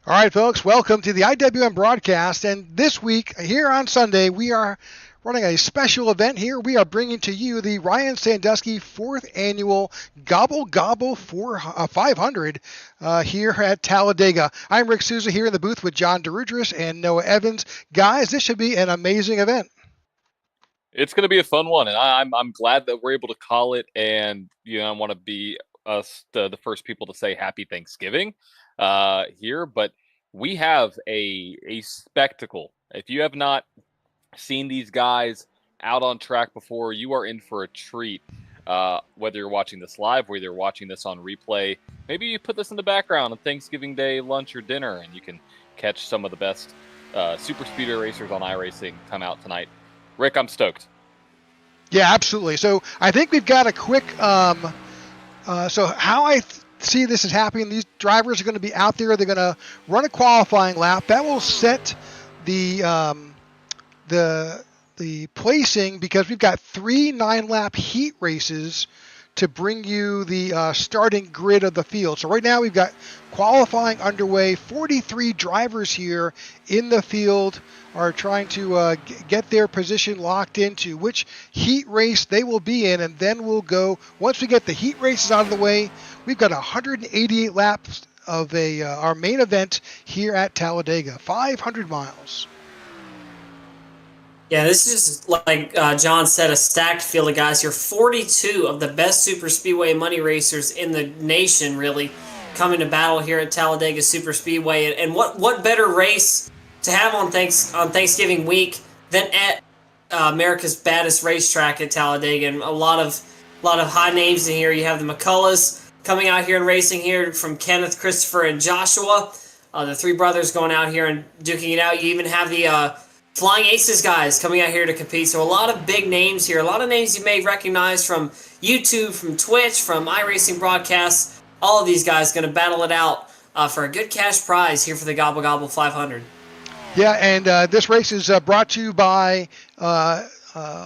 All right, folks, welcome to the IWM broadcast. And this week, here on Sunday, we are running a special event here. We are bringing to you the Ryan Sandusky 4th Annual Gobble Gobble 500 here at Talladega. I'm Rick Souza here in the booth with John DeRudris and Noah Evans. Guys, this should be an amazing event. It's going to be a fun one, and I'm glad that we're able to call it. And I want to be us the first people to say Happy Thanksgiving here. But we have a spectacle. If you have not seen these guys out on track before, you are in for a treat. Whether you're watching this live, whether you're watching this on replay, maybe you put this in the background on Thanksgiving Day lunch or dinner, and you can catch some of the best super speedway racers on iRacing come out tonight. Rick, I'm stoked. Yeah, absolutely. So I think we've got a quick. So how I see this is happening, these drivers are going to be out there. They're going to run a qualifying lap. That will set the placing, because we've got 3 9-lap heat races to bring you the starting grid of the field. So right now we've got qualifying underway. 43 drivers here in the field are trying to get their position locked into which heat race they will be in, and then we'll go, once we get the heat races out of the way, we've got 188 laps of our main event here at Talladega, 500 miles. Yeah, this is just like John said, a stacked field of guys here. 42 of the best super speedway money racers in the nation, really, coming to battle here at Talladega SuperSpeedway. And what better race to have on Thanksgiving week than at America's baddest racetrack at Talladega? And a lot of high names in here. You have the McCulloughs coming out here and racing here, from Kenneth, Christopher, and Joshua. The 3 brothers going out here and duking it out. You even have the Flying Aces guys coming out here to compete. So a lot of big names here. A lot of names you may recognize from YouTube, from Twitch, from iRacing broadcasts. All of these guys going to battle it out for a good cash prize here for the Gobble Gobble 500. Yeah, and this race is brought to you by a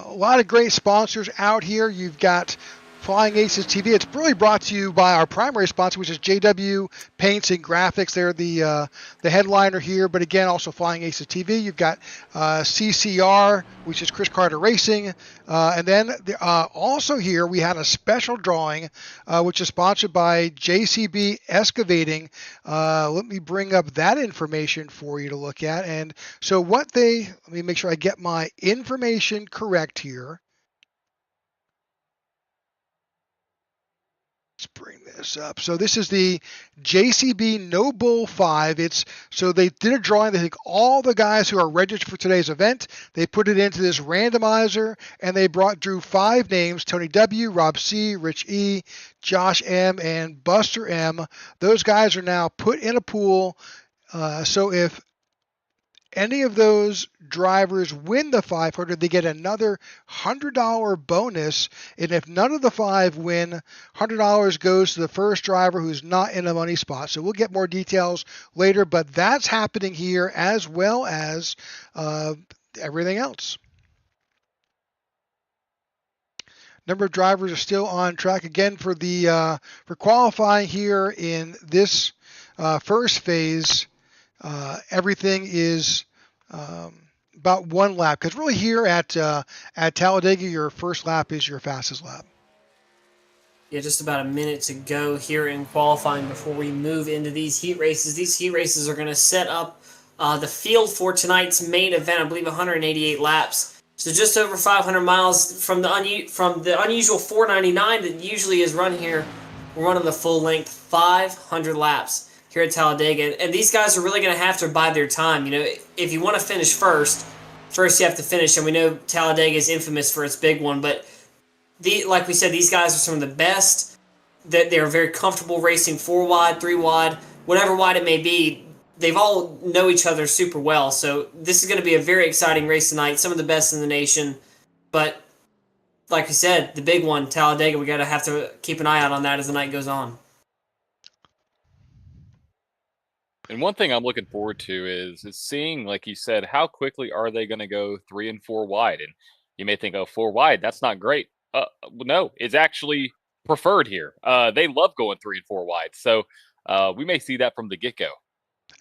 lot of great sponsors out here. You've got Flying Aces TV. It's really brought to you by our primary sponsor, which is JW Paints and Graphics. They're the headliner here, but again, also Flying Aces TV. You've got CCR, which is Chris Carter Racing, and then also here we had a special drawing, which is sponsored by JCB Excavating. Let me bring up that information for you to look at. And so let me make sure I get my information correct here. Let's bring this up. So this is the JCB No Bull 5. So they did a drawing. They took all the guys who are registered for today's event. They put it into this randomizer, and they drew 5 names: Tony W., Rob C., Rich E., Josh M., and Buster M. Those guys are now put in a pool. So if any of those drivers win the 500, they get another $100 bonus. And if none of the 5 win, $100 goes to the first driver who's not in a money spot. So we'll get more details later, but that's happening here as well as everything else. Number of drivers are still on track again for qualifying here in this first phase. Everything is about 1 lap, because really here at Talladega, your first lap is your fastest lap. Yeah, just about a minute to go here in qualifying before we move into these heat races. These heat races are going to set up the field for tonight's main event. I believe 188 laps, so just over 500 miles from the unusual 499 that usually is run here. We're running the full length 500 laps here at Talladega, and these guys are really going to have to bide their time. If you want to finish first you have to finish, and we know Talladega is infamous for its big one, but like we said, these guys are some of the best. That they're very comfortable racing 4 wide, 3 wide, whatever wide it may be. They've all know each other super well, so this is going to be a very exciting race tonight. Some of the best in the nation, but like we said, the big one, Talladega, we got to have to keep an eye out on that as the night goes on. And one thing I'm looking forward to is seeing, like you said, how quickly are they going to go 3 and 4 wide? And you may think, 4 wide, that's not great. No, it's actually preferred here. They love going 3 and 4 wide. So we may see that from the get-go.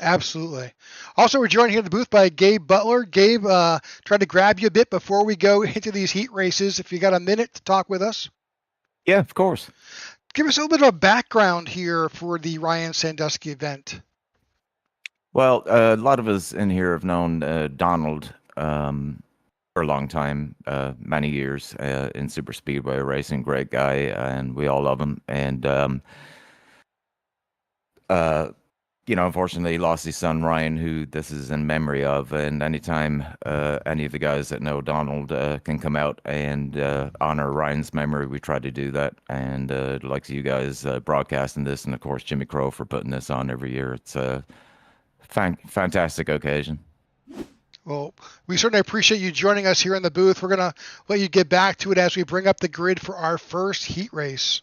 Absolutely. Also, we're joined here in the booth by Gabe Butler. Gabe, tried to grab you a bit before we go into these heat races. If you got a minute to talk with us. Yeah, of course. Give us a little bit of a background here for the Ryan Sandusky event. Well, a lot of us in here have known Donald for a long time, many years in super speedway racing. Great guy, and we all love him. And unfortunately, he lost his son Ryan, who this is in memory of. And anytime any of the guys that know Donald can come out and honor Ryan's memory, we try to do that. And like you guys broadcasting this, and of course Jimmy Crow for putting this on every year. It's a fantastic occasion. Well, we certainly appreciate you joining us here in the booth. We're going to let you get back to it as we bring up the grid for our first heat race.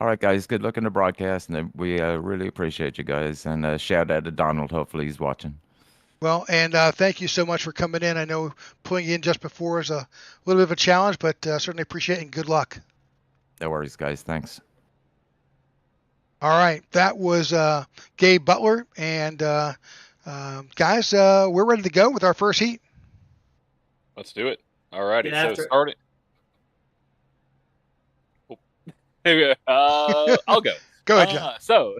All right, guys. Good luck in the broadcast, and we really appreciate you guys. And shout out to Donald. Hopefully he's watching. Well, and thank you so much for coming in. I know pulling you in just before is a little bit of a challenge, but certainly appreciate it and good luck. No worries, guys. Thanks. All right. That was Gabe Butler. And guys, we're ready to go with our first heat. Let's do it. All righty. Yeah, So starting. I'll go. Go ahead, John. So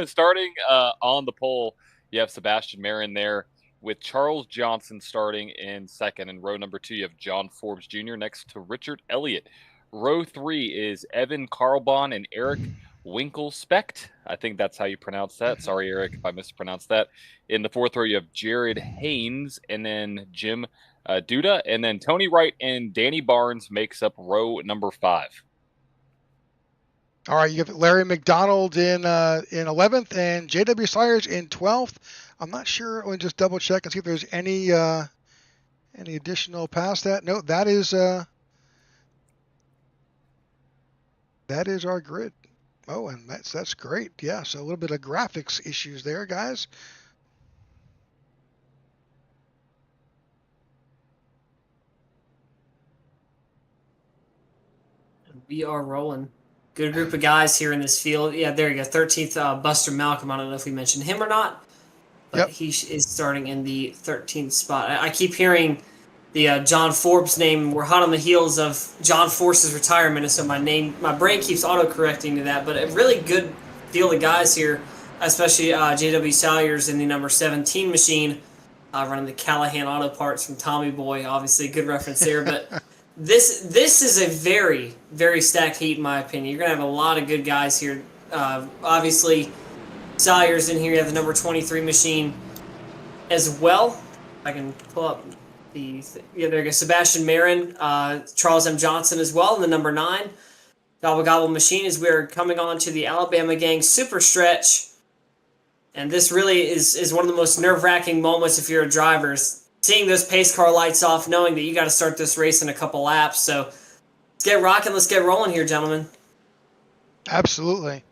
starting on the pole, you have Sebastian Marin there with Charles Johnson starting in second. In row number 2, you have John Forbes Jr. next to Richard Elliott. Row 3 is Evan Carlbon and Eric Winkelspecht. I think that's how you pronounce that. Sorry, Eric, if I mispronounced that. In the 4th row, you have Jared Haynes and then Jim Duda. And then Tony Wright and Danny Barnes makes up row number 5. All right, you have Larry McDonald in 11th and J.W. Sires in 12th. I'm not sure. Let me just double check and see if there's any additional past that. No, that is our grid. Oh, and that's great. Yeah, so a little bit of graphics issues there, guys. We are rolling. Good group of guys here in this field. Yeah, there you go. 13th, Buster Malcolm. I don't know if we mentioned him or not, but Yep. he is starting in the 13th spot. I keep hearing the John Forbes name. We're hot on the heels of John Force's retirement, and so my brain keeps auto-correcting to that. But a really good field of guys here, especially J.W. Salyers in the number 17 machine, running the Callahan Auto Parts from Tommy Boy. Obviously, good reference there, but... This is a very, very stacked heat, in my opinion. You're going to have a lot of good guys here. Obviously, Salyers in here. You have the number 23 machine as well. I can pull up there you go. Sebastian Marin, Charles M. Johnson as well in the number 9. Gobble Gobble machine as we're coming on to the Alabama Gang Super Stretch. And this really is one of the most nerve-wracking moments if you're a driver. Seeing those pace car lights off, knowing that you got to start this race in a couple laps. So let's get rocking, let's get rolling here, gentlemen. Absolutely.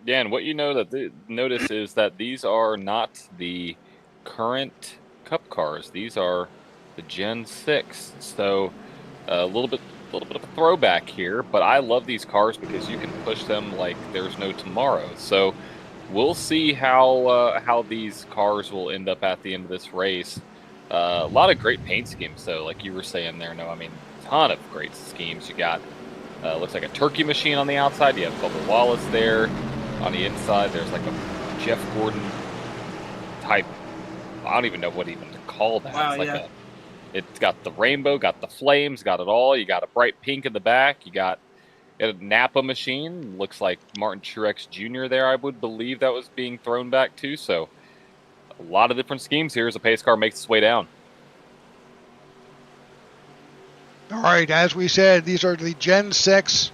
Yeah, and what you notice is that these are not the current Cup cars. These are the Gen 6. So a little bit of a throwback here, but I love these cars because you can push them like there's no tomorrow. So we'll see how these cars will end up at the end of this race. A lot of great paint schemes, though, like you were saying there. No, I mean, ton of great schemes. You got looks like a turkey machine on the outside. You have Bubba Wallace there. On the inside, there's like a Jeff Gordon type. I don't even know what even to call that. Wow, it's like yeah. It's got the rainbow, got the flames, got it all. You got a bright pink in the back. You got a Napa machine. Looks like Martin Truex Jr. there, I would believe that was being thrown back too. So a lot of different schemes here as a pace car makes its way down. All right, as we said, these are the Gen 6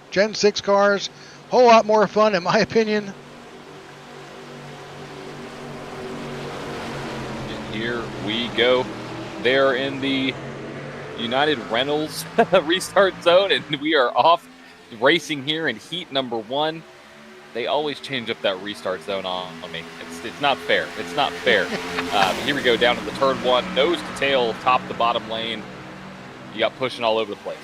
cars. Whole lot more fun, in my opinion. And here we go. They're in the United Reynolds restart zone, and we are off racing here in heat number 1. They always change up that restart zone on me. It's not fair. It's not fair. Here we go down to the turn 1, nose to tail, top to bottom lane. You got pushing all over the place.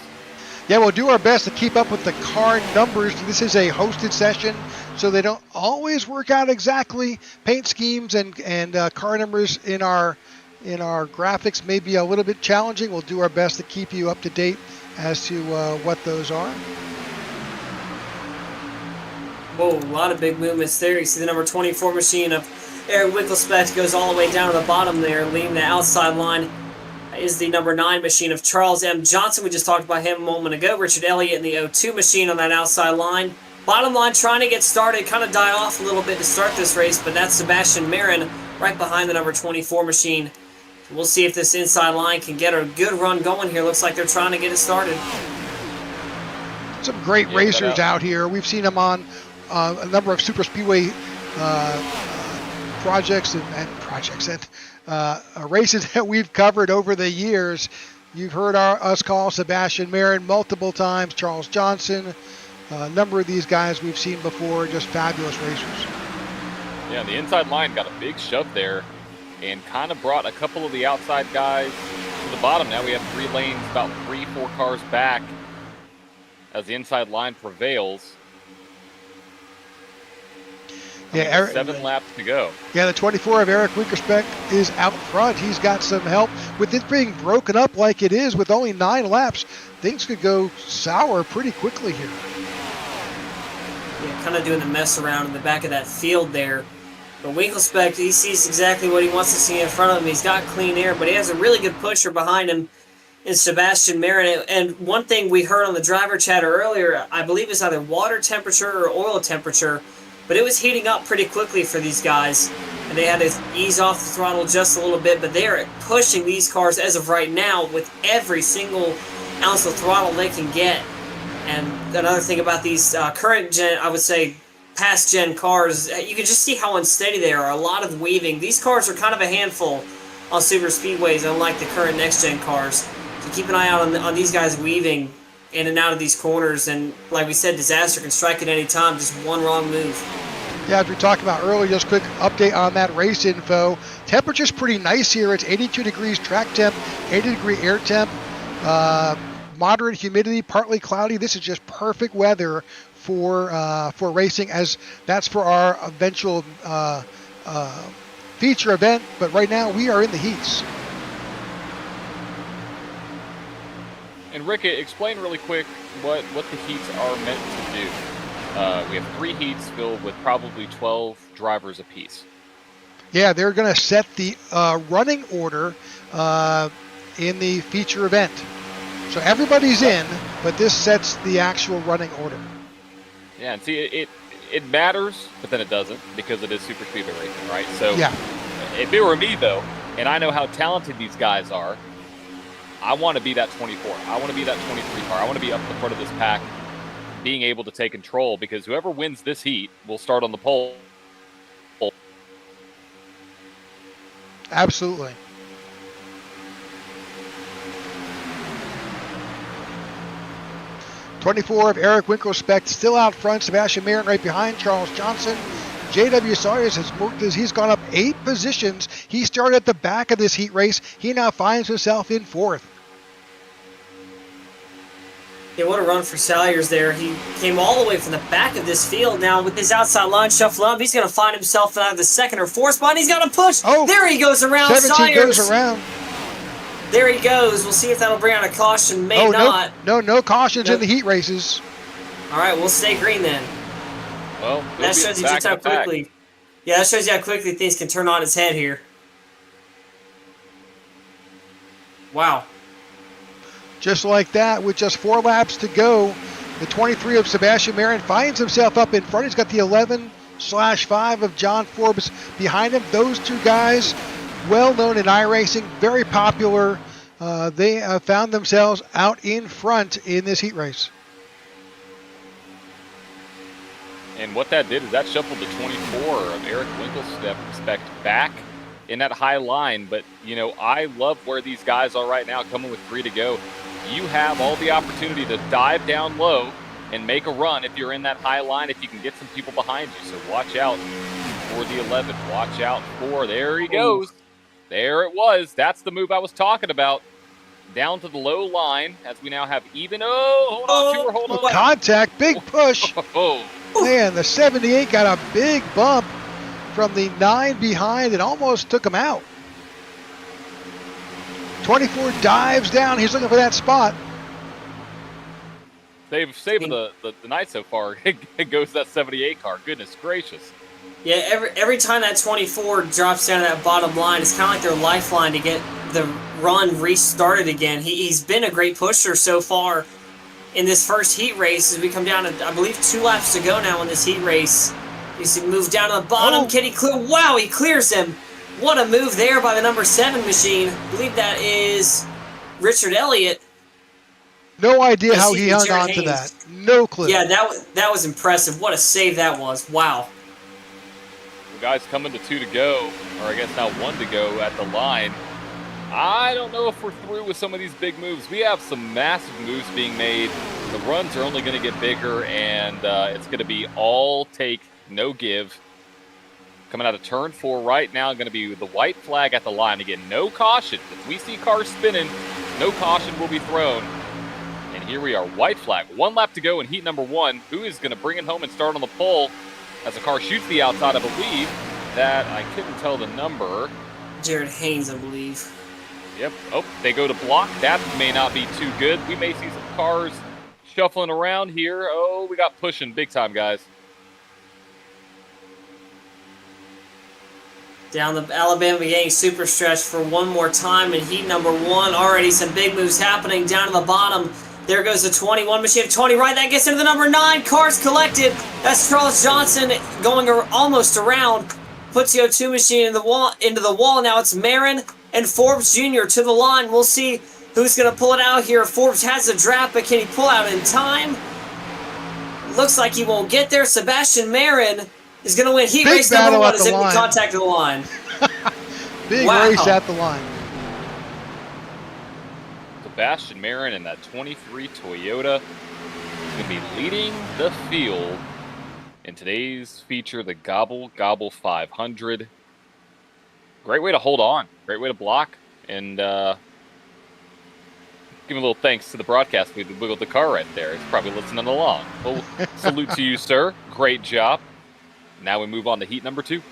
Yeah, we'll do our best to keep up with the car numbers. This is a hosted session, so they don't always work out exactly. Paint schemes and car numbers in our graphics may be a little bit challenging. We'll do our best to keep you up to date as to what those are. Whoa, a lot of big movements there. You see the number 24 machine of Eric Winkelspect goes all the way down to the bottom there, leading the outside line is the number 9 machine of Charles M. Johnson. We just talked about him a moment ago. Richard Elliott in the 02 machine on that outside line. Bottom line trying to get started, kind of die off a little bit to start this race, but that's Sebastian Marin right behind the number 24 machine. We'll see if this inside line can get a good run going here. Looks like they're trying to get it started. Some great racers out here. We've seen them on a number of SuperSpeedway projects and races that we've covered over the years. You've heard us call Sebastian Marin multiple times, Charles Johnson. A number of these guys we've seen before, just fabulous racers. Yeah, the inside line got a big shove there and kind of brought a couple of the outside guys to the bottom. Now we have 3 lanes, about 3-4 cars back as the inside line prevails. Yeah, 7 laps to go. Yeah, the 24 of Eric Winkelspect is out front. He's got some help. With it being broken up like it is with only 9 laps, things could go sour pretty quickly here. Yeah, kind of doing the mess around in the back of that field there. But Winkelspect, he sees exactly what he wants to see in front of him. He's got clean air, but he has a really good pusher behind him in Sebastian Marin. And one thing we heard on the driver chatter earlier, I believe it's either water temperature or oil temperature, but it was heating up pretty quickly for these guys, and they had to ease off the throttle just a little bit, but they are pushing these cars as of right now with every single ounce of throttle they can get. And another thing about these current gen, I would say past gen cars, you can just see how unsteady they are. A lot of weaving. These cars are kind of a handful on super speedways, unlike the current next gen cars. So keep an eye out on these guys weaving in and out of these corners, and like we said, disaster can strike at any time, just one wrong move. Yeah, as we talked about earlier, just quick update on that race info. Temperature's pretty nice here. It's 82 degrees track temp, 80-degree air temp, moderate humidity, partly cloudy. This is just perfect weather for racing, as that's for our eventual feature event. But right now, we are in the heats. And Rick, explain really quick what the heats are meant to do. We have 3 heats filled with probably 12 drivers apiece. Yeah, they're going to set the running order in the feature event. So everybody's in, but this sets the actual running order. Yeah, and see, it matters, but then it doesn't, because it is super speedway racing, right? So yeah. If it were me, though, and I know how talented these guys are, I want to be that 24. I want to be that 23 car. I want to be up the front of this pack, being able to take control, because whoever wins this heat will start on the pole. Absolutely. '24 of Eric Winkelspect still out front. Sebastian Marin right behind Charles Johnson. J.W. Sawyers has moved. He's gone up 8 positions. He started at the back of this heat race. He now finds himself in 4th. Yeah, what a run for Salyers there. He came all the way from the back of this field. Now, with his outside line shuffled up, he's going to find himself in the 2nd or 4th spot. And he's got to push. Oh, there he goes around 17 Salyers. Goes around. There he goes. We'll see if that'll bring out a caution. May not. No cautions in the heat races. All right, we'll stay green then. Well, that shows you just how quickly. Yeah, that shows you how quickly things can turn on its head here. Wow. Just like that, with just 4 laps to go, the 23 of Sebastian Marin finds himself up in front. He's got the 11/5 of John Forbes behind him. Those 2 guys, well known in iRacing, very popular. They found themselves out in front in this heat race. And what that did is that shuffled the 24 of Eric Winkelspect back in that high line. But, you know, I love where these guys are right now, coming with 3 to go. You have all the opportunity to dive down low and make a run if you're in that high line, if you can get some people behind you. So watch out for the 11. Watch out for, there he goes. There it was. That's the move I was talking about. Down to the low line, as we now have even. Oh, hold on, hold on. Contact, big push. Man, the 78 got a big bump from the 9 behind and almost took him out. 24 dives down. He's looking for that spot. Saving the night so far. It goes to that 78 car. Goodness gracious. Yeah, every time that 24 drops down to that bottom line, it's kind of like their lifeline to get the run restarted again. He's been a great pusher so far in this first heat race as we come down to, I believe, 2 laps to go now in this heat race. He's moved down to the bottom. Can he clear? Wow, he clears him. What a move there by the number 7 machine. I believe that is Richard Elliott. No idea how he hung on to that. No clue. Yeah, that was impressive. What a save that was. Wow. The guys coming to 2 to go, or I guess now 1 to go at the line. I don't know if we're through with some of these big moves. We have some massive moves being made. The runs are only going to get bigger, and it's going to be all take, no give. Coming out of turn 4 right now, going to be the white flag at the line. Again, no caution. If we see cars spinning, no caution will be thrown. And here we are, white flag. 1 lap to go in heat number 1. Who is going to bring it home and start on the pole as the car shoots the outside, I believe. That I couldn't tell the number. Jared Haynes, I believe. Yep. Oh, they go to block. That may not be too good. We may see some cars shuffling around here. Oh, we got pushing big time, guys. Down the Alabama Gang super stretch for one more time in heat number 1. Already some big moves happening down to the bottom. There goes the 21 machine. 20 right, that gets into the number 9. Cars collected. That's Charles Johnson going almost around. Puts the 02 machine into the wall. Now it's Marin and Forbes Jr. to the line. We'll see who's going to pull it out here. Forbes has a draft, but can he pull out in time? Looks like he won't get there. Sebastian Marin is going to win heat race number 1 as if he contacted the line. Big race at the line. Sebastian Marin in that 23 Toyota is going to be leading the field in today's feature, the Gobble Gobble 500. Great way to hold on. Great way to block. And give a little thanks to the broadcast. We wiggled the car right there. It's probably listening along. Well, salute to you, sir. Great job. Now we move on to heat number 2.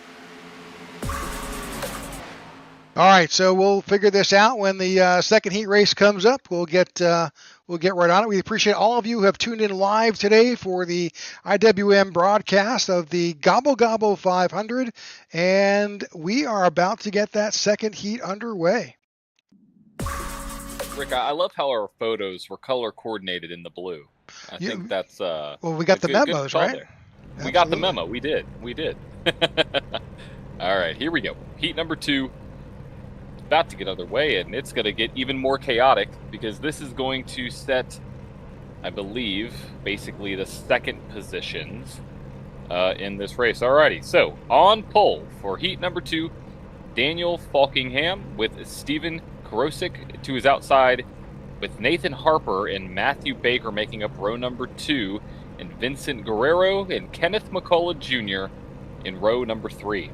All right, so we'll figure this out when the second heat race comes up. We'll get right on it. We appreciate all of you who have tuned in live today for the IWM broadcast of the Gobble Gobble 500, and we are about to get that second heat underway. Rick, I love how our photos were color coordinated in the blue. I think that's well, we got the memos, right? We got the memo. We did. All right, here we go. Heat number 2. About to get underway, and it's going to get even more chaotic because this is going to set, I believe, basically the second positions in this race. Alrighty, so on pole for heat number 2, Daniel Falkingham with Stephen Korosik to his outside, with Nathan Harper and Matthew Baker making up row number 2, and Vincent Guerrero and Kenneth McCullough Jr. in row number 3.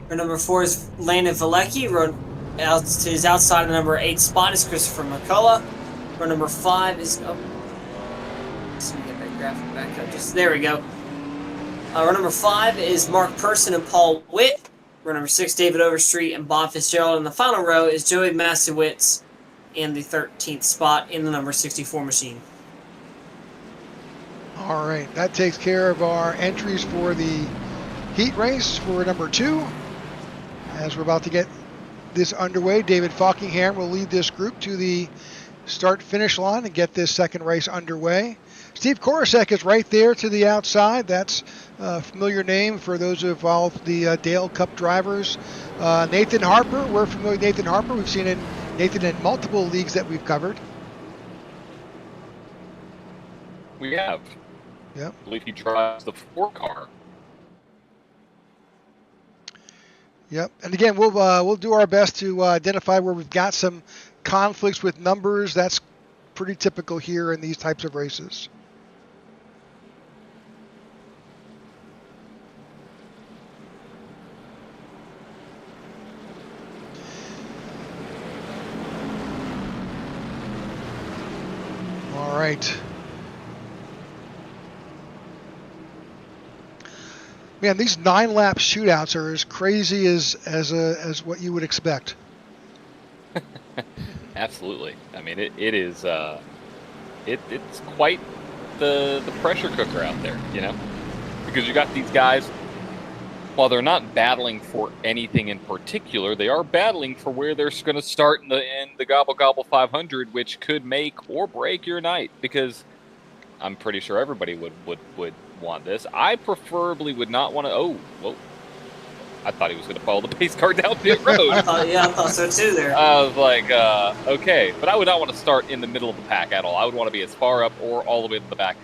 Row number 4 is Landon Valecki. Row out to his outside of the number 8 spot is Christopher McCullough. Row number 5 is let's get that graphic back up. There we go. Row number 5 is Mark Person and Paul Witt. Row number 6, David Overstreet and Bob Fitzgerald. And the final row is Joey Masiewicz in the 13th spot in the number 64 machine. All right, that takes care of our entries for the heat race for number 2. As we're about to get this underway, David Falkingham will lead this group to the start-finish line and get this second race underway. Steve Korosek is right there to the outside. That's a familiar name for those who have followed the Dale Cup drivers. Nathan Harper, we're familiar with Nathan Harper. We've seen Nathan in multiple leagues that we've covered. We have. Yep. I believe he drives the 4 car. Yep. And again, we'll do our best to identify where we've got some conflicts with numbers. That's pretty typical here in these types of races. All right. Man, these 9-lap shootouts are as crazy as what you would expect. Absolutely. I mean, it is it's quite the pressure cooker out there, because you got these guys. While they're not battling for anything in particular, they are battling for where they're going to start in the Gobble Gobble 500, which could make or break your night. Because I'm pretty sure everybody would want this. I preferably would not want to. Oh, whoa! I thought he was going to follow the pace car down pit road. I thought so too. There. I was like, okay, but I would not want to start in the middle of the pack at all. I would want to be as far up or all the way to the back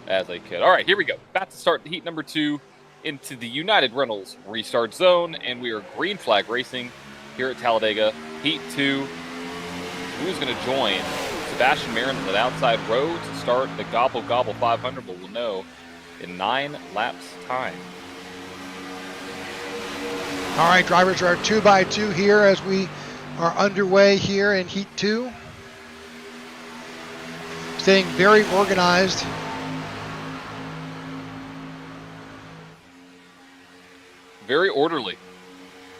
as I could. All right, here we go. About to start the heat number 2. Into the United Reynolds restart zone, and we are green flag racing here at Talladega. Heat 2. Who's going to join Sebastian Marin on the outside row to start the Gobble Gobble 500? But we'll know in 9 laps time. All right, drivers are 2x2 here as we are underway here in Heat 2. Staying very organized. Very orderly.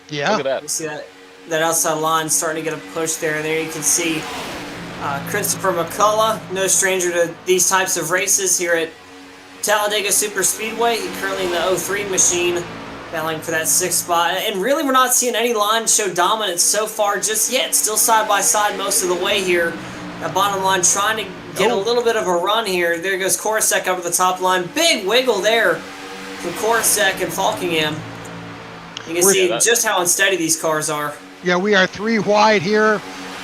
Yeah. Look at that. You see that outside line starting to get a push there. There you can see Christopher McCullough, no stranger to these types of races here at Talladega SuperSpeedway. He's currently in the 03 machine, battling for that 6th spot. And really, we're not seeing any lines show dominance so far just yet. Still side by side most of the way here. That bottom line trying to get a little bit of a run here. There goes Korosek up at the top line. Big wiggle there from Korosek and Falkingham. You can see just how unsteady these cars are. Yeah, we are 3 wide here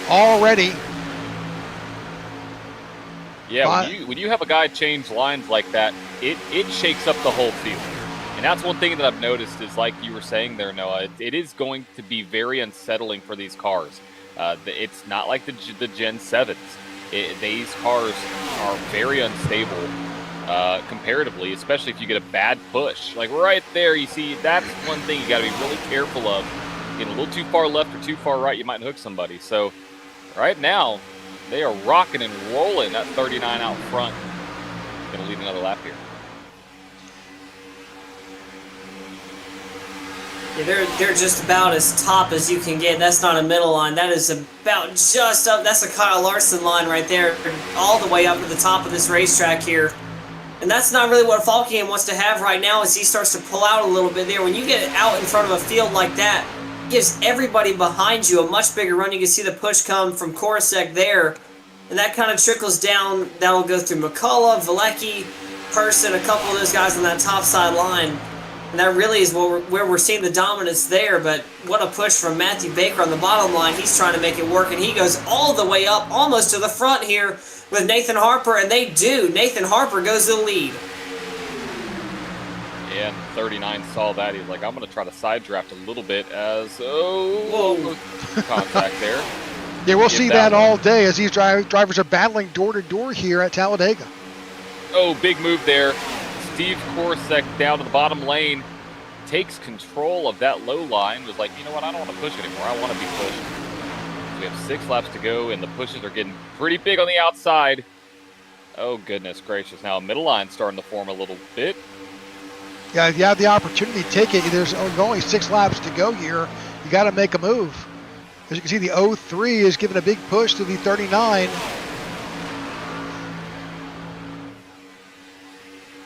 already. Yeah, when you have a guy change lines like that, it shakes up the whole field. And that's one thing that I've noticed is, like you were saying there, Noah, it is going to be very unsettling for these cars. It's not like the Gen 7s. These cars are very unstable. Comparatively, especially if you get a bad push. Like right there, you see, that's one thing you got to be really careful of. Getting a little too far left or too far right, you might hook somebody. So right now, they are rocking and rolling that 39 out front. Going to lead another lap here. Yeah, they're just about as top as you can get. That's not a middle line. That is about just up. That's a Kyle Larson line right there, all the way up to the top of this racetrack here. And that's not really what Falkingham wants to have right now as he starts to pull out a little bit there. When you get out in front of a field like that, it gives everybody behind you a much bigger run. You can see the push come from Korosek there. And that kind of trickles down. That'll go through McCullough, Vielecki, Person, a couple of those guys on that top side line. And that really is where we're seeing the dominance there. But what a push from Matthew Baker on the bottom line. He's trying to make it work, and he goes all the way up, almost to the front here with Nathan Harper, and they do. Nathan Harper goes to the lead. Yeah, and 39 saw that. He's like, I'm going to try to side draft a little bit as, contact there. Yeah, we'll see that all day as these drivers are battling door to door here at Talladega. Oh, big move there. Steve Korosek down to the bottom lane, takes control of that low line, was like, you know what, I don't want to push anymore. I want to be pushed. We have 6 laps to go, and the pushes are getting pretty big on the outside. Oh, goodness gracious. Now, middle line starting to form a little bit. Yeah, if you have the opportunity, take it. There's only 6 laps to go here. You got to make a move. As you can see, the 03 is giving a big push to the 39.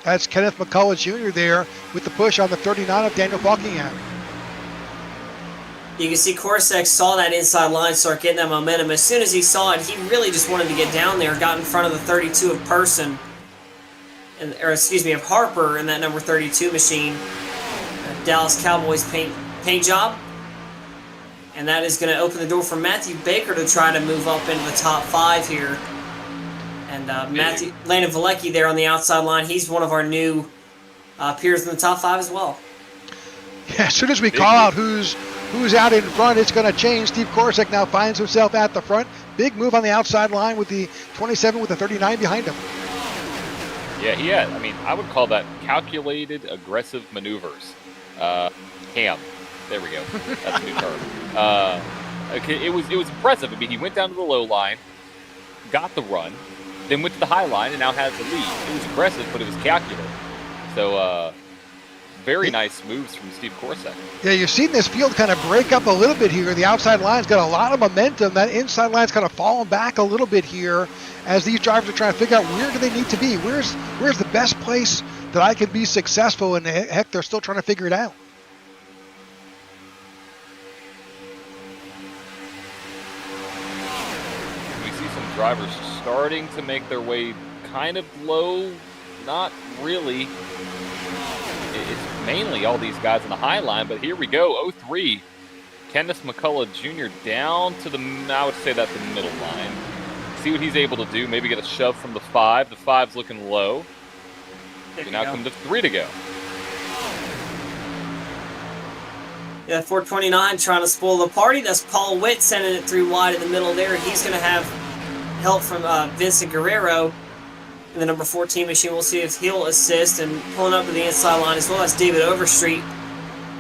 That's Kenneth McCullough Jr. there with the push on the 39 of Daniel Falkingham. You can see Korosek saw that inside line start getting that momentum. As soon as he saw it, he really just wanted to get down there, got in front of the 32 of Person, of Harper in that number 32 machine. Dallas Cowboys paint job. And that is going to open the door for Matthew Baker to try to move up into the top 5 here. And Landon Vielecki there on the outside line. He's one of our new peers in the top 5 as well. Yeah, as soon as we call out who's out in front, it's going to change. Steve Korosek now finds himself at the front. Big move on the outside line with the 27 with the 39 behind him. Yeah, he had. I mean, I would call that calculated, aggressive maneuvers. Cam. There we go. That's a new term. Okay, it was impressive. I mean, he went down to the low line, got the run, then went to the high line, and now has the lead. It was aggressive, but it was calculated. So, very nice moves from Steve Korsak. Yeah, you've seen this field kind of break up a little bit here. The outside line's got a lot of momentum. That inside line's kind of fallen back a little bit here as these drivers are trying to figure out where do they need to be. Where's the best place that I can be successful? And heck, they're still trying to figure it out. We see some drivers starting to make their way kind of low. Not really. It's mainly all these guys on the high line, but here we go. 03. Kenneth McCullough Jr. down to the, I would say that's the middle line. See what he's able to do. Maybe get a shove from the 5. The 5's looking low. So now come to 3 to go. Yeah, 429 trying to spoil the party. That's Paul Witt sending it through wide in the middle there. He's going to have help from Vincent Guerrero in the number 14 machine. We'll see if he'll assist, and pulling up to the inside line as well as David Overstreet,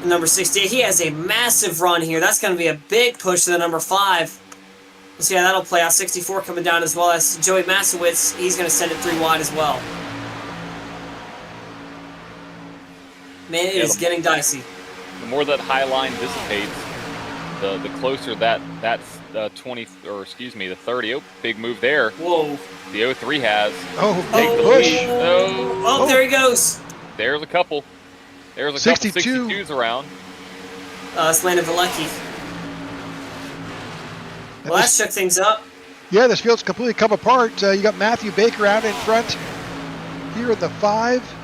the number 68. He has a massive run here. That's going to be a big push to the number 5. We'll see how that'll play out. 64 coming down as well as Joey Masowitz. He's going to send it through wide as well. Man, it is getting dicey. The more that high line dissipates, the closer that's 20, or excuse me, the 30. Oh, big move there. Whoa. The 03 has. Big push. Oh, there he goes. There's a couple. There's a 62. couple 62s around. It's Landon Valecki. Well, that shook things up. Yeah, this field's completely come apart. You got Matthew Baker out in front here in the 5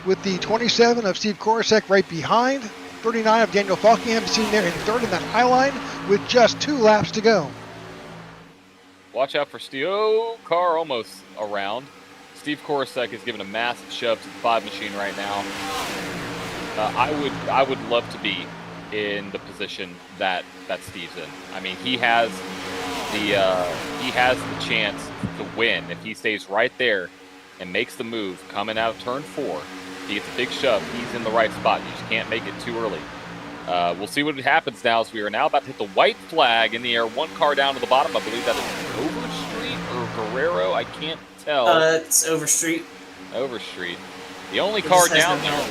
with the 27 of Steve Korsak right behind. 39 of Daniel Falkingham sitting there in third in that high line with just 2 laps to go. Watch out for Steve. Oh, car almost around. Steve Korsak is giving a massive shove to the 5 machine right now. I would love to be in the position that Steve's in. I mean, he has the chance to win if he stays right there and makes the move coming out of turn 4. He gets a big shove. He's in the right spot. You just can't make it too early. We'll see what happens now as we are now about to hit the white flag in the air. 1 car down to the bottom. I believe that is Overstreet or Guerrero. I can't tell. It's Overstreet. Overstreet. The only car down there.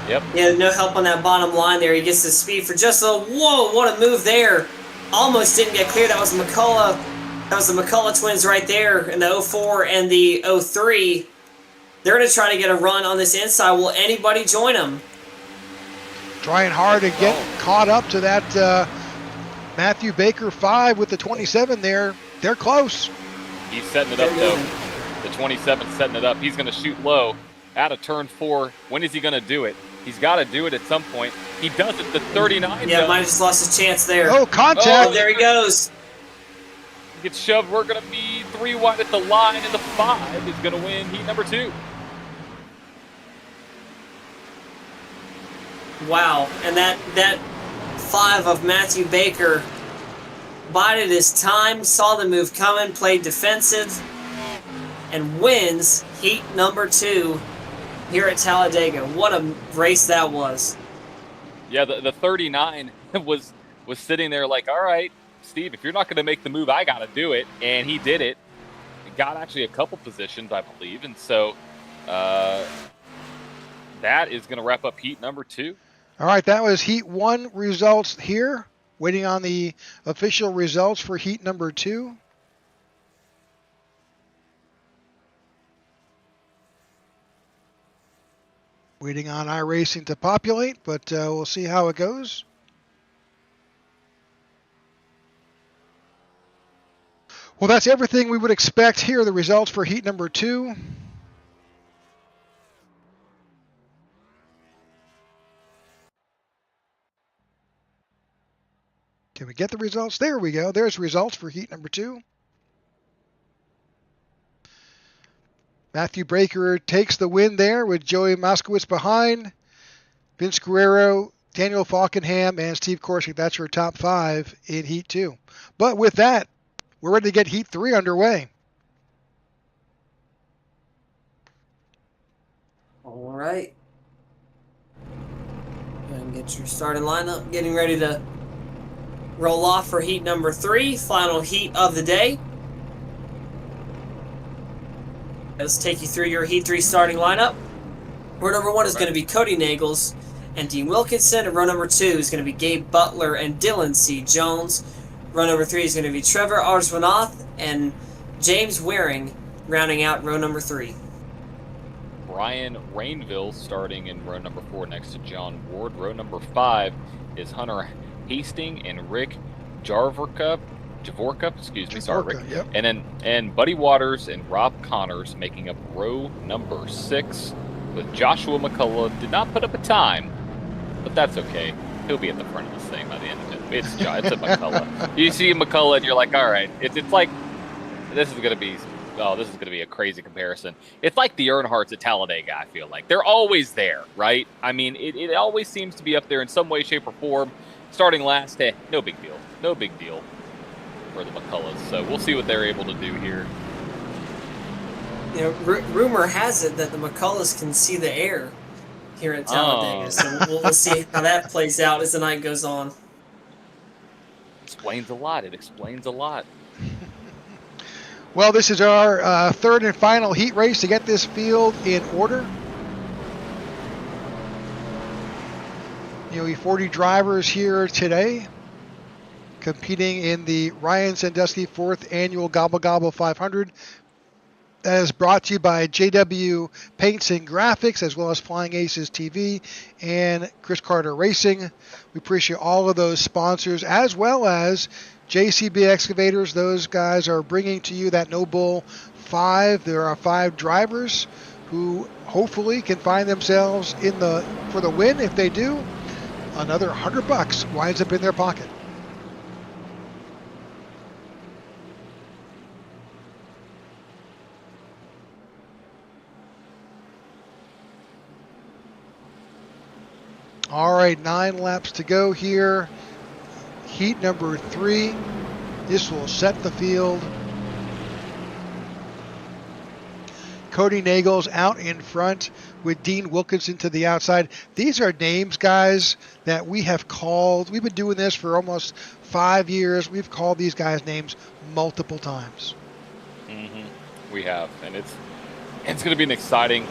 Yep. Yeah, no help on that bottom line there. He gets the speed for just a... Whoa, what a move there. Almost didn't get clear. That was McCullough. That was the McCullough twins right there in the 04 and the 03. They're going to try to get a run on this inside. Will anybody join them? Trying hard to get caught up to that Matthew Baker 5 with the 27 there. They're close. He's setting it up, though. The 27's setting it up. He's going to shoot low out of turn 4. When is he going to do it? He's got to do it at some point. He does it. The 39. Yeah, might have just lost his chance there. Oh, contact. Oh, there he goes. He gets shoved. We're going to be 3 wide at the line, and the 5 is going to win heat number 2. Wow, and that 5 of Matthew Baker bided his time, saw the move coming, played defensive, and wins heat number 2 here at Talladega. What a race that was. Yeah, the 39 was sitting there like, all right, Steve, if you're not going to make the move, I got to do it. And he did it. He got actually a couple positions, I believe. And so that is going to wrap up heat number 2. All right, that was heat 1 results here. Waiting on the official results for heat number 2. Waiting on iRacing to populate, but we'll see how it goes. Well, that's everything we would expect. Here are the results for heat number 2. Can we get the results? There we go. There's results for heat number 2. Matthew Baker takes the win there with Joey Moskowitz behind. Vince Guerrero, Daniel Falkingham, and Steve Korsak. That's your top 5 in heat 2. But with that, we're ready to get heat 3 underway. All right. Go ahead and get your starting lineup. Getting ready to roll off for heat number 3, final heat of the day. Let's take you through your heat 3 starting lineup. Row number 1 is going to be Cody Nagels and Dean Wilkinson. And row number 2 is going to be Gabe Butler and Dylan C. Jones. Row number 3 is going to be Trevor Arswanath and James Waring, rounding out row number 3. Brian Rainville starting in row number 4 next to John Ward. Row number 5 is Hunter Hasting and Rick Javorka, excuse me, sorry, Rick. Yep. And Buddy Waters and Rob Connors making up row number 6, with Joshua McCullough. Did not put up a time, but that's okay. He'll be at the front of this thing by the end of it. It's a McCullough. You see McCullough and you're like, all right, it's like this is gonna be a crazy comparison. It's like the Earnhardts at Talladega. I feel like they're always there, right? I mean, it always seems to be up there in some way, shape, or form. Starting last, no big deal for the McCulloughs. So we'll see what they're able to do here. You know, rumor has it that the McCulloughs can see the air here at Talladega, so we'll see how that plays out as the night goes on. Explains a lot. It explains a lot. Well, this is our third and final heat race to get this field in order. We have 40 drivers here today competing in the Ryan Sandusky 4th Annual Gobble Gobble 500. That is brought to you by JW Paints and Graphics, as well as Flying Aces TV and Chris Carter Racing. We appreciate all of those sponsors, as well as JCB Excavators. Those guys are bringing to you that No Bull 5. There are 5 drivers who hopefully can find themselves for the win. If they do, another $100 winds up in their pocket. All right, 9 laps to go here. Heat number 3. This will set the field. Cody Nagels out in front with Dean Wilkinson to the outside. These are names, guys, that we have called. We've been doing this for almost 5 years. We've called these guys names multiple times. Mm-hmm. We have, and it's going to be an exciting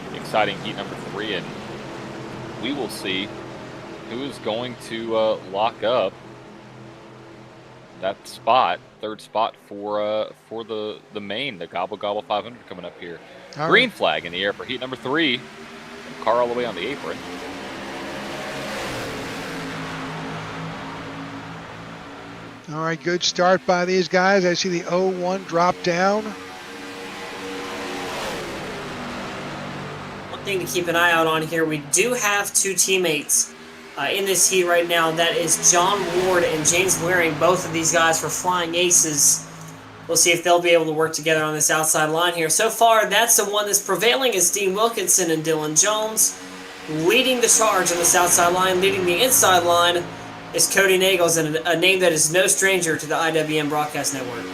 heat number 3, and we will see who is going to lock up that spot, third spot for the main, the Gobble Gobble 500 coming up here. All Green right. flag in the air for heat number 3. Car all the way on the apron. All right, good start by these guys. I see the 0-1 drop down. One thing to keep an eye out on here, we do have 2 teammates in this heat right now. That is John Ward and James Waring, both of these guys for Flying Aces. We'll see if they'll be able to work together on this outside line here. So far, that's the one that's prevailing is Dean Wilkinson and Dylan Jones. Leading the charge on this outside line, leading the inside line is Cody Nagels, and a name that is no stranger to the IWM Broadcast Network.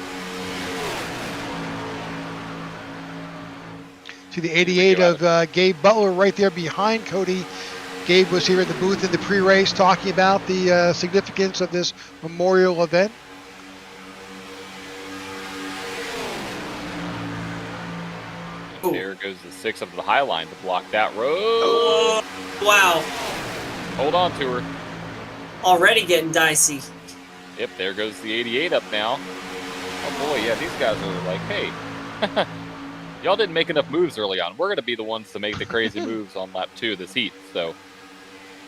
See the 88 of Gabe Butler right there behind Cody. Gabe was here in the booth in the pre-race talking about the significance of this memorial event. And there goes the 6 up to the high line to block that road. Oh, wow. Hold on to her. Already getting dicey. Yep, there goes the 88 up now. Oh boy, yeah, these guys are like, hey, y'all didn't make enough moves early on. We're going to be the ones to make the crazy moves on lap 2 of this heat. So,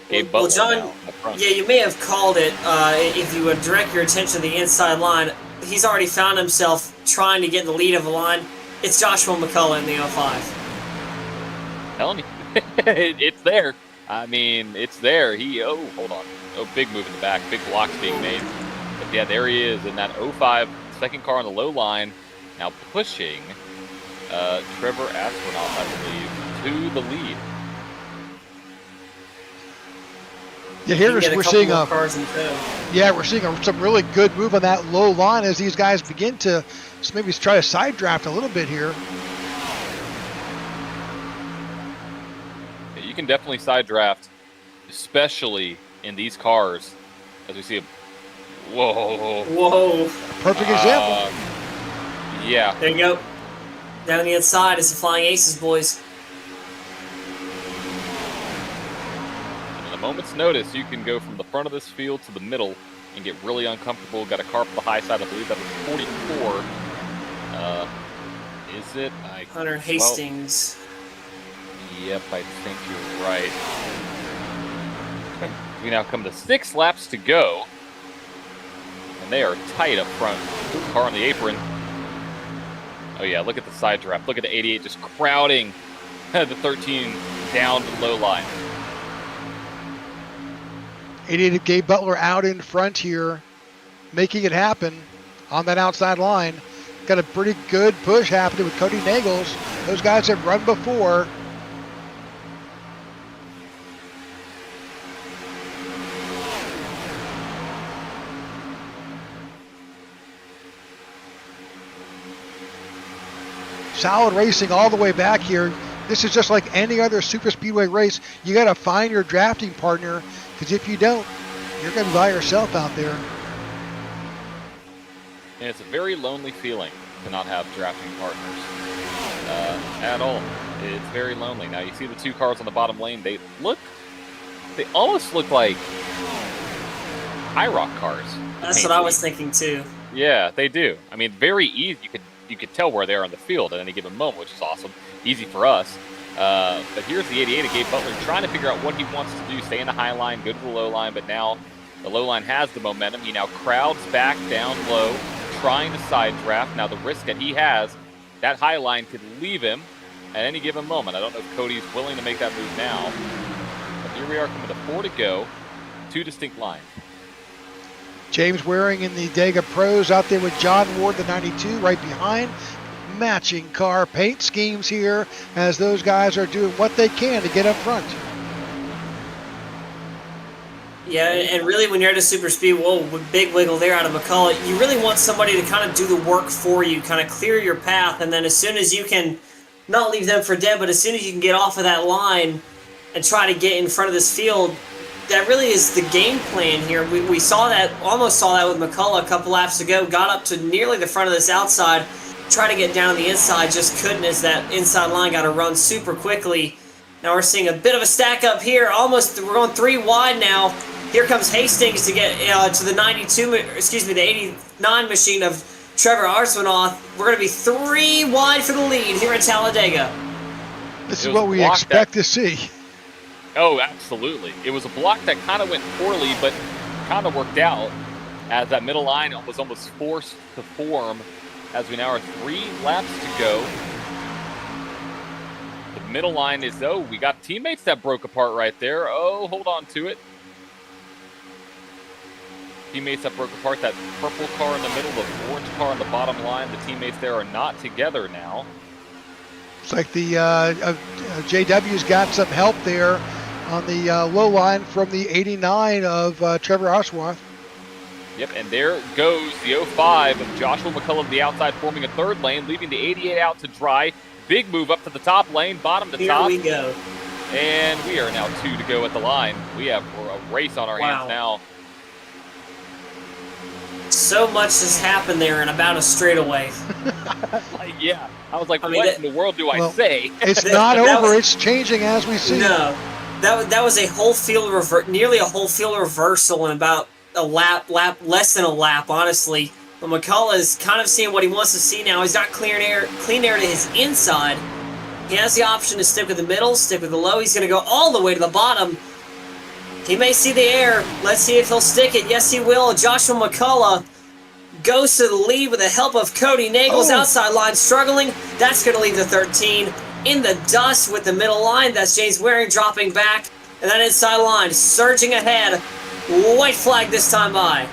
Gabe Butler John, now up front. yeah, you may have called it if you would direct your attention to the inside line. He's already found himself trying to get the lead of the line. It's Joshua McCullough in the 05. Telling you, it's there. I mean, it's there. Hold on. Oh, big move in the back. Big blocks being made. But yeah, there he is in that 05 second car on the low line. Now pushing Trevor Aspinall, I believe, to the lead. Yeah, here we're seeing we're seeing some really good move on that low line as these guys begin to maybe try to side draft a little bit here. Yeah, you can definitely side draft, especially in these cars, as we see a whoa, perfect example. Yeah, there you go. Down on the inside is the Flying Aces, boys. moment's notice, you can go from the front of this field to the middle and get really uncomfortable. Got a car for the high side. I believe that was 44. Is it? Hunter Hastings. Yep, I think you're right. We now come to 6 laps to go. And they are tight up front. Car on the apron. Oh yeah, look at the side draft. Look at the 88 just crowding the 13 down to the low line. 88 Gabe Butler out in front here, making it happen on that outside line. Got a pretty good push happening with Cody Nagels. Those guys have run before. Solid racing all the way back here. This is just like any other super speedway race. You got to find your drafting partner, because if you don't, you're going to be by yourself out there. And it's a very lonely feeling to not have drafting partners at all. It's very lonely. Now you see the 2 cars on the bottom lane. They almost look like high rock cars. That's what I was thinking too. Yeah, they do. I mean, very easy. You could tell where they are on the field at any given moment, which is awesome. Easy for us. But here's the 88 of Gabe Butler trying to figure out what he wants to do. Stay in the high line, go to the low line, but now the low line has the momentum. He now crowds back down low, trying to side draft. Now the risk that he has, that high line could leave him at any given moment. I don't know if Cody's willing to make that move now. But here we are coming to 4 to go. 2 distinct lines. James Waring in the Dega Pros out there with John Ward, the 92, right behind. Matching car paint schemes here as those guys are doing what they can to get up front. Yeah, and really when you're at a super speed, whoa, big wiggle there out of McCullough, you really want somebody to kind of do the work for you, kind of clear your path, and then as soon as you can, not leave them for dead, but as soon as you can get off of that line and try to get in front of this field, that really is the game plan here. We saw that, almost saw that with McCullough a couple laps ago, got up to nearly the front of this outside, tried to get down the inside, just couldn't as that inside line got to run super quickly. Now we're seeing a bit of a stack up here, almost, we're going 3 wide now. Here comes Hastings to get to the the 89 machine of Trevor Arsmanoff. We're going to be 3 wide for the lead here at Talladega. This is what we expect to see. Oh, absolutely. It was a block that kind of went poorly, but kind of worked out as that middle line was almost forced to form as we now are 3 laps to go. The middle line is, we got teammates that broke apart right there. Oh, hold on to it. Teammates that broke apart. That purple car in the middle, the orange car on the bottom line. The teammates there are not together now. It's like the JW's got some help there on the low line from the 89 of Trevor Oswath. Yep, and there goes the 05 of Joshua McCullough to the outside, forming a 3rd lane, leaving the 88 out to dry. Big move up to the top lane, bottom to top. Here we go. And we are now 2 to go at the line. We have a race on our hands now. So much has happened there in about a straightaway. Yeah, I was like, what in the world do I say? It's not over. It's changing as we see. No, that was a whole field nearly a whole field reversal in about a lap, less than a lap, honestly. But McCullough is kind of seeing what he wants to see now. He's got clean air to his inside. He has the option to stick with the middle, stick with the low. He's going to go all the way to the bottom. He may see the air. Let's see if he'll stick it. Yes, he will. Joshua McCullough goes to the lead with the help of Cody Nagels. Outside line struggling. That's going to leave the 13 in the dust with the middle line. That's James Waring dropping back. And that inside line surging ahead. White flag this time by.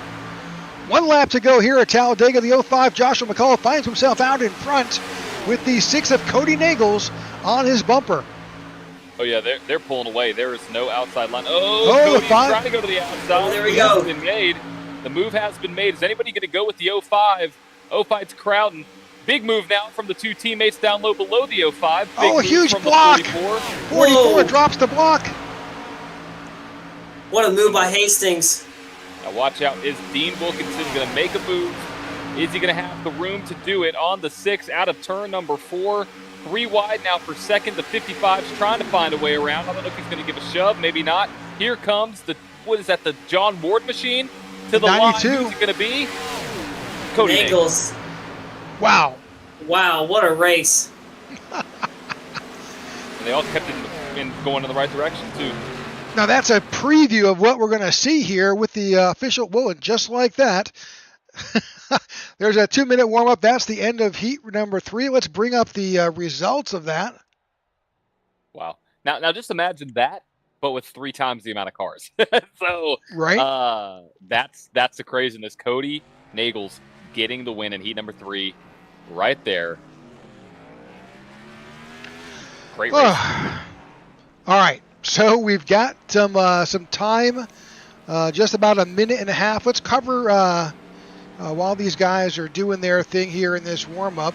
1 lap to go here at Talladega. The 05 Joshua McCullough finds himself out in front with the 6 of Cody Nagels on his bumper. Oh yeah, they're pulling away. There is no outside line. Cody's trying to go to the outside. Oh, there we go. Been made. The move has been made. Is anybody going to go with the 05? 05's crowding. Big move now from the 2 teammates down low below the 05. Big a huge block. 44 drops the block. What a move by Hastings. Now watch out. Is Dean Wilkinson going to make a move? Is he going to have the room to do it on the 6 out of turn number 4? 3 wide now for second. The 55's trying to find a way around. I don't know if he's going to give a shove. Maybe not. Here comes the John Ward machine to the 92. line. Who's it going to be? Cody Nagels. Wow. Wow, what a race. And they all kept in going in the right direction, too. Now that's a preview of what we're going to see here with the official. Whoa, and just like that, there's a 2-minute warm-up. That's the end of heat number 3. Let's bring up the results of that. Wow. Now just imagine that, but with 3 times the amount of cars. So right, that's the craziness. Cody Nagels getting the win in heat number 3, right there. Great race. All right, so we've got some time, just about a minute and a half. Let's cover while these guys are doing their thing here in this warm-up.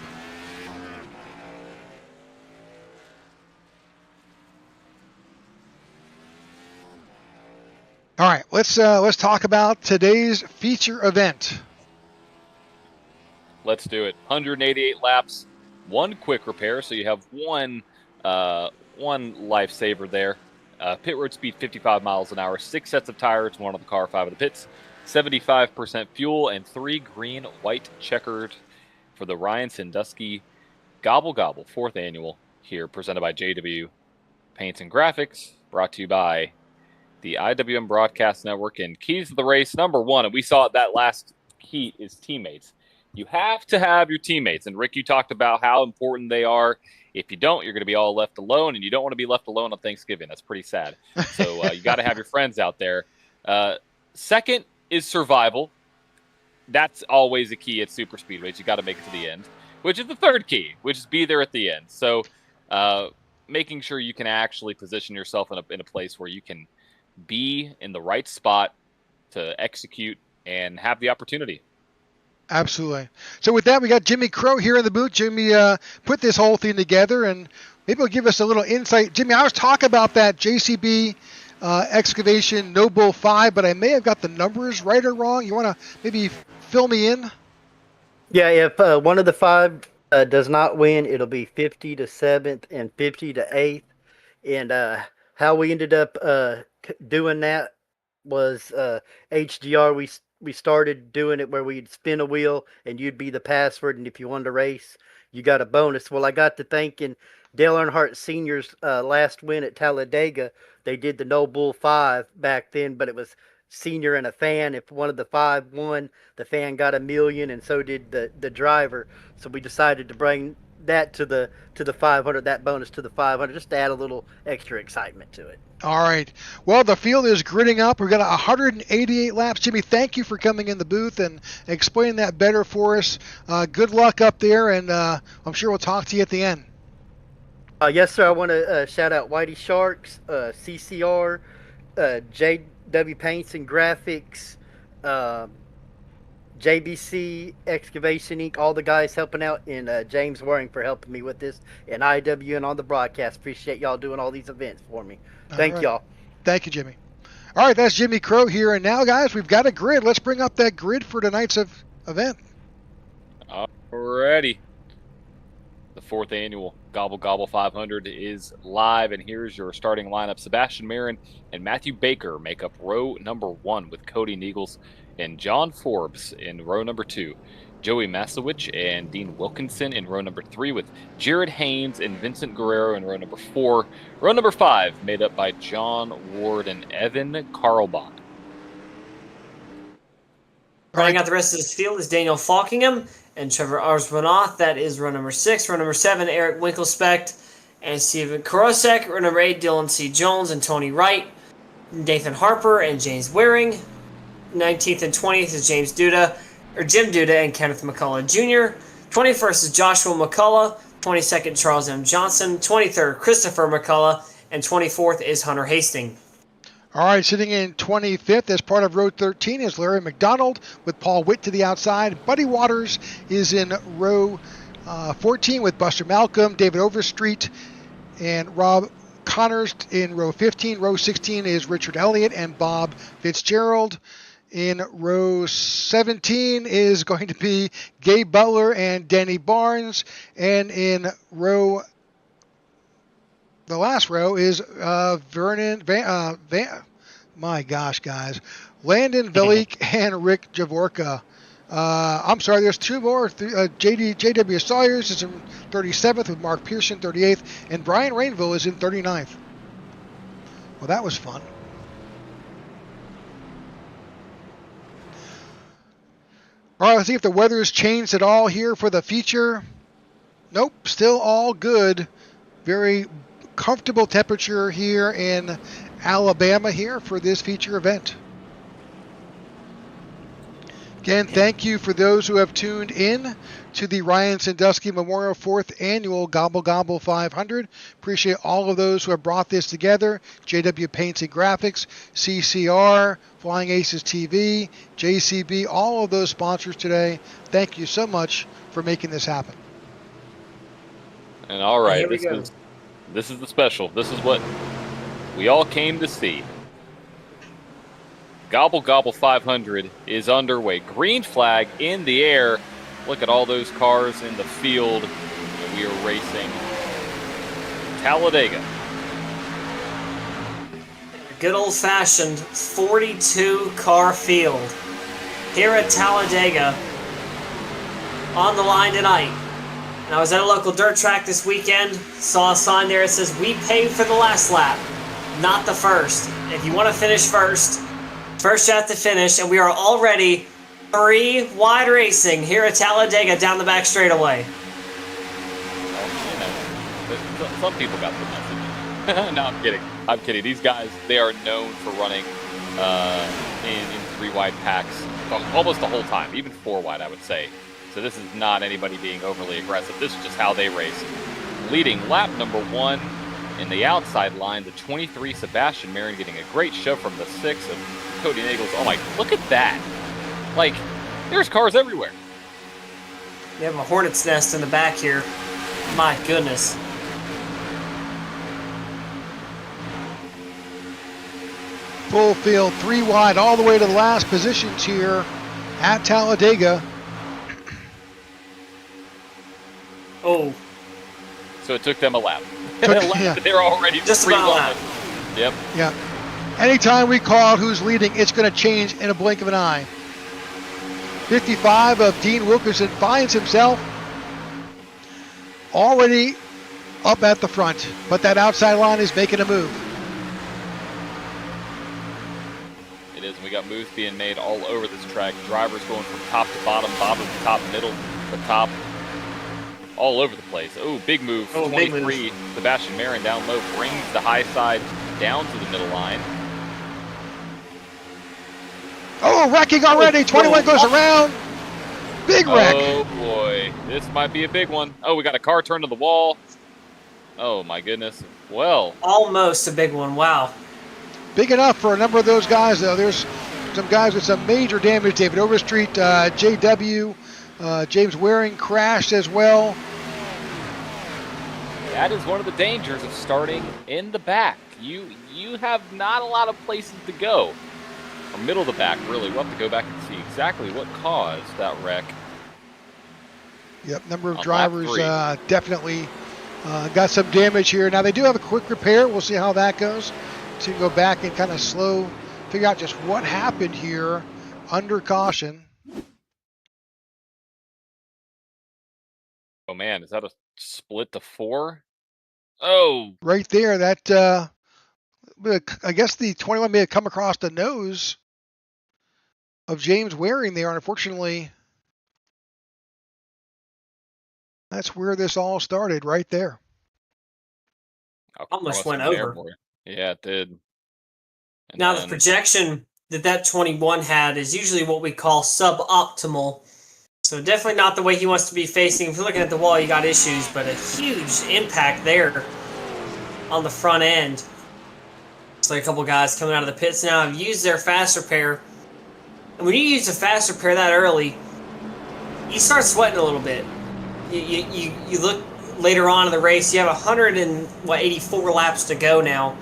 All right, let's talk about today's feature event. Let's do it. 188 laps, 1 quick repair, so you have one lifesaver there. Pit road speed 55 miles an hour, 6 sets of tires, 1 on the car, 5 of the pits, 75% fuel, and 3 green-white checkered for the Ryan Sandusky Gobble Gobble 4th annual here, presented by JW Paints and Graphics, brought to you by the IWM Broadcast Network. And keys to the race, number 1, and we saw it that last heat, is teammates. You have to have your teammates. And Rick, you talked about how important they are. If you don't, you're going to be all left alone, and you don't want to be left alone on Thanksgiving. That's pretty sad. So you got to have your friends out there. Second is survival. That's always a key at super speedways. You got to make it to the end, which is the third key, which is be there at the end. So making sure you can actually position yourself in a place where you can be in the right spot to execute and have the opportunity. Absolutely. So with that, we got Jimmy Crow here in the booth. Jimmy put this whole thing together, and maybe he'll give us a little insight. Jimmy, I was talking about that JCB excavation No Bull 5, but I may have got the numbers right or wrong. You want to maybe fill me in? Yeah, if one of the 5 does not win, it'll be 50 to 7th and 50 to 8th. And how we ended up doing that was HDR. We started doing it where we'd spin a wheel and you'd be the password, and if you won the race, you got a bonus. Well, I got to thinking Dale Earnhardt Sr.'s last win at Talladega, they did the No Bull 5 back then, but it was senior and a fan. If one of the 5 won, the fan got $1 million, and so did the driver. So we decided to bring that to the 500, that bonus to the 500, just to add a little extra excitement to it. All right. Well, the field is gritting up. We've got 188 laps. Jimmy, thank you for coming in the booth and explaining that better for us. Good luck up there, and I'm sure we'll talk to you at the end. Yes, sir. I want to shout out Whitey Sharks, CCR, JW Paints and Graphics, JBC Excavation Inc., all the guys helping out, and James Waring for helping me with this, and IW and on the broadcast. Appreciate y'all doing all these events for me. Thank y'all. Thank you, Jimmy. All right, that's Jimmy Crow here. And now, guys, we've got a grid. Let's bring up that grid for tonight's event. Alrighty. The 4th annual Gobble Gobble 500 is live, and here's your starting lineup. Sebastian Marin and Matthew Baker make up row number 1 with Cody Nagels and John Forbes in row number 2. Joey Masowich and Dean Wilkinson in row number 3 with Jared Haynes and Vincent Guerrero in row number 4. Row number 5 made up by John Ward and Evan Carlbach. Running out the rest of this field is Daniel Falkingham and Trevor Arsmanoff. That is row number 6. Row number 7, Eric Winkelspect and Steven Korosek. Row number 8, Dylan C. Jones and Tony Wright. Nathan Harper and James Waring. 19th and 20th is Jim Duda and Kenneth McCullough Jr. 21st is Joshua McCullough. 22nd, Charles M. Johnson. 23rd, Christopher McCullough. And 24th is Hunter Hastings. All right, sitting in 25th as part of row 13 is Larry McDonald with Paul Witt to the outside. Buddy Waters is in row 14 with Buster Malcolm, David Overstreet, and Rob Connors in row 15. Row 16 is Richard Elliott and Bob Fitzgerald. In row 17 is going to be Gabe Butler and Danny Barnes. And in the last row is Vernon My gosh, guys. Landon Velik and Rick Javorka. I'm sorry, there's two more. J.W. Sawyers is in 37th with Mark Pearson 38th, and Brian Rainville is in 39th. Well, that was fun. All right, let's see if the weather has changed at all here for the feature. Nope, still all good. Very comfortable temperature here in Alabama here for this feature event. Again, thank you for those who have tuned in to the Ryan Sandusky Memorial 4th Annual Gobble Gobble 500. Appreciate all of those who have brought this together. JW Paints and Graphics, CCR, Flying Aces TV, JCB, all of those sponsors today. Thank you so much for making this happen. And all right, Here we go. This is the special. This is what we all came to see. Gobble Gobble 500 is underway. Green flag in the air. Look at all those cars in the field. And we are racing Talladega. Good old-fashioned 42-car field here at Talladega on the line tonight. And I was at a local dirt track this weekend, saw a sign there that says, "We paid for the last lap, not the first." If you want to finish first you have to finish, and we are already 3 wide racing here at Talladega down the back straightaway. Some people got the message. No, I'm kidding. I'm kidding. These guys, they are known for running in 3 wide packs almost the whole time, even 4 wide, I would say. So this is not anybody being overly aggressive. This is just how they race. Leading lap number 1 in the outside line, the 23 Sebastian Marin getting a great shove from the 6 of Cody Nagels. Oh my, look at that. Like, there's cars everywhere. We have a hornet's nest in the back here. My goodness. Full field, 3 wide, all the way to the last positions here at Talladega. Oh. So it took them a lap. Yeah. They're already Just about a lap. Yep. Yeah. Anytime we call out who's leading, it's going to change in a blink of an eye. 55 of Dean Wilkerson finds himself already up at the front, but that outside line is making a move. It is. We got moves being made all over this track. Drivers going from top to bottom, bottom to top, middle to top, all over the place. Oh, big move. Oh, 23, big move. Sebastian Marin down low, brings the high side down to the middle line. Oh, wrecking already. 21 goes around. Big wreck. Oh, boy. This might be a big one. Oh, we got a car turned to the wall. Oh, my goodness. Well. Almost a big one. Wow. Big enough for a number of those guys, though. There's some guys with some major damage. David Overstreet, JW, James Waring crashed as well. That is one of the dangers of starting in the back. You have not a lot of places to go. Or middle of the back, really. We'll have to go back and see exactly what caused that wreck. Yep, number of On drivers lap 3. definitely got some damage here. Now, they do have a quick repair. We'll see how that goes. So you can go back and kind of figure out just what happened here under caution. Oh, man, is that a split to 4? Oh, Right there, that, I guess the 21 may have come across the nose of James Waring there. Unfortunately, that's where this all started, right there. Almost went from there, over. boy. Yeah, it did. And Now, the then- projection that 21 had is usually what we call suboptimal. So definitely not the way he wants to be facing. If you're looking at the wall, you got issues, but a huge impact there on the front end. Looks like a couple guys coming out of the pits now have used their fast repair. And when you use a fast repair that early, you start sweating a little bit. You look later on in the race, you have 184 laps to go now,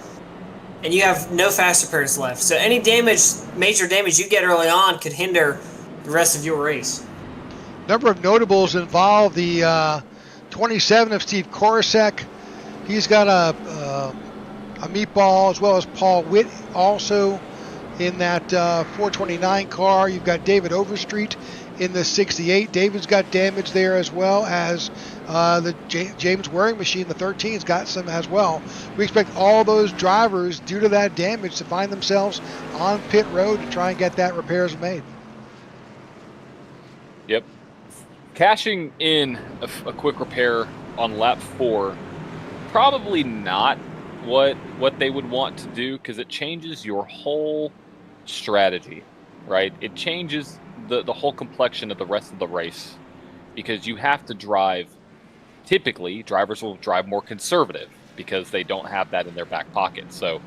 and you have no fast repairs left. So any major damage you get early on could hinder the rest of your race. Number of notables involved. The 27 of Steve Korosek. He's got a meatball, as well as Paul Witt also in that 429 car. You've got David Overstreet in the 68. David's got damage there, as well as the James Waring machine, the 13's got some as well. We expect all those drivers, due to that damage, to find themselves on pit road to try and get that repairs made. Yep. Cashing in a quick repair on lap 4, probably not what they would want to do, because it changes your whole strategy, right? It changes the whole complexion of the rest of the race, because you have to drive. Typically, drivers will drive more conservative because they don't have that in their back pocket. So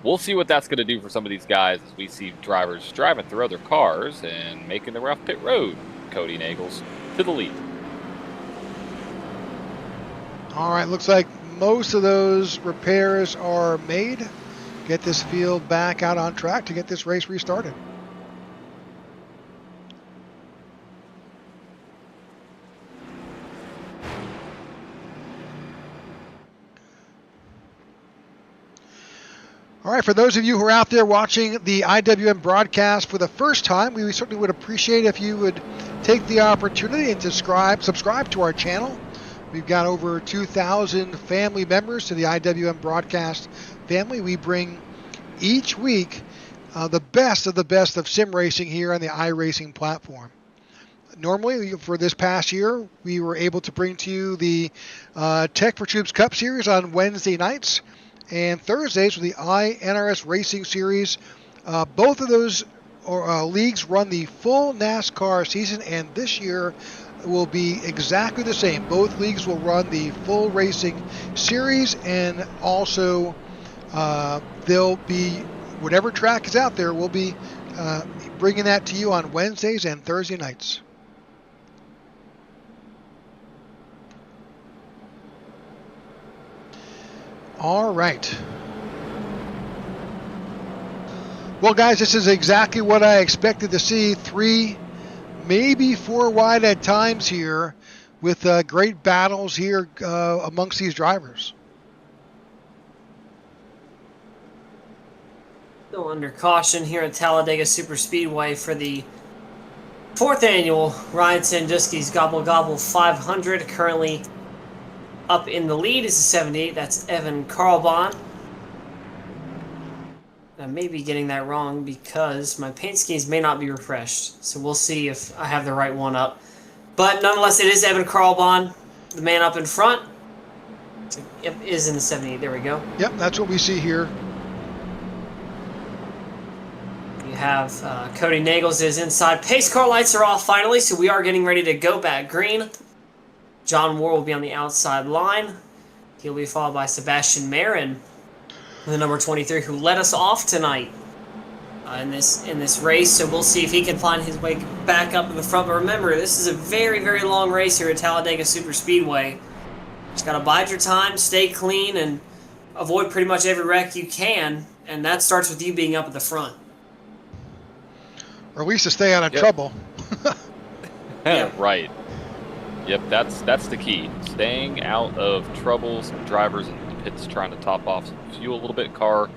we'll see what that's going to do for some of these guys as we see drivers driving through other cars and making the rough pit road. Cody Nagels to the lead. All right, looks like most of those repairs are made. Get this field back out on track to get this race restarted. All right, for those of you who are out there watching the IWM broadcast for the first time, we certainly would appreciate if you would take the opportunity and subscribe to our channel. We've got over 2,000 family members to the IWM broadcast family. We bring each week the best of sim racing here on the iRacing platform. Normally, for this past year, we were able to bring to you the Tech for Troops Cup Series on Wednesday nights and Thursdays with the INRS Racing Series. Both of those leagues run the full NASCAR season, and this year will be exactly the same. Both leagues will run the full racing series, and also they'll be, whatever track is out there, we'll be bringing that to you on Wednesdays and Thursday nights. All right. Well, guys, this is exactly what I expected to see. 3, maybe 4 wide at times here, with great battles here amongst these drivers. Still under caution here at Talladega SuperSpeedway for the 4th annual Ryan Sandusky's Gobble Gobble 500. Currently up in the lead is the 78. That's Evan Carlbon. I may be getting that wrong because my paint schemes may not be refreshed. So we'll see if I have the right one up. But nonetheless, it is Evan Carlbon, the man up in front. Yep, is in the 78. There we go. Yep, that's what we see here. You have Cody Nagels is inside. Pace car lights are off finally, so we are getting ready to go back green. John Moore will be on the outside line. He'll be followed by Sebastian Marin, the number 23, who led us off tonight in this race. So we'll see if he can find his way back up to the front. But remember, this is a very, very long race here at Talladega SuperSpeedway. Just got to bide your time, stay clean, and avoid pretty much every wreck you can. And that starts with you being up at the front. Or at least to stay out of trouble. Yeah. Right. Yep, that's the key. Staying out of troubles. Drivers in the pits trying to top off some fuel a little bit. Car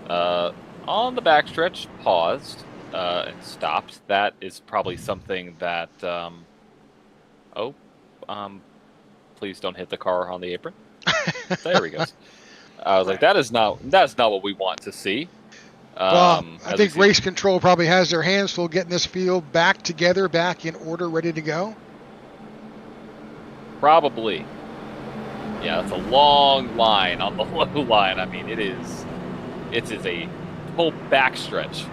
on the backstretch paused and stopped. That is probably something that. Please don't hit the car on the apron. There we go. I was like, that's not what we want to see. Well, I think race control probably has their hands full getting this field back together, back in order, ready to go. Probably. Yeah, that's a long line on the low line. I mean, it is a whole backstretch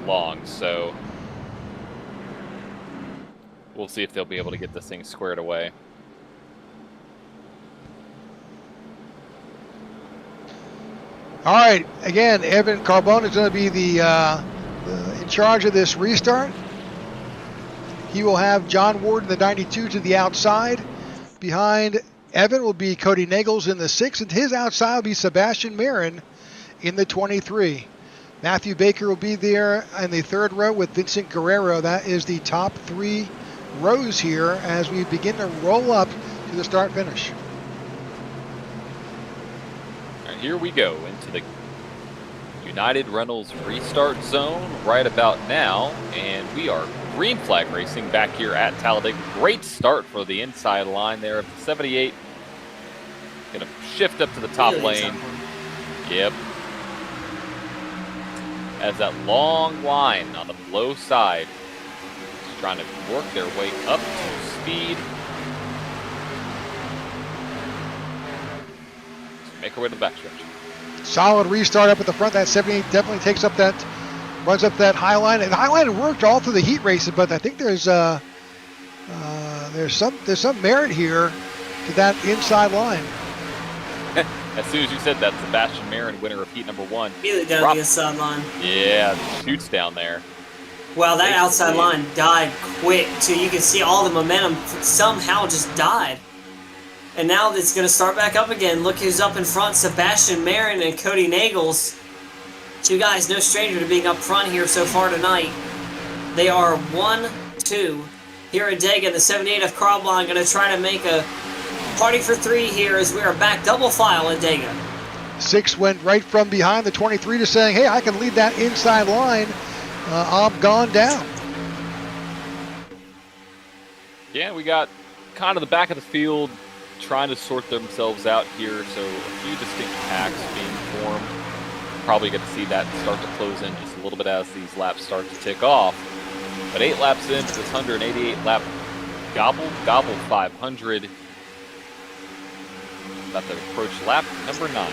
long. So we'll see if they'll be able to get this thing squared away. All right, again, Evan Carbone is going to be the in charge of this restart. He will have John Ward in the 92 to the outside. Behind Evan will be Cody Nagels in the 6, and his outside will be Sebastian Marin in the 23. Matthew Baker will be there in the 3rd row with Vincent Guerrero. That is the top 3 rows here as we begin to roll up to the start-finish. Here we go into the United Reynolds restart zone right about now, and we are green flag racing back here at Talladega. Great start for the inside line there of the 78. Gonna shift up to the top lane. Yep. As that long line on the low side is trying to work their way up to speed. Make our way to the backstretch. Solid restart up at the front. That 78 definitely takes up that, runs up that high line. And the high line worked all through the heat races, but I think there's some merit here to that inside line. As soon as you said that, Sebastian Marin, winner of heat number 1. Really down the inside line. Yeah, shoots down there. Well, that outside line died quick, too. You can see all the momentum somehow just died. And now it's going to start back up again. Look who's up in front, Sebastian Marin and Cody Nagels. Two guys, no stranger to being up front here so far tonight. They are 1-2 here at Dega. The 78 of Carlbahn going to try to make a party for 3 here as we are back double file at Dega. 6 went right from behind the 23 to saying, hey, I can lead that inside line. I'm gone down. Yeah, we got kind of the back of the field trying to sort themselves out here, so a few distinct packs being formed. Probably going to see that start to close in just a little bit as these laps start to tick off. But 8 laps into this 188 lap Gobble Gobble 500. About to approach lap number 9.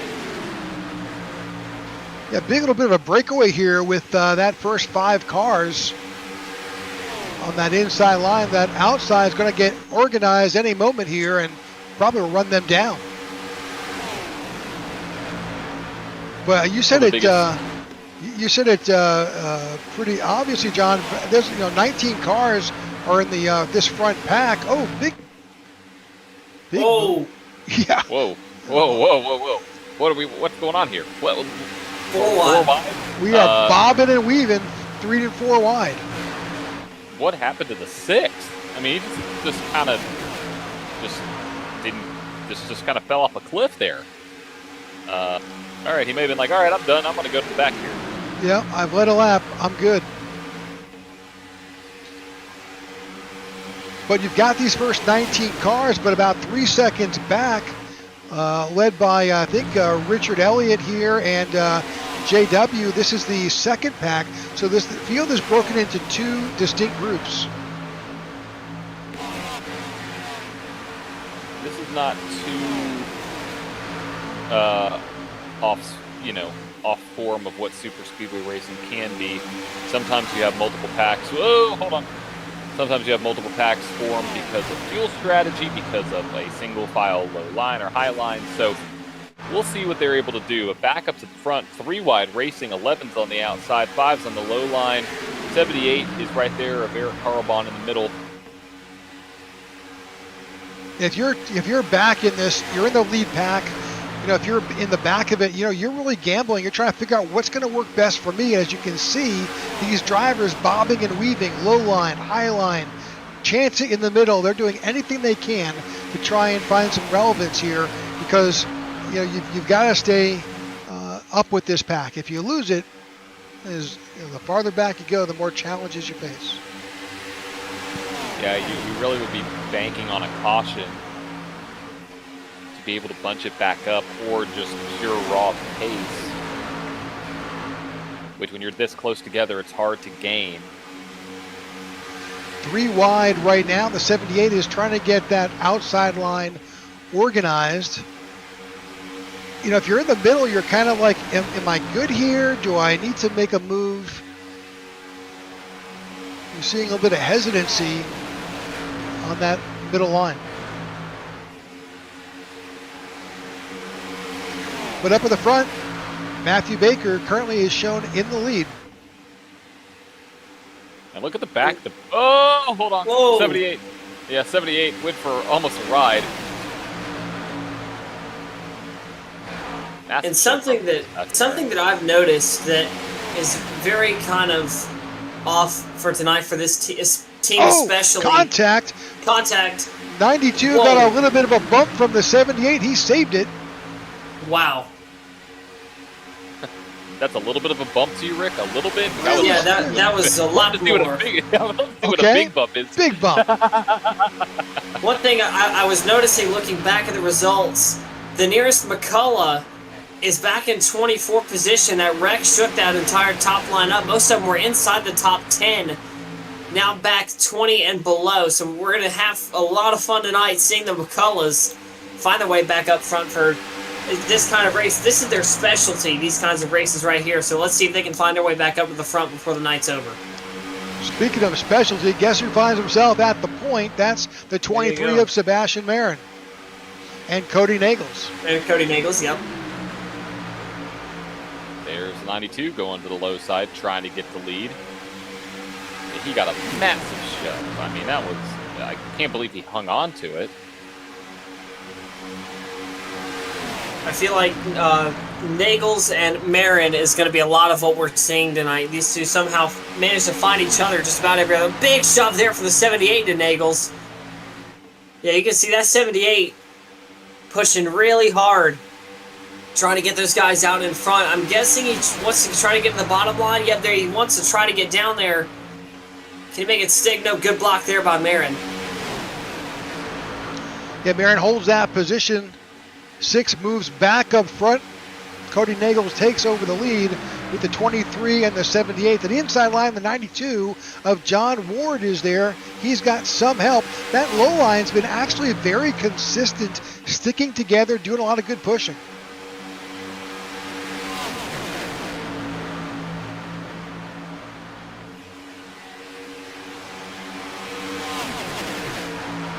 Yeah, big little bit of a breakaway here with that first 5 cars on that inside line. That outside is going to get organized any moment here and probably will run them down. But you said it. You said it pretty obviously, John. There's 19 cars are in the this front pack. Oh, big. Whoa. Yeah. Whoa. What's going on here? What? 4 wide. We are bobbing and weaving 3 and 4 wide. What happened to the 6th? I mean, he just kind of kind of fell off a cliff there. All right, he may have been like, all right, I'm done. I'm going to go to the back here. Yeah, I've led a lap. I'm good. But you've got these first 19 cars, but about 3 seconds back, led by, I think, Richard Elliott here and JW. This is the second pack. So the field is broken into 2 distinct groups. This is not too off form of what super speedway racing can be. Sometimes you have multiple packs. Whoa, hold on. Sometimes you have multiple packs formed because of fuel strategy, because of a single file low line or high line. So we'll see what they're able to do. A back up to the front, 3 wide racing, 11's on the outside, 5's on the low line. 78 is right there of Eric Carlbahn in the middle. If you're back in this, you're in the lead pack. If you're in the back of it, you're really gambling. You're trying to figure out what's going to work best for me. As you can see, these drivers bobbing and weaving, low line, high line, chancing in the middle. They're doing anything they can to try and find some relevance here because you've got to stay up with this pack. If you lose it, the farther back you go, the more challenges you face. Yeah, you really would be banking on a caution to be able to bunch it back up or just pure raw pace. Which when you're this close together, it's hard to gain. 3 wide right now. The 78 is trying to get that outside line organized. If you're in the middle, you're kind of like, am I good here? Do I need to make a move? You're seeing a little bit of hesitancy on that middle line. But up at the front, Matthew Baker currently is shown in the lead. And look at the back. Hold on. Whoa. 78. Yeah, 78 went for almost a ride. And something that I've noticed that is very kind of off for tonight for this team especially. Contact. 92 Whoa. got a little bit of a bump from the 78. He saved it. Wow. that's a little bit of a bump to you, Rick. A little bit. That was a lot more. What a big bump is. Big bump. One thing I was noticing looking back at the results, the nearest McCullough is back in 24th position. That wreck shook that entire top line up. Most of them were inside the top 10. Now back 20 and below. So we're going to have a lot of fun tonight seeing the McCulloughs find their way back up front for this kind of race. This is their specialty, these kinds of races right here. So let's see if they can find their way back up to the front before the night's over. Speaking of specialty, guess who finds himself at the point? That's the 23 of Sebastian Marin and Cody Nagels. And Cody Nagels, yep. There's 92 going to the low side, trying to get the lead. He got a massive shove. I mean, that was, I can't believe he hung on to it. I feel like Nagels and Marin is going to be a lot of what we're seeing tonight. These two somehow managed to find each other just about every other. Big shove there for the 78 to Nagels. Yeah, you can see that 78 pushing really hard, trying to get those guys out in front. I'm guessing he wants to try to get to the bottom line. Yep, there he wants to try to get down there. Can he make it stick? No, good block there by Marin. Yeah, Marin holds that position. 6 moves back up front. Cody Nagels takes over the lead with the 23 and the 78. To the inside line, the 92 of John Ward is there. He's got some help. That low line's been actually very consistent, sticking together, doing a lot of good pushing.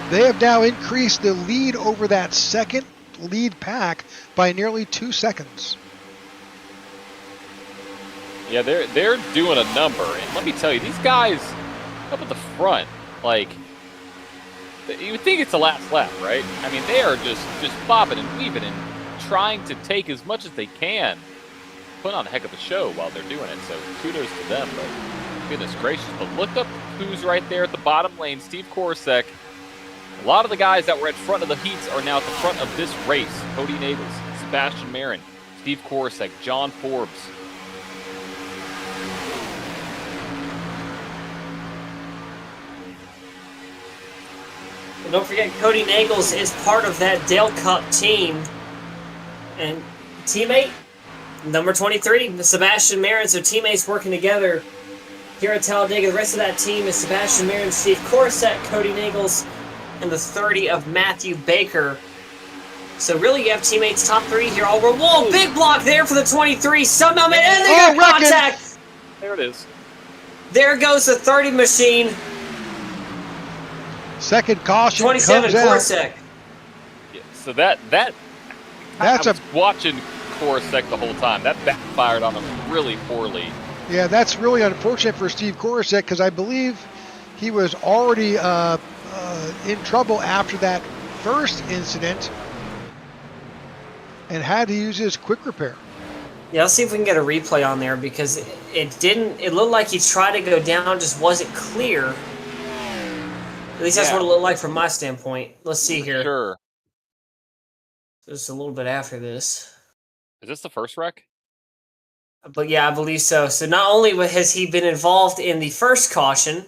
They have now increased the lead over that second lead pack by nearly 2 seconds. Yeah, they're doing a number, and let me tell you, these guys up at the front, like, you would think it's the last lap, right? I mean, they are just bobbing and weaving and trying to take as much as they can, put on a heck of a show while they're doing it. So kudos to them. But goodness gracious! But look up who's right there at the bottom lane, Steve Korosek. A lot of the guys that were at front of the heats are now at the front of this race. Cody Nagels, Sebastian Marin, Steve Korosek, John Forbes. And don't forget, Cody Nagels is part of that Dale Cup team. And teammate, number 23, Sebastian Marin. So teammates working together here at Talladega. The rest of that team is Sebastian Marin, Steve Korosek, Cody Nagels, and the 30 of Matthew Baker. So really, you have teammates top 3 here. Whoa, big block there for the 23. Somehow, and they got contact. There it is. There goes the 30 machine. Second caution 27 comes Korosek. Yeah, so that's I was watching Korosek the whole time. That backfired on him really poorly. Yeah, that's really unfortunate for Steve Korosek because I believe he was already in trouble after that first incident and had to use his quick repair. Yeah, let's see if we can get a replay on there because it looked like he tried to go down, just wasn't clear. At least that's what it looked like from my standpoint. Let's see here. Sure. Just a little bit after this. Is this the first wreck? But yeah, I believe so. So not only has he been involved in the first caution,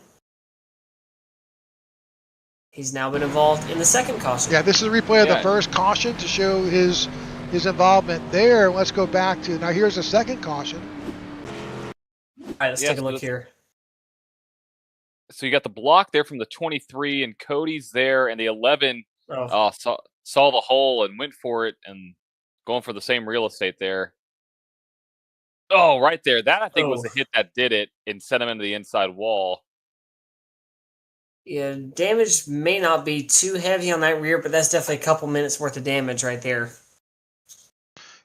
he's now been involved in the second caution. Yeah, this is a replay of the first caution to show his involvement there. Let's go back to, now here's the second caution. All right, let's take a look here. So you got the block there from the 23, and Cody's there, and the 11 saw the hole and went for it, and going for the same real estate there. Oh, right there. That, I think, was the hit that did it and sent him into the inside wall. Yeah, damage may not be too heavy on that rear, but that's definitely a couple minutes worth of damage right there.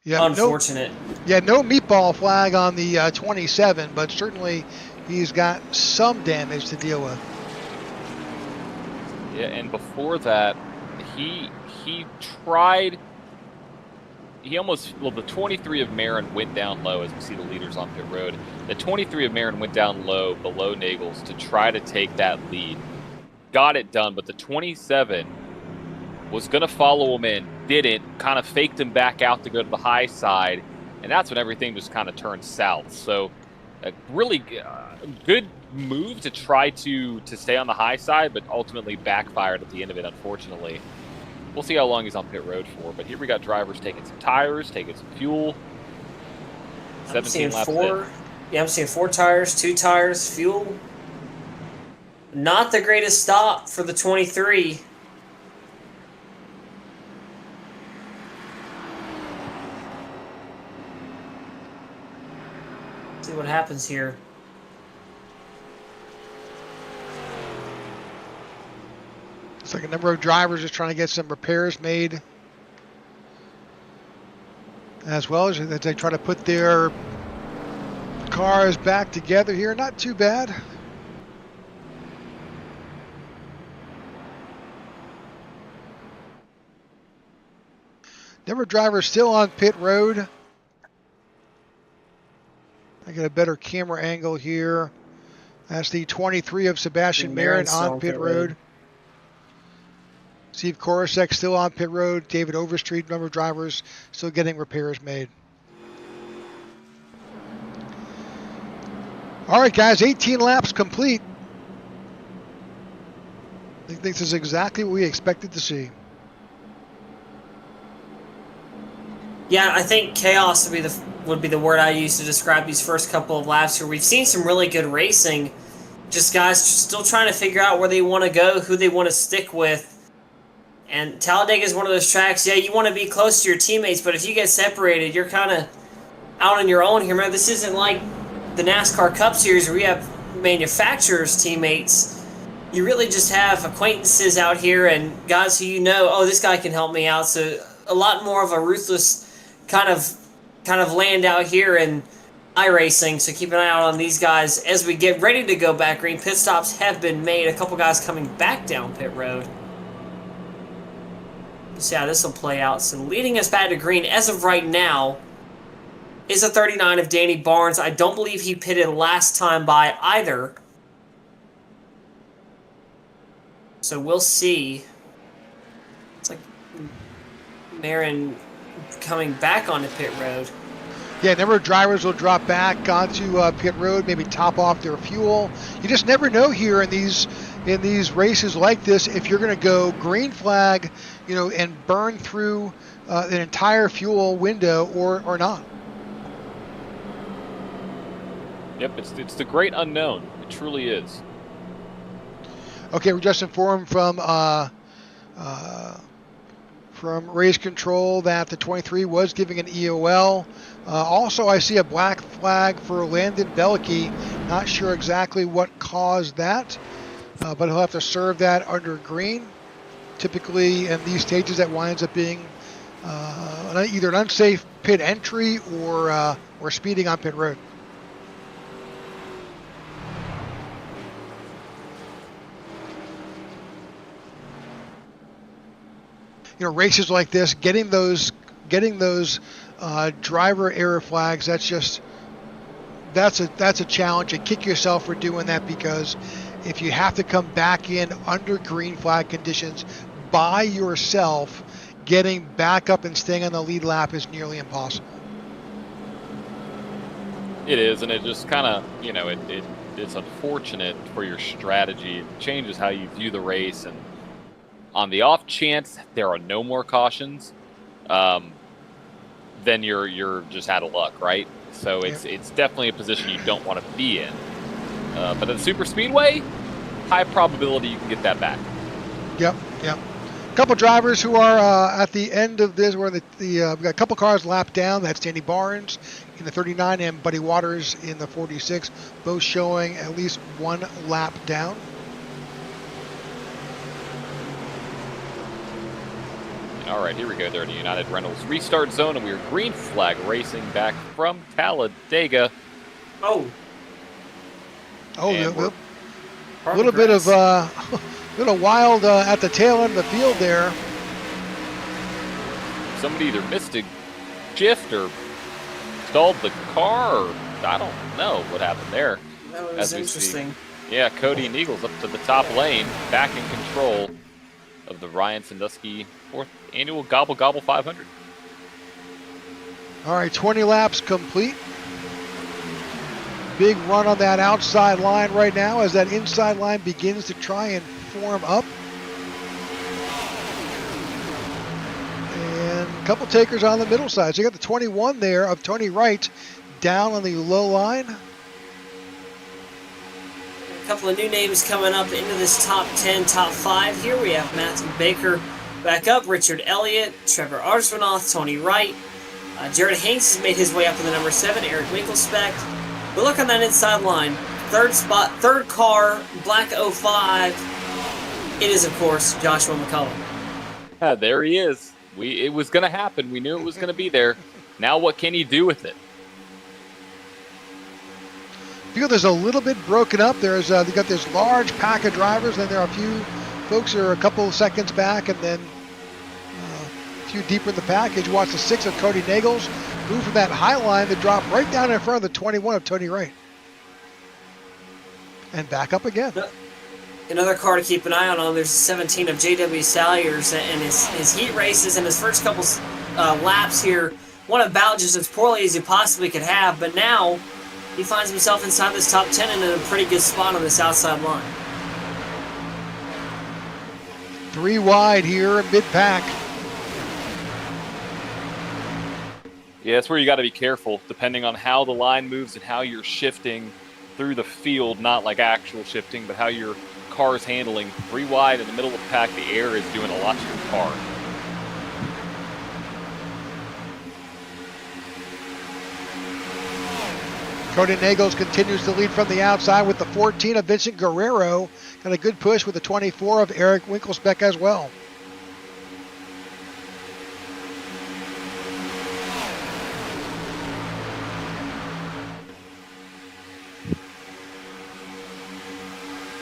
Yeah, unfortunate. No meatball flag on the 27, but certainly he's got some damage to deal with. Yeah, and before that, he tried. He almost, well, the 23 of Marin went down low, as we see the leaders on pit road. The 23 of Marin went down low, below Nagels, to try to take that lead. Got it done, but the 27 was going to follow him in, didn't, kind of faked him back out to go to the high side, and that's when everything just kind of turned south. So a really good move to try to stay on the high side, but ultimately backfired at the end of it, unfortunately. We'll see how long he's on pit road for, but here we got drivers taking some tires, taking some fuel. 17 laps in. Yeah, I'm seeing 4 tires, 2 tires, fuel. Not the greatest stop for the 23. See what happens here. It's like a number of drivers just trying to get some repairs made, as well as they try to put their cars back together here. Not too bad. Number of drivers still on pit road. I get a better camera angle here. That's the 23 of Sebastian Marin on pit road. Steve Korosek still on pit road. David Overstreet, number of drivers still getting repairs made. All right, guys, 18 laps complete. I think this is exactly what we expected to see. Yeah, I think chaos would be the word I use to describe these first couple of laps here. We've seen some really good racing. Just guys still trying to figure out where they want to go, who they want to stick with. And Talladega is one of those tracks, yeah, you want to be close to your teammates, but if you get separated, you're kind of out on your own here. Remember, this isn't like the NASCAR Cup Series where you have manufacturers' teammates. You really just have acquaintances out here and guys who you know, oh, this guy can help me out. So a lot more of a ruthless kind of land out here in iRacing. So keep an eye out on these guys as we get ready to go back green. Pit stops have been made. A couple guys coming back down pit road. See how this will play out. So leading us back to green as of right now is a 39 of Danny Barnes. I don't believe he pitted last time by either. So we'll see. It's like Marin coming back onto pit road. Yeah, a number of drivers will drop back onto pit road, maybe top off their fuel. You just never know here in these races like this if you're going to go green flag, and burn through an entire fuel window or not. Yep, it's the great unknown. It truly is. Okay, we're just informed from race control that the 23 was giving an EOL. Also, I see a black flag for Landon Belke. Not sure exactly what caused that, but he'll have to serve that under green. Typically, in these stages, that winds up being either an unsafe pit entry or speeding on pit road. Races like this, getting those driver error flags, that's a challenge. And kick yourself for doing that, because if you have to come back in under green flag conditions by yourself, getting back up and staying on the lead lap is nearly impossible. It is, and it just kind of, it's unfortunate for your strategy. It changes how you view the race, and on the off chance there are no more cautions, then you're just out of luck, right? So it's definitely a position you don't want to be in. But at the SuperSpeedway, high probability you can get that back. Yep. A couple drivers who are at the end of this. We've got a couple cars lapped down. That's Danny Barnes in the 39 and Buddy Waters in the 46, both showing at least one lap down. All right, here we go. They're in the United Reynolds restart zone, and we are green flag racing back from Talladega. A little bit of wild at the tail end of the field there. Somebody either missed a shift or stalled the car, or I don't know what happened there. That was interesting. Yeah, Cody and Eagles up to the top lane, back in control of the Ryan Sandusky 4th annual Gobble Gobble 500. All right, 20 laps complete. Big run on that outside line right now as that inside line begins to try and form up. And a couple takers on the middle side. So you got the 21 there of Tony Wright down on the low line. A couple of new names coming up into this top 10, top 5 here. We have Matthew Baker back up, Richard Elliott, Trevor Arsvinoth, Tony Wright. Jared Hanks has made his way up to the number 7, Eric Winkelspect. But look on that inside line. Third spot, third car, black 05. It is, of course, Joshua McCullum. There he is. It was going to happen. We knew it was going to be there. Now what can he do with it? Field is a little bit broken up. There's they got this large pack of drivers, and there are a few folks who are a couple of seconds back, and then a few deeper in the package. Watch the 6 of Cody Nagels move from that high line to drop right down in front of the 21 of Tony Wright. And back up again. Another car to keep an eye on. There's 17 of J.W. Salyers, and his heat races and his first couple laps here went about just as poorly as he possibly could have, but now he finds himself inside this top 10 and in a pretty good spot on this outside line. 3 wide here in mid-pack. Yeah, that's where you got to be careful, depending on how the line moves and how you're shifting through the field, not like actual shifting, but how your car's handling. 3 wide in the middle of the pack, the air is doing a lot to your car. Cody Nagels continues to lead from the outside with the 14 of Vincent Guerrero. Got a good push with the 24 of Eric Winkelspect as well.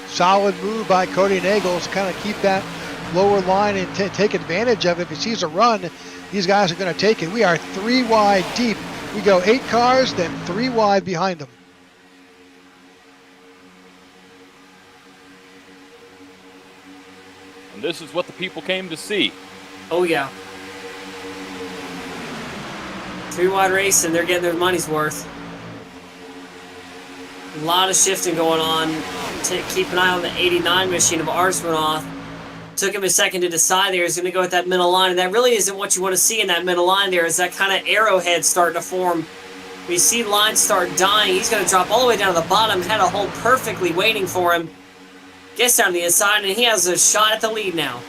Solid move by Cody Nagels to kind of keep that lower line and take advantage of it. If he sees a run, these guys are going to take it. We are 3 wide deep. We go 8 cars, then 3 wide behind them. And this is what the people came to see. Oh, yeah. 3 wide race, and they're getting their money's worth. A lot of shifting going on. Keep an eye on the 89 machine of Arsvinoth. Took him a second to decide there. He's going to go with that middle line, and that really isn't what you want to see in that middle line there, is that kind of arrowhead starting to form. When you see lines start dying, he's going to drop all the way down to the bottom, had a hole perfectly waiting for him. Gets down to the inside, and he has a shot at the lead now.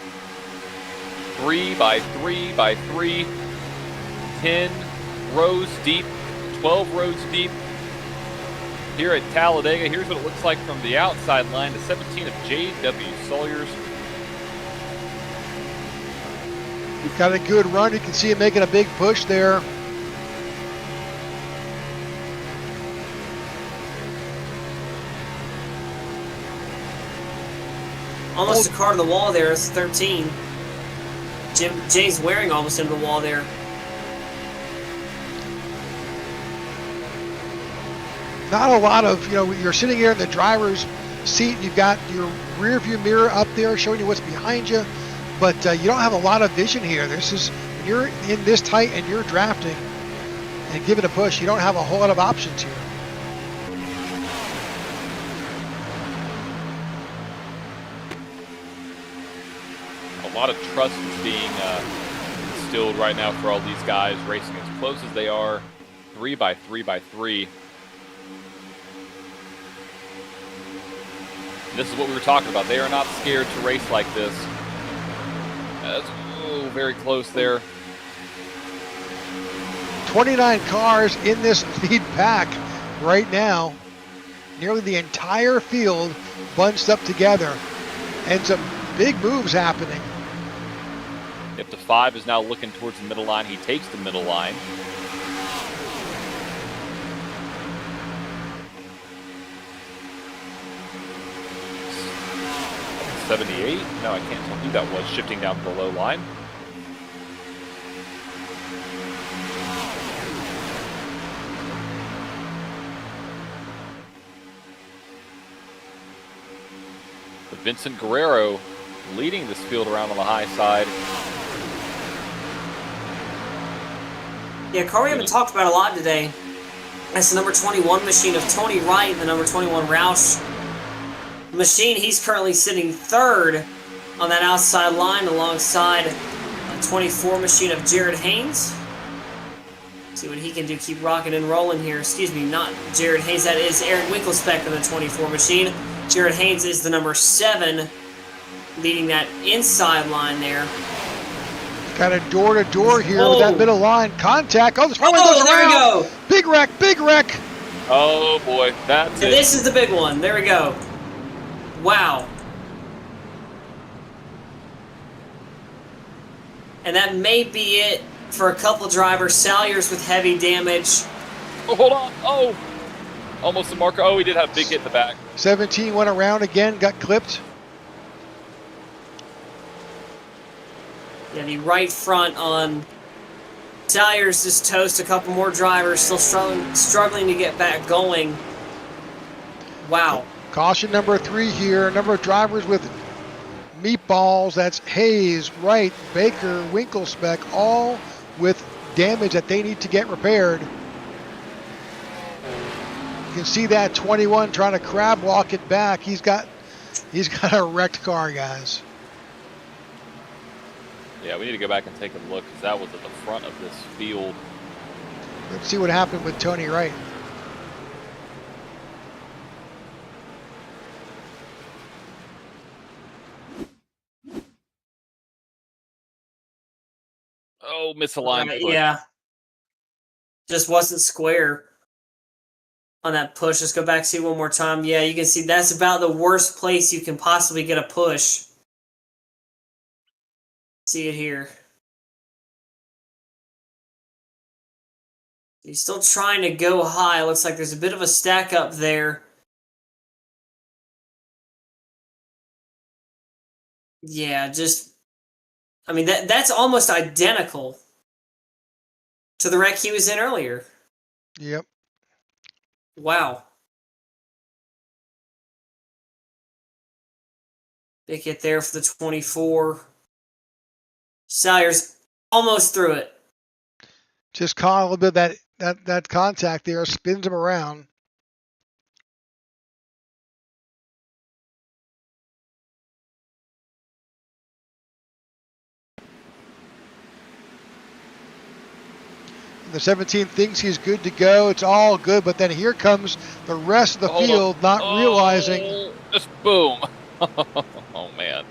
3 by 3 by 3. 10 rows deep, 12 rows deep. Here at Talladega, here's what it looks like from the outside line. The 17 of J.W. Salyers. We've got a good run. You can see him making a big push there. Almost a car to the wall there. It's 13. Jay's wearing almost into the wall there. Not a lot of, you're sitting here in the driver's seat. You've got your rear view mirror up there showing you what's behind you, but you don't have a lot of vision here. This is, when you're in this tight and you're drafting and giving a push, you don't have a whole lot of options here. A lot of trust is being instilled right now for all these guys racing as close as they are. 3 by 3 by 3. This is what we were talking about. They are not scared to race like this. That's very close there. 29 cars in this lead pack right now. Nearly the entire field bunched up together. And some big moves happening. If the 5 is now looking towards the middle line, he takes the middle line. '78? No, I can't tell who that was shifting down to the low line. But Vincent Guerrero leading this field around on the high side. Yeah, car we haven't talked about a lot today. That's the number 21 machine of Tony Wright, the number 21 Roush machine. He's currently sitting third on that outside line alongside a 24 machine of Jared Haynes. See what he can do. Keep rocking and rolling here. Excuse me, not Jared Haynes. That is Aaron Winkelspeck of the 24 machine. Jared Haynes is the number 7, leading that inside line there. Kind of door-to-door here with that bit of line. Contact. Oh, the front one goes around. There we go. Big wreck, big wreck. Oh, boy. That's it. This is the big one. There we go. Wow. And that may be it for a couple drivers. Salyers with heavy damage. Oh, hold on. Oh. Almost a marker. Oh, he did have a big hit in the back. 17 went around again, got clipped. Yeah, the right front on Salyers just toast a couple more drivers, still struggling to get back going. Wow. Caution number 3 here. A number of drivers with meatballs. That's Hayes, Wright, Baker, Winkelspeck, all with damage that they need to get repaired. You can see that 21 trying to crab walk it back. He's got a wrecked car, guys. Yeah, we need to go back and take a look because that was at the front of this field. Let's see what happened with Tony Wright. Oh, misaligned push. Yeah. Just wasn't square on that push. Let's go back and see one more time. Yeah, you can see that's about the worst place you can possibly get a push. See it here. He's still trying to go high. Looks like there's a bit of a stack up there. Yeah, just... I mean, that's almost identical to the wreck he was in earlier. Yep. Wow. Big hit there for the 24. Salyers almost through it. Just caught a little bit of that contact there, spins him around. The 17 thinks he's good to go. It's all good, but then here comes the rest of the field not realizing. Just boom. Oh, man.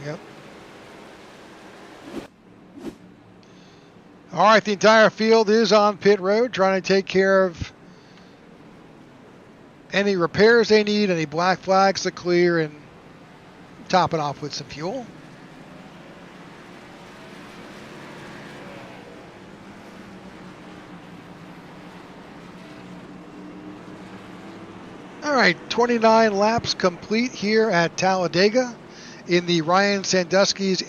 Yep. All right, the entire field is on pit road, trying to take care of any repairs they need, any black flags to clear, and top it off with some fuel. All right, 29 laps complete here at Talladega in the Ryan Sandusky's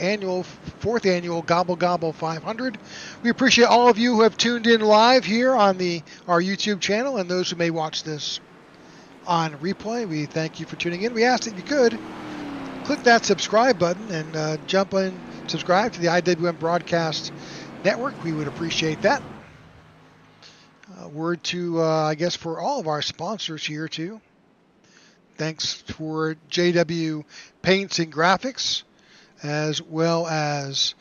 fourth annual Gobble Gobble 500. We appreciate all of you who have tuned in live here on our YouTube channel and those who may watch this on replay. We thank you for tuning in. We ask that you could click that subscribe button and jump in, subscribe to the IWM Broadcast Network. We would appreciate that. Word to, I guess, for all of our sponsors here, too. Thanks for JW Paints and Graphics, as well as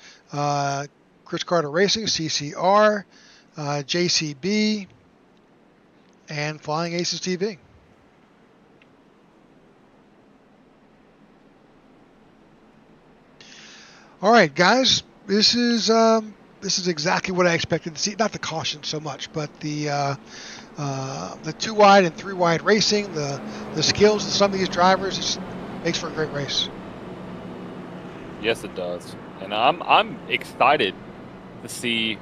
Chris Carter Racing, CCR, JCB, and Flying Aces TV. All right, guys, this is exactly what I expected to see. Not the caution so much, but the 2 wide and 3 wide racing, the skills of some of these drivers, just makes for a great race. Yes, it does, and I'm excited to see,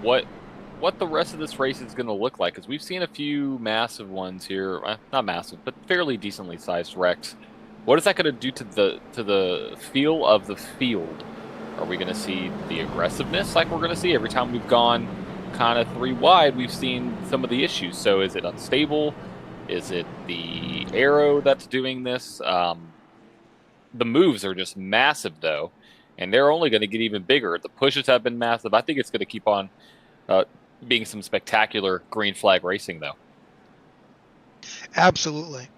what the rest of this race is going to look like, because we've seen a few massive ones here, not massive, but fairly decently sized wrecks. What is that going to do to the feel of the field? Are we going to see the aggressiveness like we're going to see every time we've gone kind of 3 wide? We've seen some of the issues. So is it unstable? Is it the aero that's doing this? The moves are just massive, though. and they're only going to get even bigger. The pushes have been massive. I think it's going to keep on being some spectacular green flag racing, though. Absolutely.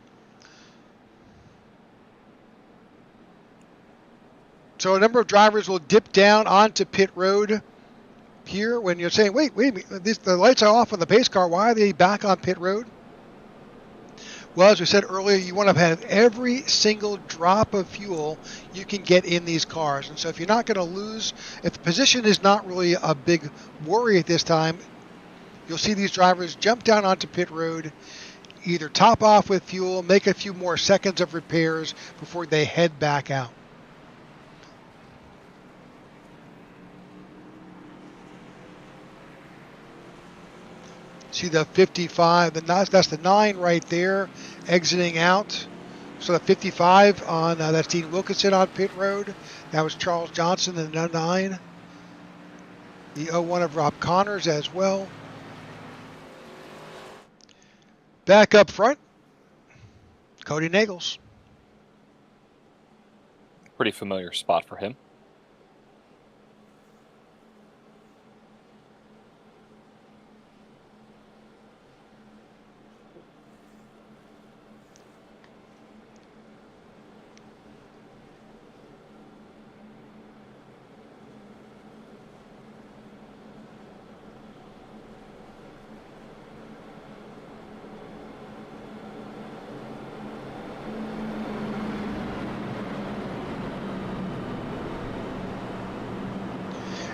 So a number of drivers will dip down onto pit road here when you're saying, wait, the lights are off on the pace car. Why are they back on pit road? Well, as we said earlier, you want to have every single drop of fuel you can get in these cars. And so if you're not going to lose, if the position is not really a big worry at this time, you'll see these drivers jump down onto pit road, either top off with fuel, make a few more seconds of repairs before they head back out. See the 55, that's the 9 right there, exiting out. So the 55 on, that's Dean Wilkinson on pit road. That was Charles Johnson in the 9. The 01 of Rob Connors as well. Back up front, Cody Nagels. Pretty familiar spot for him.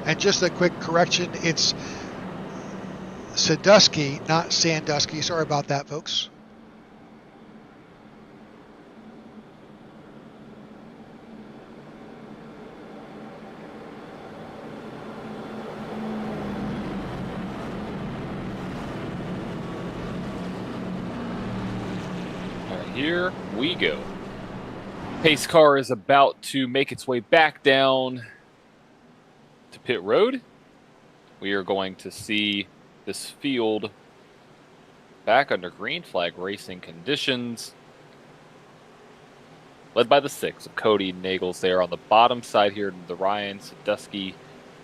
And just a quick correction, it's Sadusky, not Sandusky. Sorry about that, folks. All right, here we go. Pace car is about to make its way back down to pit road. We are going to see this field back under green flag racing conditions, led by the 6 of Cody Nagels there on the bottom side here, the Ryan Sadusky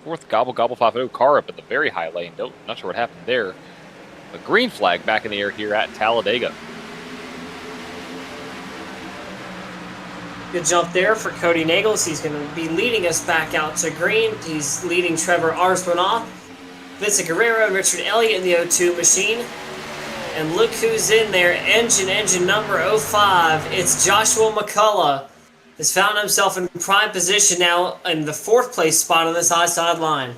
4th Gobble Gobble 5.0 car up in the very high lane. Not sure what happened there. A green flag back in the air here at Talladega. Good jump there for Cody Nagels. He's going to be leading us back out to green. He's leading Trevor Arsman off. Vincent Guerrero and Richard Elliott in the O2 machine. And look who's in there. Engine number 05. It's Joshua McCullough. Has found himself in prime position now in the 4th place spot on this high side line.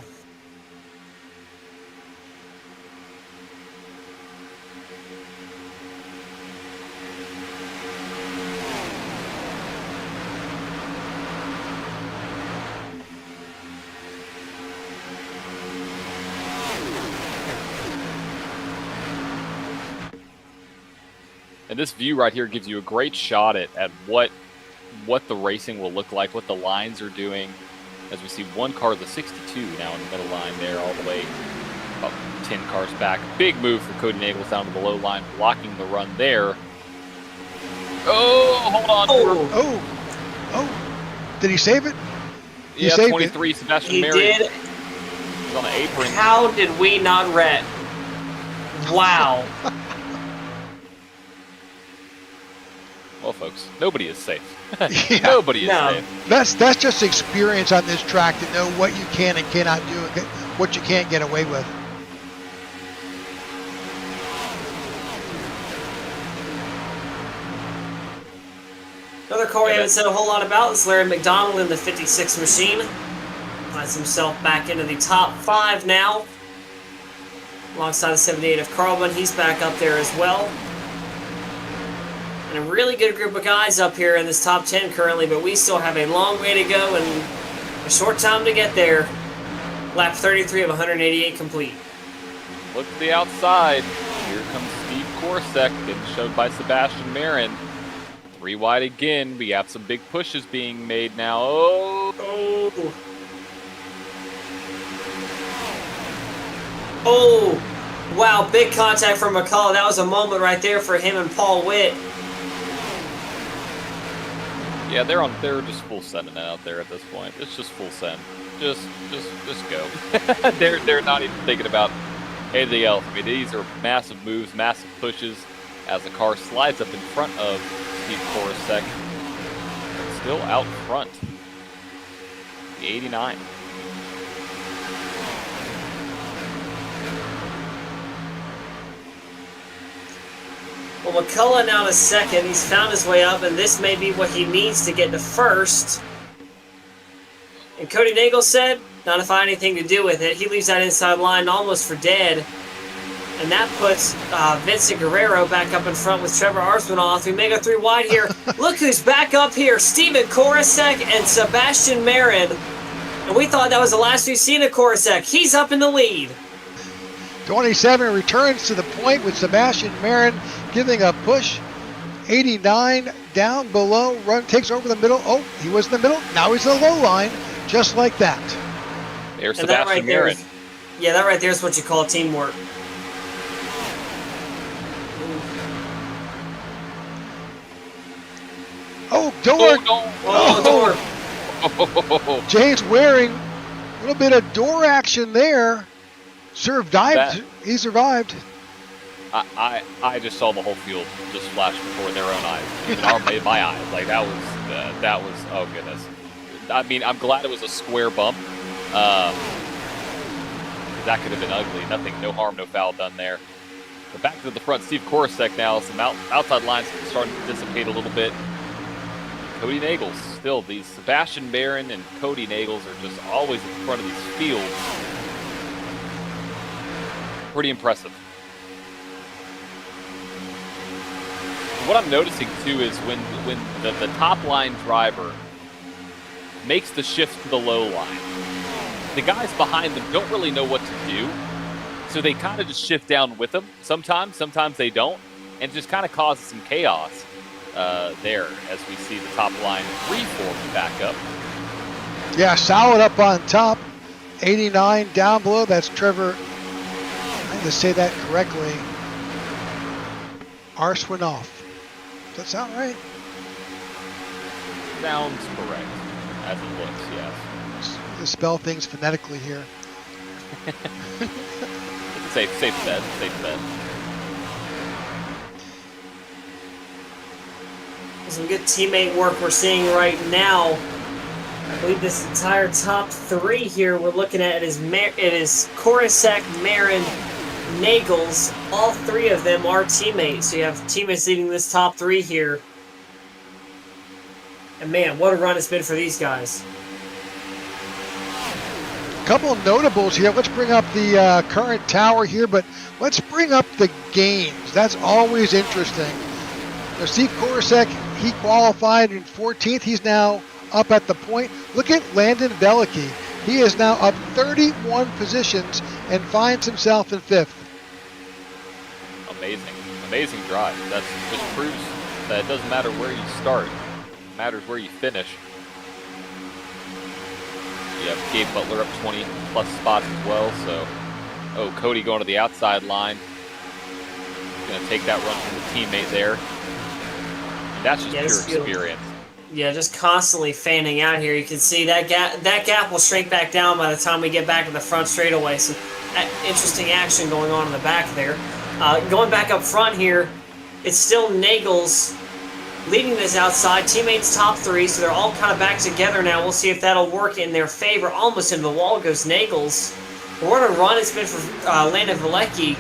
And this view right here gives you a great shot at what the racing will look like, what the lines are doing. As we see one car, the 62, now in the middle line there, all the way about 10 cars back. Big move for Cody Nagels down to the low line, blocking the run there. Oh, hold on. Oh. Did he save it? He saved 23, it. Sebastian He Mary. did. He's on the apron. How did we not wreck? Wow. Well, folks, nobody is safe. Yeah. Nobody is safe. That's just experience on this track to know what you can and cannot do, and what you can't get away with. Another car we haven't said a whole lot about is Larry McDonald in the 56 machine. Finds himself back into the top 5 now. Alongside the 78 of Carlman, he's back up there as well. And a really good group of guys up here in this top 10 currently, but we still have a long way to go and a short time to get there. Lap 33 of 188 complete. Look to the outside. Here comes Steve Korsak, getting showed by Sebastian Marin. 3 wide again. We have some big pushes being made now. Oh, wow, big contact from McCullough. That was a moment right there for him and Paul Witt. Yeah, they're just full sending out there at this point. It's just full send. Just go. they're not even thinking about anything else. I mean, these are massive moves, massive pushes as the car slides up in front of Steve Korosek. Still out front. The 89. Well, McCullough now to second. He's found his way up, and this may be what he needs to get to first. And Cody Nagel said, not if I had anything to do with it. He leaves that inside line almost for dead. And that puts Vincent Guerrero back up in front with Trevor Arsmanoff. We may go 3 wide here. Look who's back up here. Steven Korosek and Sebastian Marin. And we thought that was the last we've seen of Korosek. He's up in the lead. 27 returns to the point with Sebastian Marin giving a push. 89 down below, takes over the middle. Oh, he was in the middle. Now he's in the low line, just like that. There's Sebastian Marin. Yeah, that right there is what you call teamwork. Oh, door. Door. James Waring, a little bit of door action there. He survived. I just saw the whole field just flash before their own eyes, even my eyes. Like that was oh goodness. I mean, I'm glad it was a square bump. That could have been ugly. No harm, no foul done there. But back to the front, Steve Korosek now. Some outside lines starting to dissipate a little bit. Cody Nagels, still these Sebastian Marin and Cody Nagels are just always in front of these fields. Pretty impressive. What I'm noticing too is when the top line driver makes the shift to the low line, the guys behind them don't really know what to do, so they kind of just shift down with them. Sometimes they don't, and it just kind of causes some chaos there as we see the top line reform back up. Yeah, solid up on top. 89 down below. That's Trevor. I need to say that correctly. Arswinoff. Does that sound right? Sounds correct, as it looks, yes. To spell things phonetically here. It's a safe bet. Some good teammate work we're seeing right now. I believe this entire top 3 here we're looking at is Korosek, Marin, Nagels. All 3 of them are teammates. So you have teammates leading this top 3 here. And man, what a run it's been for these guys. A couple of notables here. Let's bring up the current tower here, but let's bring up the games. That's always interesting. Now, Steve Korosek, he qualified in 14th. He's now up at the point. Look at Landon Veliky. He is now up 31 positions and finds himself in 5th. Amazing drive. That just proves that it doesn't matter where you start. It matters where you finish. You have Gabe Butler up 20 plus spots as well. So, Cody going to the outside line. Going to take that run from the teammate there. That's just pure experience. Yeah, just constantly fanning out here. You can see that gap will shrink back down by the time we get back to the front straightaway. So interesting action going on in the back there. Going back up front here, it's still Nagels leading this outside. Teammates top 3, so they're all kind of back together now. We'll see if that'll work in their favor. Almost into the wall goes Nagels. But what a run it's been for Landon Veliky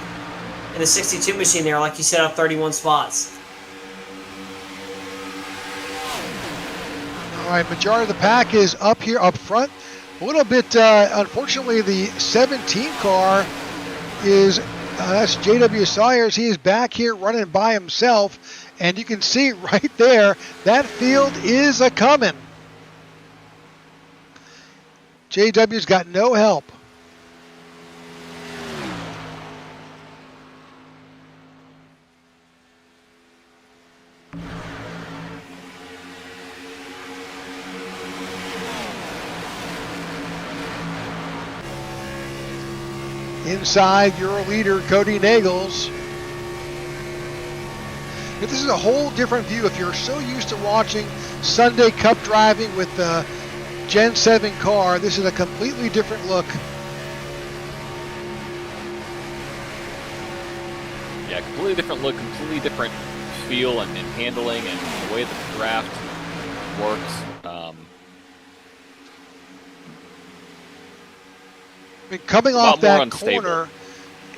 in the 62 machine there, like you said, up 31 spots. All right, majority of the pack is up here up front. A little bit, unfortunately, the 17 car is, that's J.W. Sayers. He is back here running by himself. And you can see right there, that field is a-coming. J.W.'s got no help. Inside, your leader, Cody Nagels. But this is a whole different view. If you're so used to watching Sunday Cup driving with the Gen 7 car, this is a completely different look. Yeah, completely different look, completely different feel and handling and the way that the draft works. I mean, coming off that corner,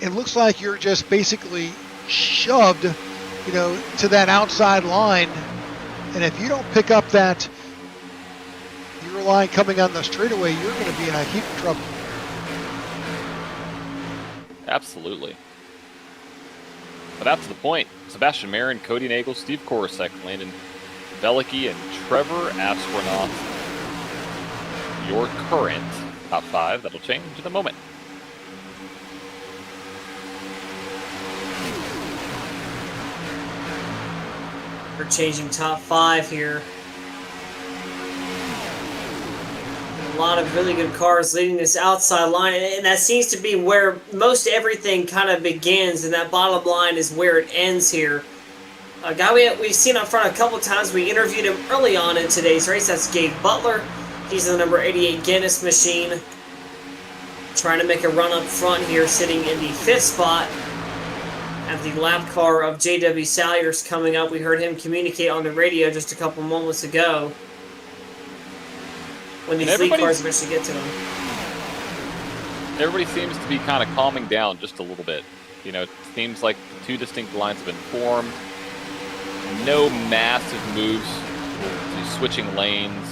it looks like you're just basically shoved, to that outside line. And if you don't pick up your line coming on the straightaway, you're going to be in a heap of trouble. Absolutely. But that's the point. Sebastian Marin, Cody Nagel, Steve Korosek, Landon Velicki, and Trevor Astronaut. Your current top 5. That'll change in a moment. We're changing top 5 here. A lot of really good cars leading this outside line, and that seems to be where most everything kind of begins, and that bottom line is where it ends here. A guy we've seen up front a couple times. We interviewed him early on in today's race. That's Gabe Butler. He's the number 88 Guinness machine. Trying to make a run up front here, sitting in the 5th spot. At the lap car of J.W. Salyers coming up. We heard him communicate on the radio just a couple moments ago. When these lead cars eventually get to him. Everybody seems to be kind of calming down just a little bit. It seems like the 2 distinct lines have been formed. No massive moves to switching lanes.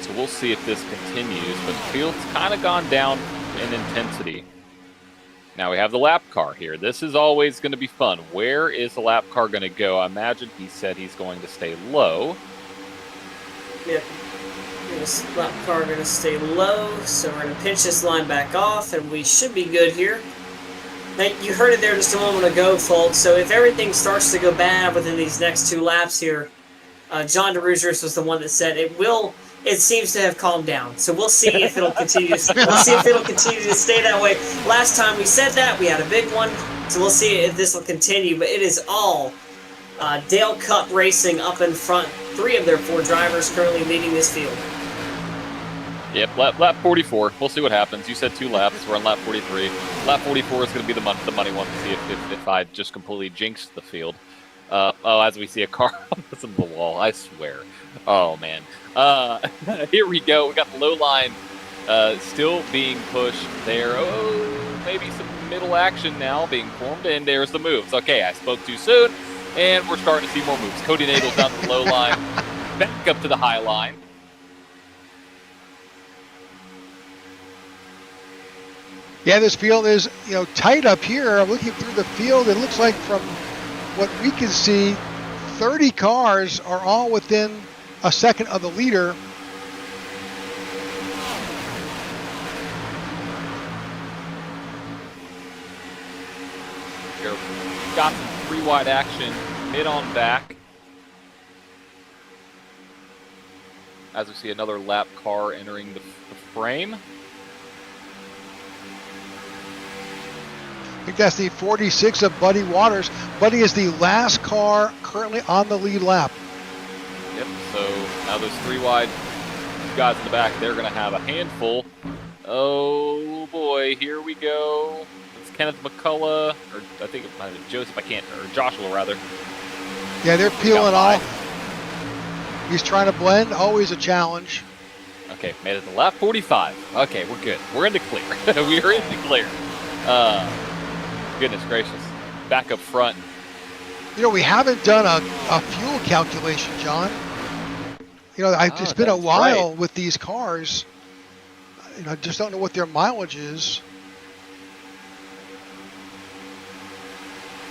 So we'll see if this continues, but the field's kind of gone down in intensity. Now we have the lap car here. This is always going to be fun. Where is the lap car going to go? I imagine he said he's going to stay low. Yep. This lap car going to stay low, so we're going to pinch this line back off, and we should be good here. Now, you heard it there just a moment ago, folks. So if everything starts to go bad within these next 2 laps here, John DeRugers was the one that said it seems to have calmed down. So we'll see if it'll continue. We'll see if it'll continue to stay that way. Last time we said that, we had a big one. So we'll see if this will continue. But it is all Dale Cup Racing up in front. 3 of their 4 drivers currently leading this field. Yep, lap 44. We'll see what happens. You said 2 laps. We're on lap 43. Lap 44 is going to be the money one to see if I just completely jinxed the field. As we see a car on the wall, I swear. Oh, man. Here we go. We got the low line still being pushed there. Oh, maybe some middle action now being formed, and there's the moves. Okay, I spoke too soon, and we're starting to see more moves. Cody Nagel's down to the low line, back up to the high line. Yeah, this field is, tight up here. I'm looking through the field. It looks like from what we can see, 30 cars are all within a second of the leader. Got some 3 wide action mid on back. As we see another lap car entering the frame. I think that's the 46 of Buddy Waters. Buddy is the last car currently on the lead lap. Yep, so now those 3 wide guys in the back, they're going to have a handful. Oh boy, here we go. It's Kenneth McCullough, or I think it might have been Joseph, or Joshua rather. Yeah, they're peeling off. He's trying to blend, always a challenge. Okay, made it to lap 45. Okay, we're good. We're in the clear. We are in the clear. Goodness gracious. Back up front. We haven't done a fuel calculation, John. It's been a while with these cars. I just don't know what their mileage is.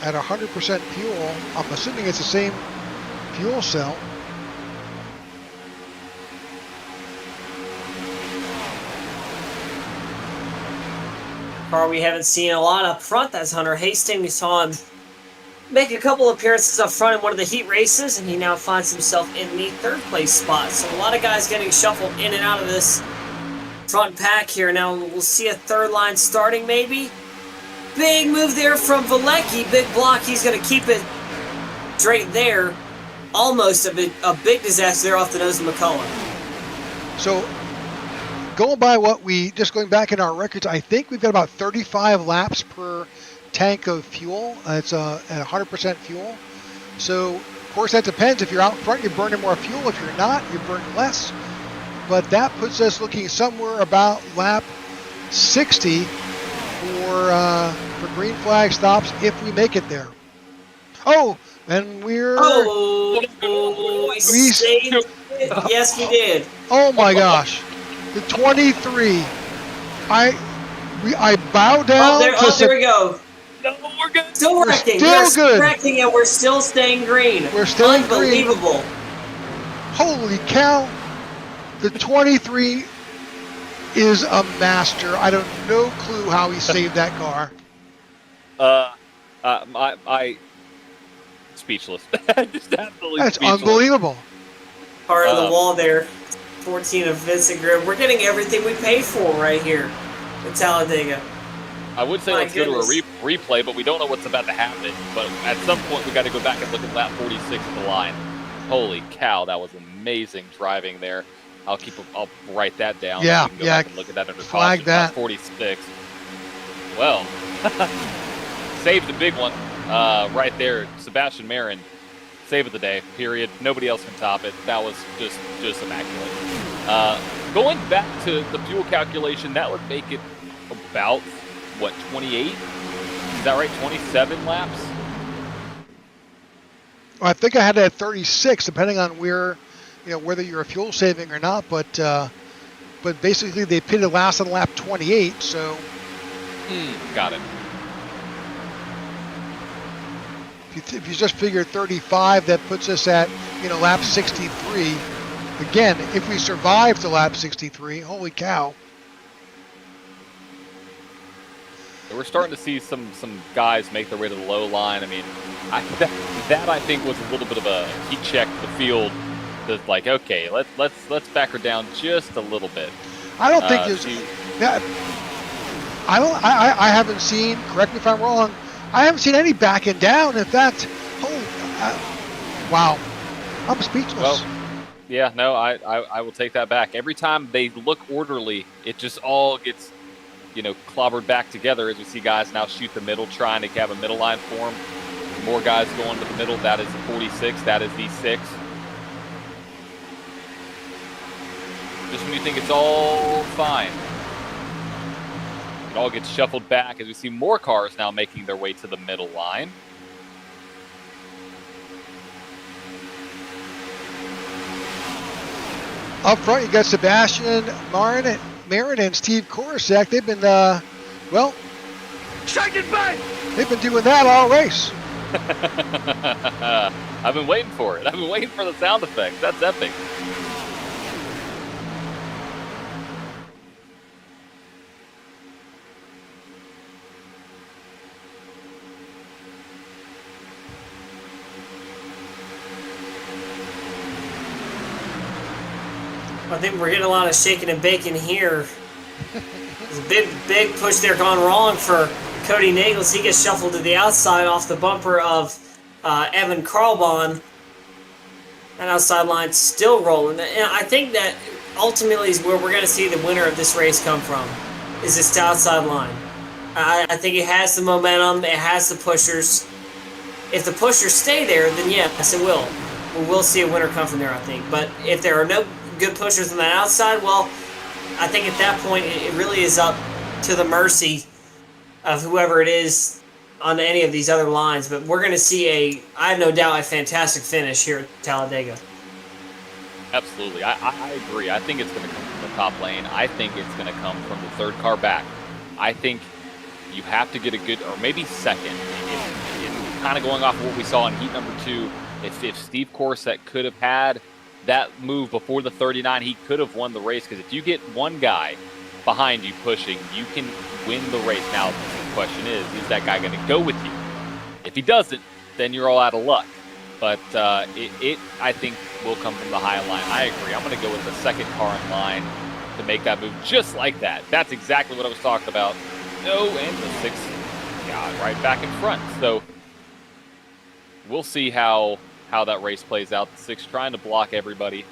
At 100% fuel, I'm assuming it's the same fuel cell. Car we haven't seen a lot up front, that's Hunter Hastings. We saw him make a couple appearances up front in one of the heat races, and he now finds himself in the 3rd place spot. So a lot of guys getting shuffled in and out of this front pack here. Now we'll see a 3rd line starting maybe. Big move there from Velicki, big block. He's going to keep it straight there, almost a big disaster there off the nose of McCullough. So going by going back in our records, I think we've got about 35 laps per tank of fuel. It's at 100% fuel. So, of course, that depends. If you're out front, you're burning more fuel. If you're not, you're burning less. But that puts us looking somewhere about lap 60 for green flag stops if we make it there. Oh, and we're... we saved it. Yes, we did. Oh, my gosh. The 23. I bow down there we go. No, we're good. Still wrecking. We're still good. Wrecking and we're still staying green. We're still unbelievable. Holy cow. The 23 is a master. I don't no clue how he saved that car. I speechless. Just absolutely That's speechless. unbelievable. Part of the wall there. 14 of Vincent Grimm. We're getting everything we paid for right here in Talladega. I would say let's go to a replay, but we don't know what's about to happen. But at some point, we got to go back and look at lap 46 of the line. Holy cow, that was amazing driving there. I'll write that down. Yeah, go back and look at that under flag caution. that. Lap 46. Well, saved a big one right there. Sebastian Marin, save of the day. Period. Nobody else can top it. That was just immaculate. Going back to the fuel calculation, that would make it about. What, 28? Is that right? 27 laps? Well, I think I had it at 36, depending on whether you're a fuel saving or not. But basically, they pitted last on lap 28. So. Got it. If you just figure 35, that puts us at lap 63. Again, if we survive to lap 63, holy cow. We're starting to see some guys make their way to the low line. I mean, that I think was a little bit of a heat check the field. That's like, okay, let's back her down just a little bit. I don't think there's. Yeah, I haven't seen. Correct me if I'm wrong. I haven't seen any backing down. In fact, wow, I'm speechless. Well, yeah, no, I will take that back. Every time they look orderly, it just all gets. Clobbered back together as we see guys now shoot the middle, trying to have a middle line form. More guys going to the middle. That is the 46. That is the 6. Just when you think it's all fine, it all gets shuffled back as we see more cars now making their way to the middle line. Up front, you got Sebastian Marin and Steve Korosek. They've been, they've been doing that all race. I've been waiting for it. I've been waiting for the sound effects. That's epic. I think we're getting a lot of shaking and baking here. There's a big push there gone wrong for Cody Nagels. He gets shuffled to the outside off the bumper of Evan Karlbahn. And outside line still rolling. And I think that ultimately is where we're going to see the winner of this race come from, is this outside line. I think it has the momentum. It has the pushers. If the pushers stay there, then yes, it will. We will see a winner come from there, I think. But if there are no good pushers on the outside, well, I think at that point it really is up to the mercy of whoever it is on any of these other lines. But we're going to see I have no doubt, a fantastic finish here at Talladega. Absolutely. I agree. I think it's going to come from the top lane. I think it's going to come from the third car back. I think you have to get a good, or maybe second. If kind of going off of what we saw in heat number 2, if Steve Korosek could have had that move before the 39, he could have won the race, because if you get one guy behind you pushing, you can win the race. Now, the question is that guy going to go with you? If he doesn't, then you're all out of luck. But I think, will come from the high line. I agree. I'm going to go with the second car in line to make that move just like that. That's exactly what I was talking about. No, and the 6th, right back in front. So we'll see how that race plays out. The 6 trying to block everybody.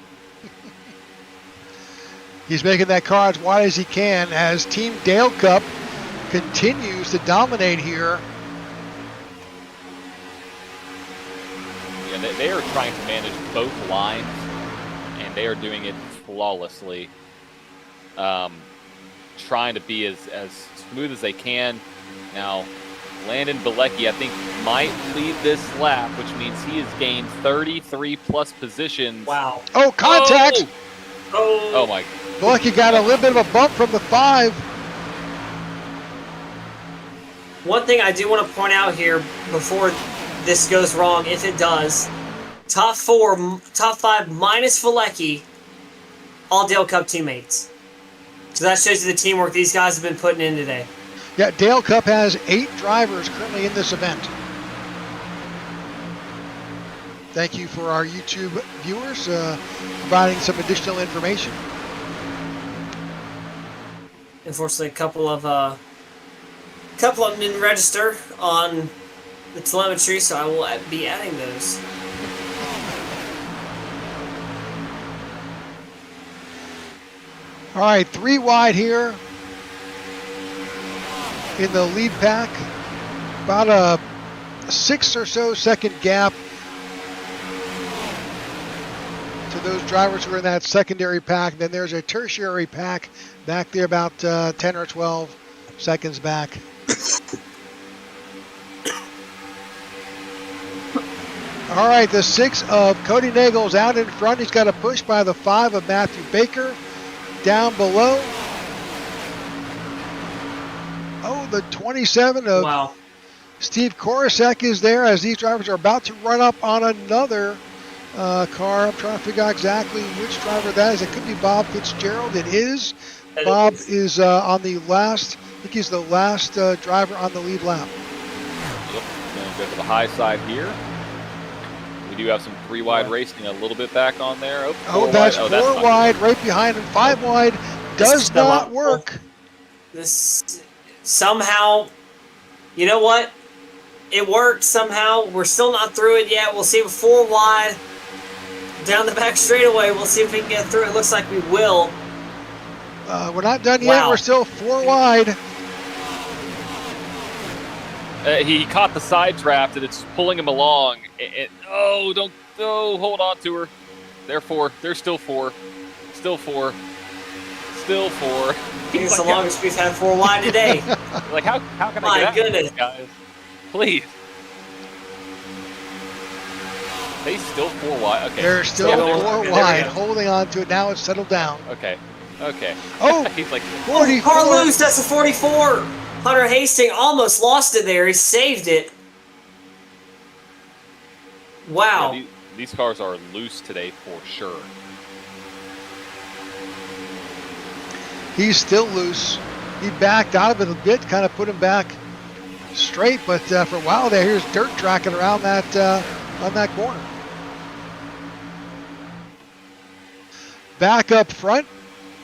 He's making that car as wide as he can as Team Dale Cup continues to dominate here. Yeah, they are trying to manage both lines, and they are doing it flawlessly. Trying to be as smooth as they can. Now, Landon Bilecki, I think, might lead this lap, which means he has gained 33-plus positions. Wow. Oh, contact! Oh my. Bilecki got a little bit of a bump from the 5. One thing I do want to point out here before this goes wrong, if it does, top 5 minus Bilecki, all Dale Cup teammates. So that shows you the teamwork these guys have been putting in today. Yeah, Dale Cup has 8 drivers currently in this event. Thank you for our YouTube viewers providing some additional information. Unfortunately, a couple of them didn't register on the telemetry, so I will be adding those. All right, 3 wide here in the lead pack. About a 6 or so second gap to those drivers who are in that secondary pack. Then there's a tertiary pack back there about 10 or 12 seconds back. All right, the 6 of Cody Nagel's out in front. He's got a push by the 5 of Matthew Baker. Down below. Oh, the 27 of Steve Korosek is there as these drivers are about to run up on another car. I'm trying to figure out exactly which driver that is. It could be Bob Fitzgerald. It is. Bob is on the last, I think he's the last driver on the lead lap. Yep, going to go to the high side here. We do have some 3 wide racing a little bit back on there. That's 4 wide right behind him. 5 wide does not work. This somehow, you know what? It worked somehow. We're still not through it yet. We'll see 4 wide down the back straightaway. We'll see if we can get through it. Looks like we will. We're not done yet. We're still 4 wide. He caught the side draft, and it's pulling him along. Hold on to her. Therefore, there's still 4. Still 4. Still 4. It's the longest we've had 4 wide today. Like, how can I get out of this, guys? Please. They still 4 wide. Okay. They're still 4 wide, holding on to it. Now it's settled down. Okay. Oh, he's like 44. Carlos, that's a 44. Hunter Hastings almost lost it there. He saved it. Wow. Yeah, these cars are loose today for sure. He's still loose. He backed out of it a bit, kind of put him back straight, but for a while there, here's dirt tracking around that on that corner. Back up front,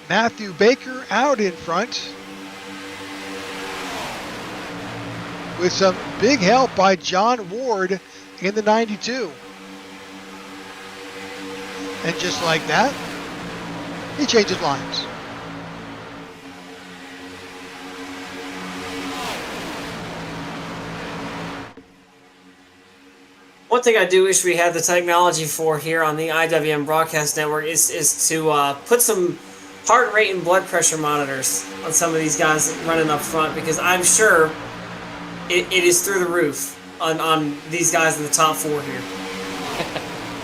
Matthew Baker out in front with some big help by John Ward in the 92. And just like that, he changes lines. One thing I do wish we had the technology for here on the IWM Broadcast Network is to put some heart rate and blood pressure monitors on some of these guys running up front, because I'm sure it is through the roof on these guys in the top 4 here.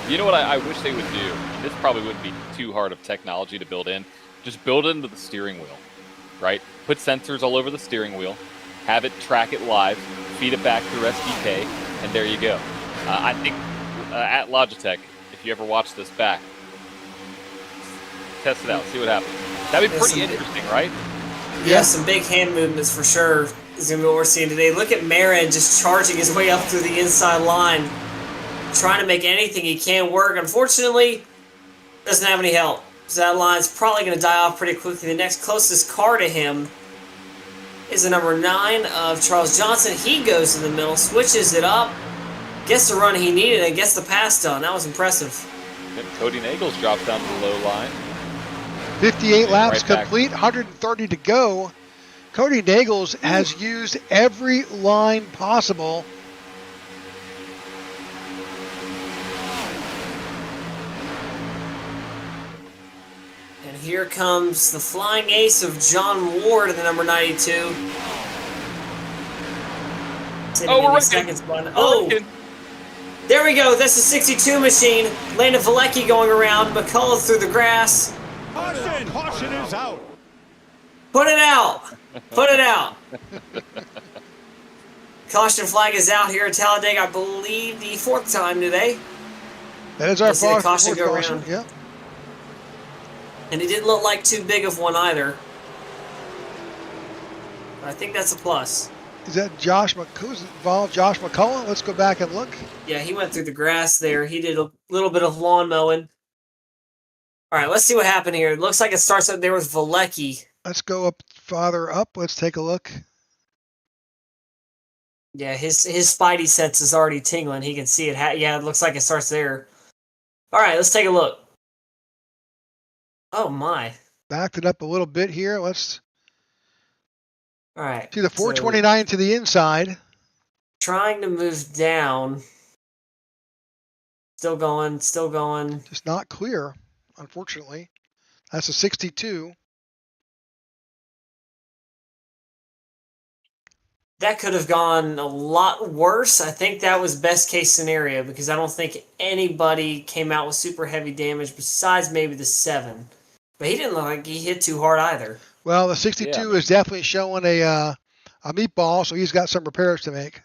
You know what I wish they would do? This probably wouldn't be too hard of technology to build in. Just build it into the steering wheel, right? Put sensors all over the steering wheel, have it track it live, feed it back through SDK, and there you go. I think at Logitech, if you ever watch this back, test it out, see what happens. That'd be pretty interesting, right? Yeah, some big hand movements for sure is going to be what we're seeing today. Look at Marin just charging his way up through the inside line, trying to make anything he can work. Unfortunately, doesn't have any help. So that line's probably going to die off pretty quickly. The next closest car to him is the number 9 of Charles Johnson. He goes in the middle, switches it up. gets the run he needed and gets the pass done. That was impressive. Yep, Cody Nagels drops down to the low line. 58 laps right back. complete, 130 to go. Cody Nagels has used every line possible. And here comes the flying ace of John Ward in the number 92. Sitting in the second spot. Oh! There we go. That's the 62 machine. Landon Valecki going around. McCullough through the grass. Caution is out. Put it out. Put it out. Caution flag is out here at Talladega, I believe the 4th time today. That is our fourth caution go caution. around. Yeah. And it didn't look like too big of one either. I think that's a plus. Is that who's involved? Josh McCullough? Let's go back and look. Yeah, he went through the grass there. He did a little bit of lawn mowing. All right, let's see what happened here. It looks like it starts up there with Valecki. Let's go up farther up. Let's take a look. Yeah, his spidey sense is already tingling. He can see it. Yeah, it looks like it starts there. All right, let's take a look. Oh, my. Backed it up a little bit here. Let's all right. see the 429 to the inside. Trying to move down. Still going, still going. Just not clear, unfortunately. That's a 62. That could have gone a lot worse. I think that was best case scenario because I don't think anybody came out with super heavy damage besides maybe the 7. But he didn't look like he hit too hard either. Well, the 62 is definitely showing a meatball, so he's got some repairs to make.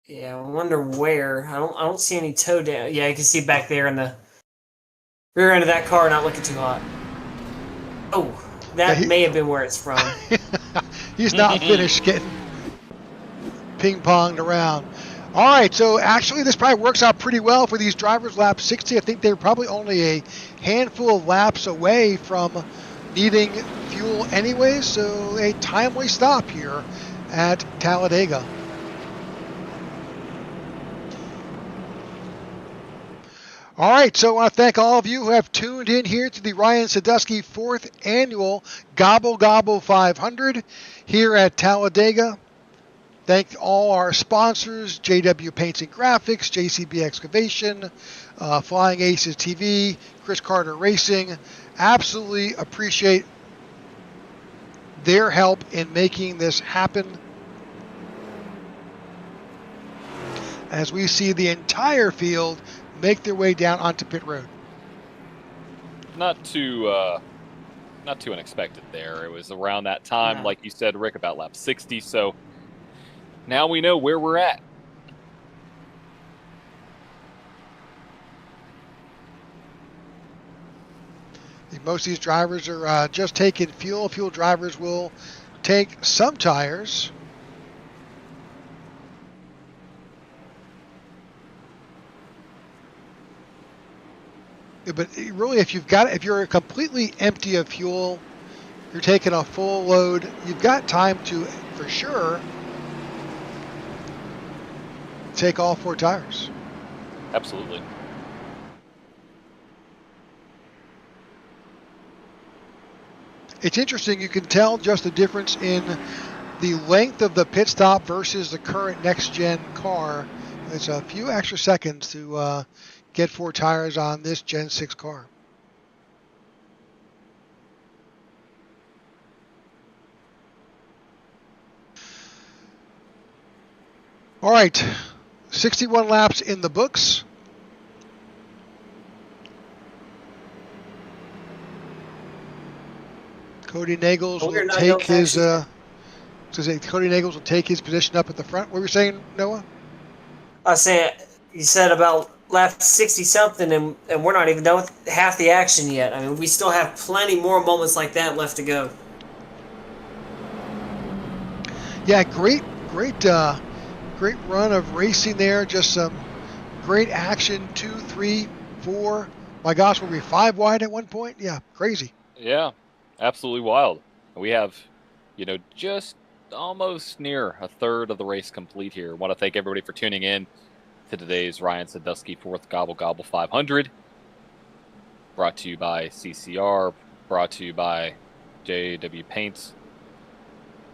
Yeah, I wonder where. I don't see any toe down. Yeah, you can see back there in the rear end of that car not looking too hot. Oh, that may have been where it's from. He's not finished getting ping-ponged around. All right, so actually this probably works out pretty well for these drivers. Lap 60, I think they're probably only a handful of laps away from needing fuel anyway, so a timely stop here at Talladega. All right, so I want to thank all of you who have tuned in here to the Ryan Sadusky 4th Annual Gobble Gobble 500 here at Talladega. Thank all our sponsors, JW Paints and Graphics, JCB Excavation, Flying Aces TV, Chris Carter Racing. Absolutely appreciate their help in making this happen. As we see the entire field make their way down onto pit road. Not too unexpected there. It was around that time, like you said, Rick, about lap 60. So now we know where we're at. Most of these drivers are just taking fuel. Fuel drivers will take some tires. But really, if you're completely empty of fuel, you're taking a full load, you've got time to, for sure, take all 4 tires. Absolutely. It's interesting, you can tell just the difference in the length of the pit stop versus the current next-gen car. It's a few extra seconds to get 4 tires on this Gen 6 car. All right, 61 laps in the books. Cody Nagels will take his Cody Nagels will take his position up at the front. What were you saying, Noah? I was saying, you said about lap 60-something, and we're not even done with half the action yet. I mean, we still have plenty more moments like that left to go. Yeah, great run of racing there. Just some great action. 2, 3, 4. My gosh, were we 5 wide at one point? Yeah, crazy. Yeah, absolutely wild. We have, just almost near a third of the race complete here. I want to thank everybody for tuning in to today's Ryan Sandusky 4th Gobble Gobble 500. Brought to you by CCR, brought to you by JW Paints.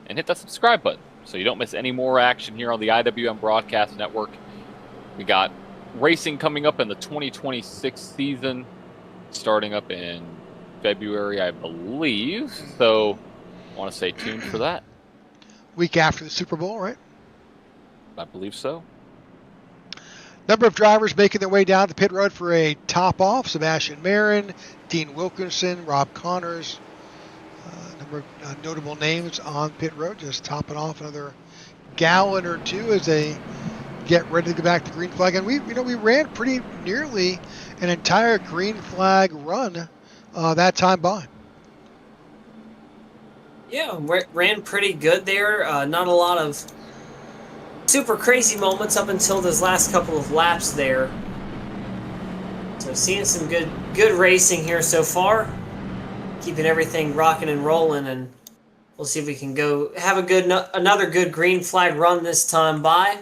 And hit that subscribe button so you don't miss any more action here on the IWM Broadcast Network. We got racing coming up in the 2026 season, starting up in February, I believe. So I want to stay tuned for that. Week after the Super Bowl, right? I believe so. Number of drivers making their way down the pit road for a top-off. Sebastian Marin, Dean Wilkinson, Rob Connors. Number of notable names on pit road, just topping off another gallon or two as they get ready to go back to green flag. And we ran pretty nearly an entire green flag run that time by. Yeah, ran pretty good there. Not a lot of super crazy moments up until those last couple of laps there. So seeing some good racing here so far. Keeping everything rocking and rolling, and we'll see if we can go have another good green flag run this time by.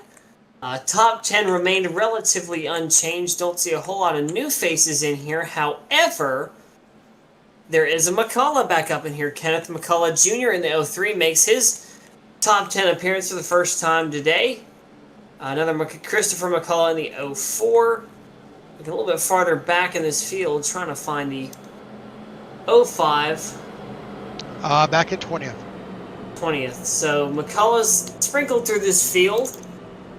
Top 10 remained relatively unchanged. Don't see a whole lot of new faces in here. However, there is a McCullough back up in here. Kenneth McCullough Jr. in the 03 makes his top 10 appearance for the first time today. Another Christopher McCullough in the 04. Looking a little bit farther back in this field, trying to find the 05. Back in 20th. 20th. So McCullough's sprinkled through this field.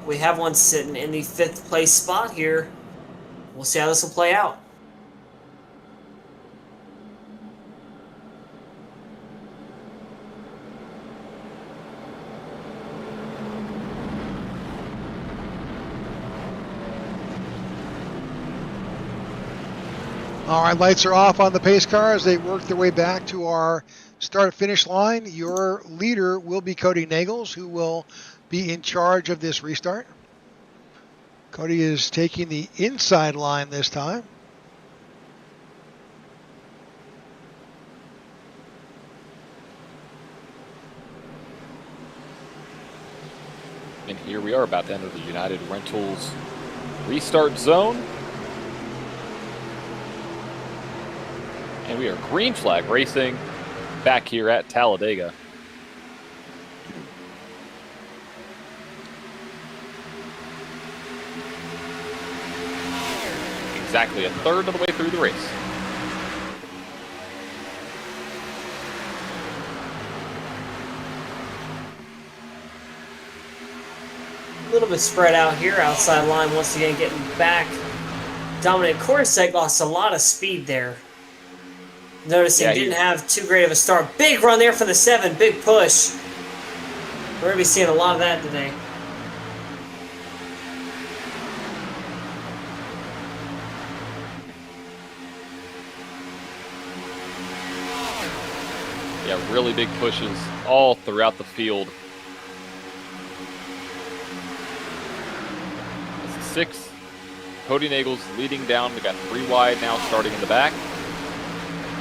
We have one sitting in the 5th place spot here. We'll see how this will play out. All right, lights are off on the pace car as they work their way back to our start-finish line. Your leader will be Cody Nagels, who will be in charge of this restart. Cody is taking the inside line this time. And here we are about to enter the United Rentals restart zone. And we are green flag racing back here at Talladega. Exactly a third of the way through the race. A little bit spread out here. Outside line once again getting back. Dominic Korsek lost a lot of speed there. Noticing he didn't have too great of a start. Big run there for the 7. Big push. We're going to be seeing a lot of that today. Yeah, really big pushes all throughout the field. This is 6. Cody Nagels leading down. We got 3 wide now starting in the back.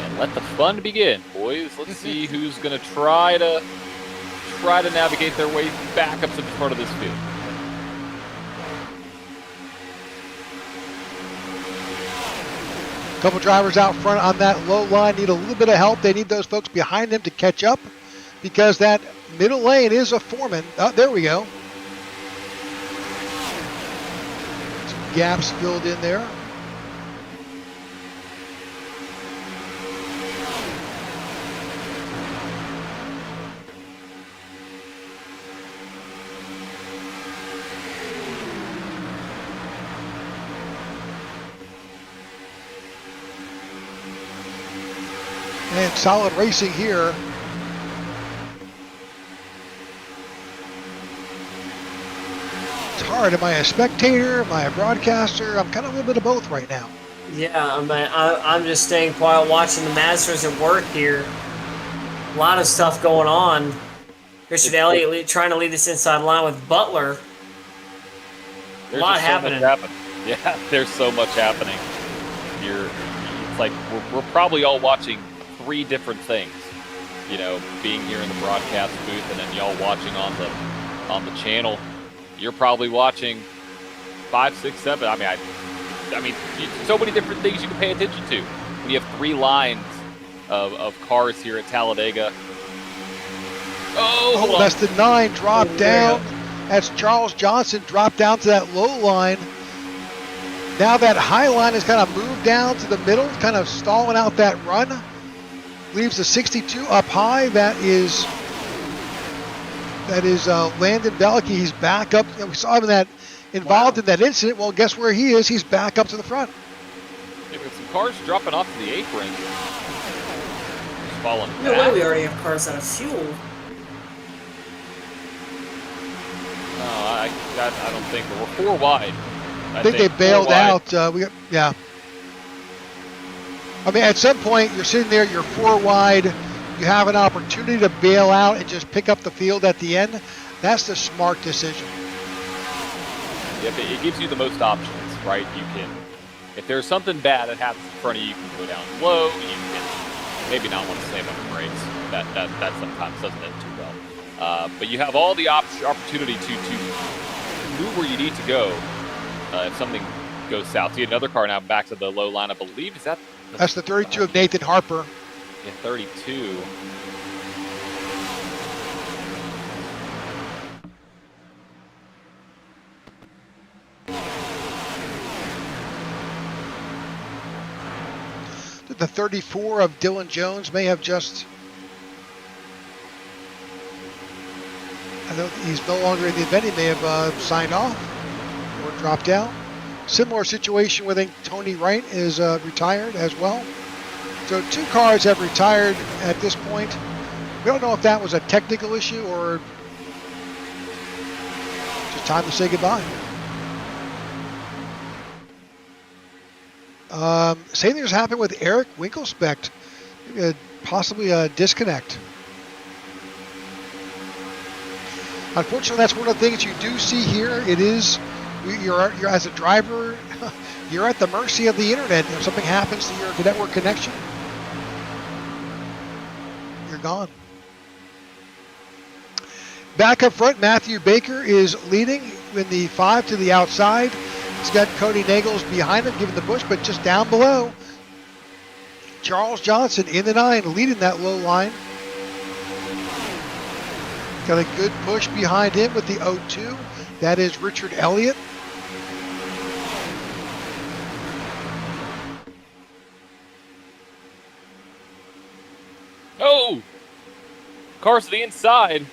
And let the fun begin, boys. Let's see who's going to try to navigate their way back up to the front of this field. A couple drivers out front on that low line need a little bit of help. They need those folks behind them to catch up because that middle lane is a foreman. Oh, there we go. Some gaps filled in there. And solid racing here. It's hard. Am I a spectator? Am I a broadcaster? I'm kind of a little bit of both right now. Yeah, I'm just staying quiet watching the Masters at work here. A lot of stuff going on. Richard Elliott trying to lead this inside line with Butler. There's a lot happening. Yeah, there's so much happening. It's like we're probably all watching 3 different things. being here in the broadcast booth and then y'all watching on the channel, you're probably watching 5, 6, 7. I mean, so many different things you can pay attention to when you have 3 lines of cars here at Talladega. Oh, less than 9, drop down. That's Charles Johnson, dropped down to that low line. Now that high line has kind of moved down to the middle, kind of stalling out that run. Leaves the 62 up high. That is Landon Bellicky. He's back up. We saw him involved in that incident. Well, guess where he is? He's back up to the front. Yeah, with some cars dropping off to the apron. Just falling No back. way we already have cars out of fuel. No, I don't think. We're 4 wide. I think they bailed out. I mean, at some point, you're sitting there, you're 4 wide. You have an opportunity to bail out and just pick up the field at the end. That's the smart decision. Yeah, but it gives you the most options, right? You can, if there's something bad that happens in front of you, you can go down low. You can maybe not want to slam on the brakes. That sometimes doesn't end too well. But you have all the opportunity to move where you need to go if something goes south. See another car now back to the low line, I believe. Is that? That's the 32 of Nathan Harper. Yeah, 32. The 34 of Dylan Jones may have just... I know he's no longer in the event. He may have signed off or dropped out. Similar situation where I think Tony Wright is retired as well. So 2 cars have retired at this point. We don't know if that was a technical issue or just time to say goodbye. Same thing has happened with Eric Winkelspect. Possibly a disconnect. Unfortunately, that's one of the things you do see here. It is, you're as a driver, you're at the mercy of the internet. If something happens to your network connection, you're gone. Back up front, Matthew Baker is leading in the 5 to the outside. He's got Cody Nagels behind him, giving the push, but just down below, Charles Johnson in the 9, leading that low line. Got a good push behind him with the 0-2. That is Richard Elliott. Oh! Cars to the inside.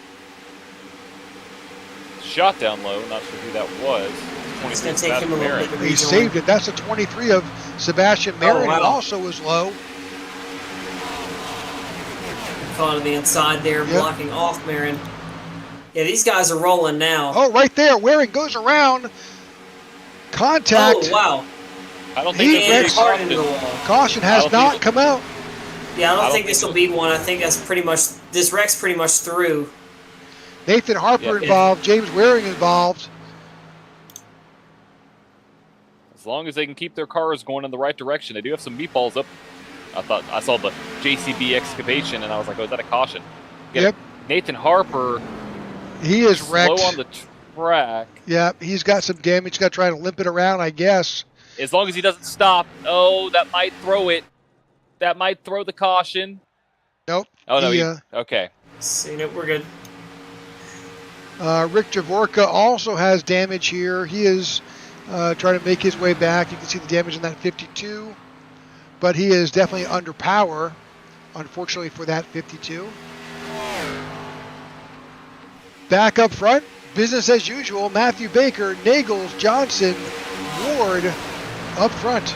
Shot down low. Not sure who that was. It's going to take him a little bit to He rejoin. saved it. That's a 23 of Sebastian Merritt, wow. who also was low. Caught on the inside there, blocking off Marin. Yeah, these guys are rolling now. Oh, right there. Waring goes around. Contact. Oh, wow. I don't think He this hard into the wall. Caution has not come out. Yeah, I don't think this will be one. I think that's pretty much, this wreck's pretty much through. Nathan Harper involved. James Waring involved. As long as they can keep their cars going in the right direction. They do have some meatballs up. I saw the JCB excavation, and I was like, oh, is that a caution? Yep. Nathan Harper. He is wrecked. Slow on the track. Yeah, he's got some damage. He's got to try to limp it around, I guess. As long as he doesn't stop. Oh, that might throw it. That might throw the caution. Nope. Oh, no. Okay. Seen it. We're good. Rick Javorka also has damage here. He is trying to make his way back. You can see the damage in that 52. But he is definitely under power, unfortunately, for that 52. Back up front, business as usual. Matthew Baker, Nagels, Johnson, Ward up front.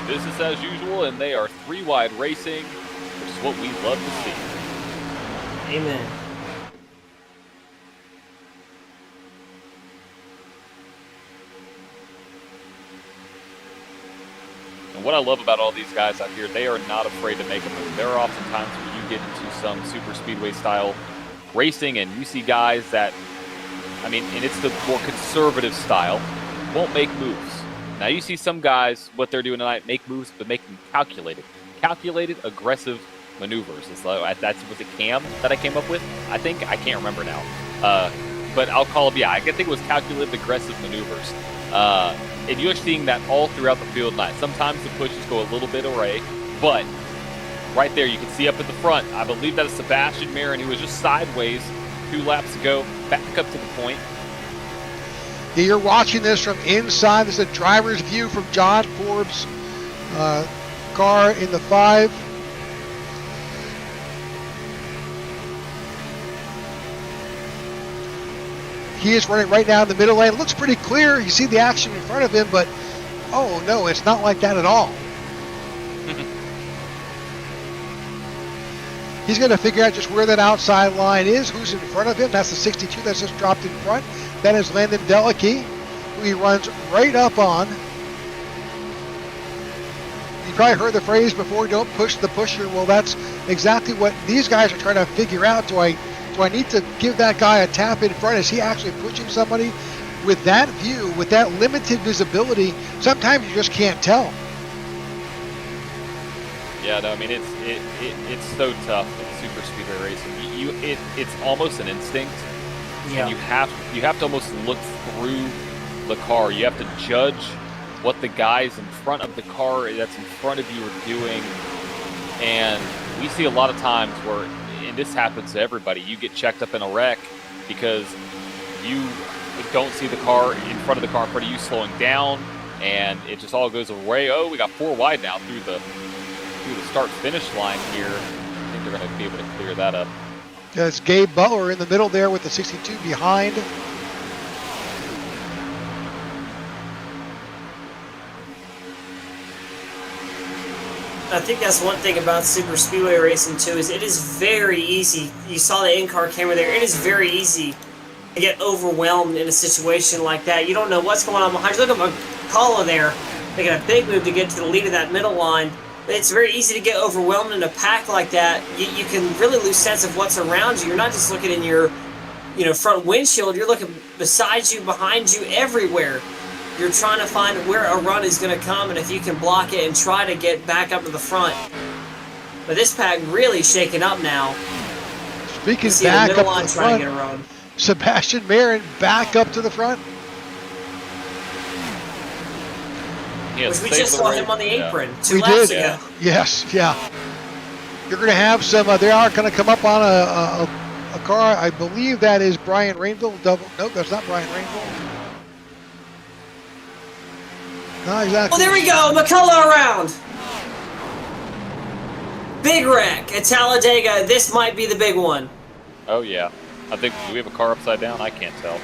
Business as usual, and they are 3 wide racing, which is what we love to see. Amen. And what I love about all these guys out here, they are not afraid to make a move. There are often times where you get into some super speedway style racing and you see guys that, and it's the more conservative style, won't make moves. Now you see some guys, what they're doing tonight, make moves, but make them calculated, aggressive maneuvers. That's was it Cam that I came up with? I think I can't remember now. But I'll call them. Yeah, I think it was calculated aggressive maneuvers. And you're seeing that all throughout the field tonight. Sometimes the pushes go a little bit away, but right there you can see up at the front. I believe that is Sebastian Marin, who was just sideways 2 laps ago, back up to the point. Yeah, you're watching this from inside. This is a driver's view from John Forbes' car in the 5. He is running right now in the middle lane. It looks pretty clear. You see the action in front of him, but oh no, it's not like that at all. He's going to figure out just where that outside line is, who's in front of him. That's the 62 that's just dropped in front. That is Landon Delicky, who he runs right up on. You probably heard the phrase before, don't push the pusher. Well, that's exactly what these guys are trying to figure out. Do I need to give that guy a tap in front? Is he actually pushing somebody? With that view, with that limited visibility, sometimes you just can't tell. Yeah, no, I mean it's so tough in super speedway racing. It's almost an instinct. Yeah. And you have to almost look through the car. You have to judge what the guys in front of the car that's in front of you are doing. And we see a lot of times where, and this happens to everybody, you get checked up in a wreck because you don't see the car in front of the car in front of you slowing down, and it just all goes away. Oh, we got 4 wide now through the start-finish line here. I think they're going to be able to clear that up. It's Gabe Butler in the middle there with the 62 behind. I think that's one thing about super speedway racing too, is it is very easy. You saw the in-car camera there. It is very easy to get overwhelmed in a situation like that. You don't know what's going on behind you. Look at McCullough there, making a big move to get to the lead of that middle line. It's very easy to get overwhelmed in a pack like that. You can really lose sense of what's around you. You're not just looking in your, front windshield. You're looking beside you, behind you, everywhere. You're trying to find where a run is going to come and if you can block it and try to get back up to the front. But this pack really shaken up now. Speaking back up to the trying front, to get a run. Sebastian Marin back up to the front. Which we just saw him on the apron 2 We laps did. ago. Yes, yeah. You're going to have some, they are going to come up on a car. I believe that is Brian Rainville. Nope, that's not Brian Rainville. Not exactly. Oh, there we go. McCullough around. Big wreck at Talladega. This might be the big one. Oh, yeah. I think, do we have a car upside down? I can't tell.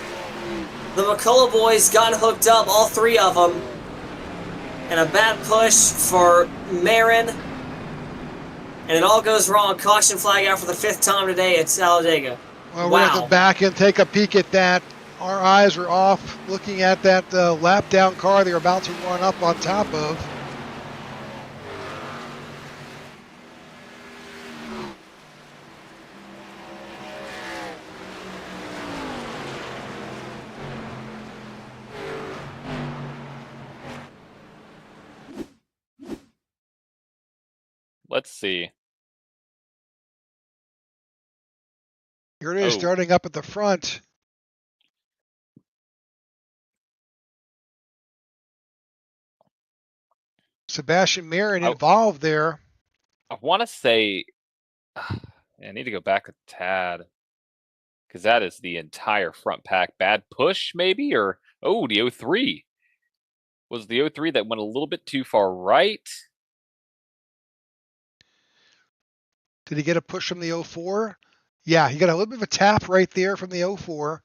The McCullough boys got hooked up, all 3 of them. And a bad push for Marin. And it all goes wrong. Caution flag out for the 5th time today at Talladega. Well, we're going to go back and take a peek at that. Our eyes are off looking at that lap down car they're about to run up on top of. Let's see. Here it is, starting up at the front. Sebastian Marin involved there. I want to say, I need to go back a tad, because that is the entire front pack. Bad push, maybe? Or, oh, the 03. Was the 03 that went a little bit too far right? Did he get a push from the 04? Yeah, he got a little bit of a tap right there from the 04,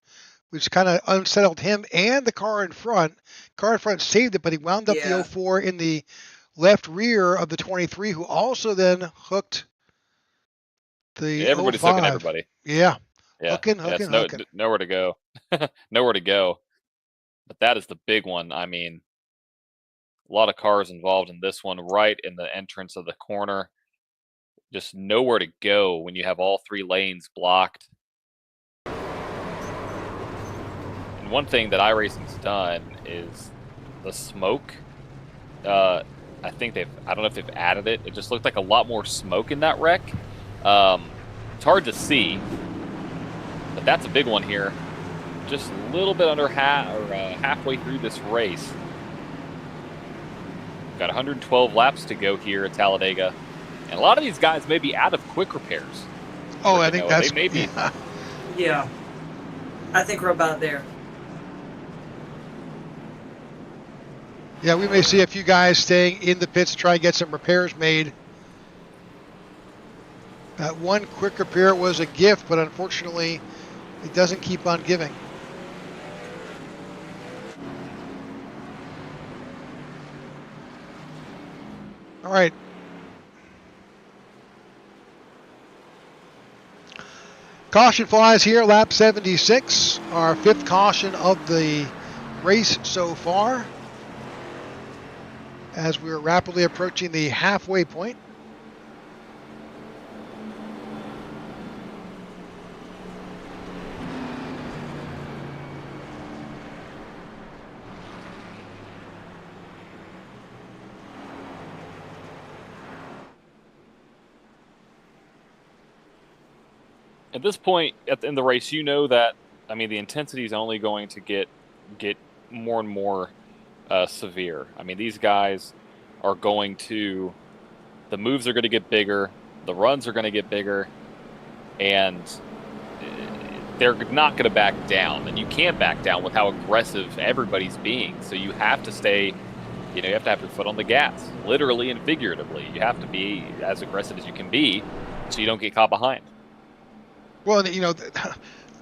which kind of unsettled him and the car in front. Car in front saved it, but he wound up the 04 in the left rear of the 23, who also then hooked the everybody's 05. hooking everybody. Yeah. Yeah. Hooking. Nowhere to go. Nowhere to go. But that is the big one. I mean, a lot of cars involved in this one, right in the entrance of the corner. Just nowhere to go when you have all 3 lanes blocked. And one thing that iRacing's done is the smoke. I think I don't know if they've added it. It just looked like a lot more smoke in that wreck. It's hard to see, but that's a big one here. Just a little bit under halfway through this race. Got 112 laps to go here at Talladega, and a lot of these guys may be out of quick repairs. Oh, I think that's they may be. Yeah, I think we're about there. Yeah, we may see a few guys staying in the pits to try and get some repairs made. That one quick repair was a gift, but unfortunately, it doesn't keep on giving. All right. Caution flies here, lap 76, our 5th caution of the race so far, as we're rapidly approaching the halfway point. At this point in the race, you know that, I mean, the intensity is only going to get more and more severe. I mean, these guys are going to, the moves are going to get bigger, the runs are going to get bigger, and they're not going to back down. And you can't back down with how aggressive everybody's being. So you have to stay, you have to have your foot on the gas, literally and figuratively. You have to be as aggressive as you can be so you don't get caught behind. Well,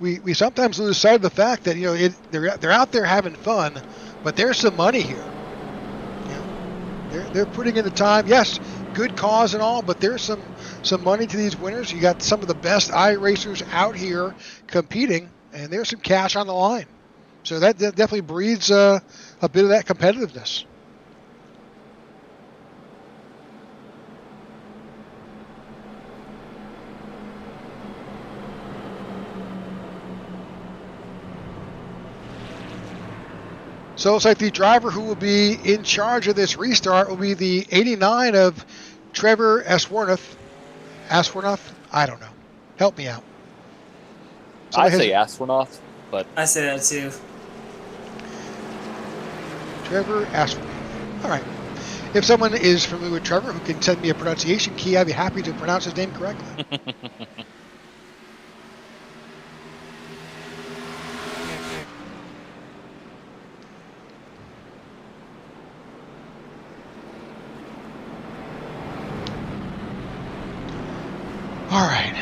we sometimes lose sight of the fact that they're out there having fun, but there's some money here. They're putting in the time. Yes, good cause and all, but there's some money to these winners. You got some of the best iRacers out here competing, and there's some cash on the line. So that definitely breeds a bit of that competitiveness. So it's like the driver who will be in charge of this restart will be the 89 of Trevor Asworth. Asworth? I don't know. Help me out. I say Asworth, but I say that too. Trevor Asworth. All right. If someone is familiar with Trevor who can send me a pronunciation key, I'd be happy to pronounce his name correctly. All right.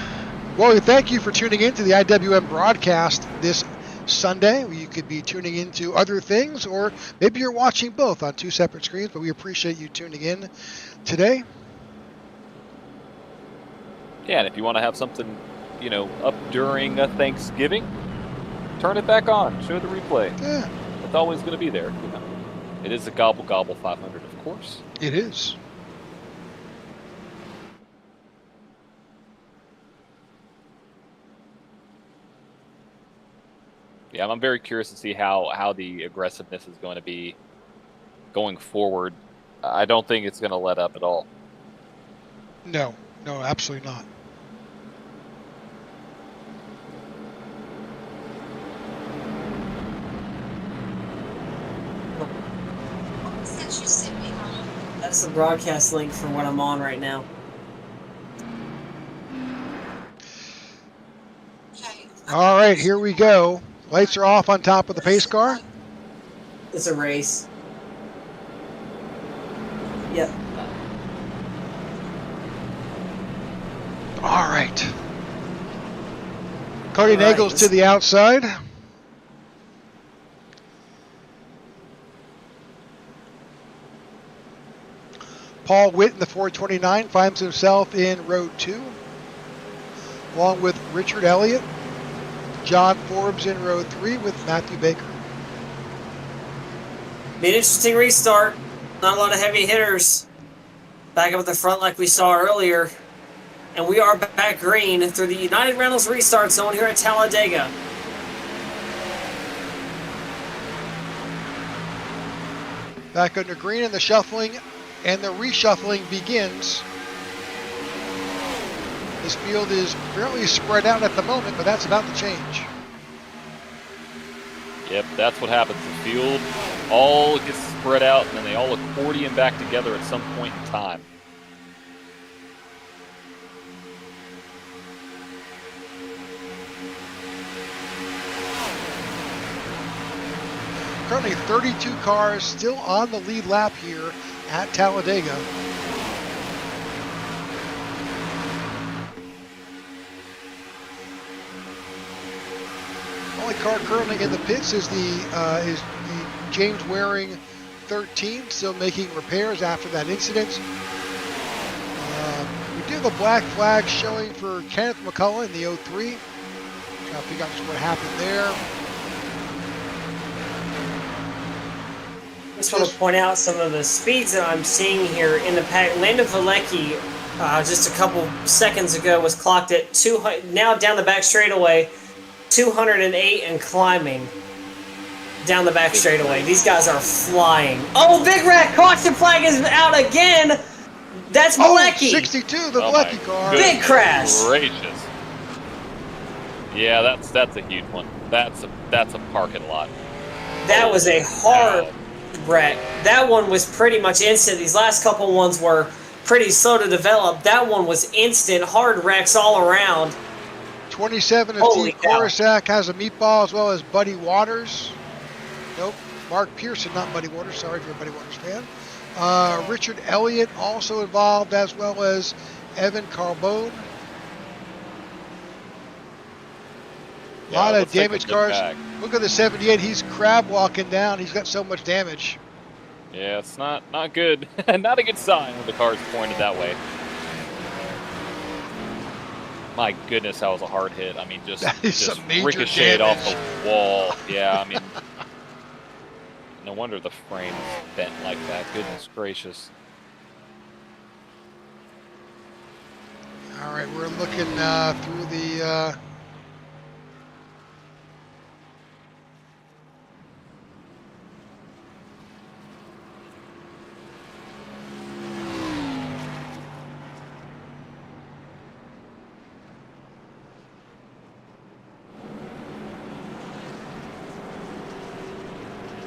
Well, we thank you for tuning in to the IWM broadcast this Sunday. You could be tuning into other things, or maybe you're watching both on 2 separate screens, but we appreciate you tuning in today. Yeah, and if you want to have something, up during Thanksgiving, turn it back on. Show the replay. Yeah. It's always going to be there. It is a Gobble Gobble 500, of course. It is. Yeah, I'm very curious to see how the aggressiveness is going to be going forward. I don't think it's going to let up at all. No, absolutely not. That's the broadcast link for what I'm on right now. All right, here we go. Lights are off on top of the pace car. It's a race. Yep. All right. Cody All right, Nagels to the outside. Paul Witt in the 429 finds himself in row 2, along with Richard Elliott. John Forbes in row 3 with Matthew Baker. Be an interesting restart. Not a lot of heavy hitters. Back up at the front like we saw earlier. And we are back green through the United Rentals restart zone here at Talladega. Back under green, and the shuffling and the reshuffling begins. This field is fairly spread out at the moment, but that's about to change. Yep, that's what happens. The field all gets spread out, and then they all accordion back together at some point in time. Currently 32 cars still on the lead lap here at Talladega. Only car currently in the pits is the James Waring 13, still making repairs after that incident. We do have a black flag showing for Kenneth McCullough in the 03. Trying to figure out just what happened there. I just want to point out some of the speeds that I'm seeing here in the pack. Landon Valecki, just a couple seconds ago, was clocked at 200. Now down the back straightaway, 208 and climbing down the back straightaway. These guys are flying. Oh, Big Rat caution flag is out again. That's Valecki. 62, the Valecki car. Big crash. Gracious. Yeah, that's a huge one. That's a parking lot. That was a hard wreck. That one was pretty much instant. These last couple ones were pretty slow to develop. That one was instant. Hard wrecks all around. 27 of Steve Korsak has a meatball, as well as Buddy Waters. Nope, Mark Pearson, not Buddy Waters. Sorry if you're a Buddy Waters fan. Richard Elliott also involved, as well as Evan Carbone. A lot of damaged cars. Look at the 78. He's crab walking down. He's got so much damage. Yeah, it's not good. Not a good sign when the car's pointed that way. My goodness, that was a hard hit. I mean, just ricocheted off the wall. Yeah, I mean, no wonder the frame is bent like that. Goodness gracious. All right, we're looking through the...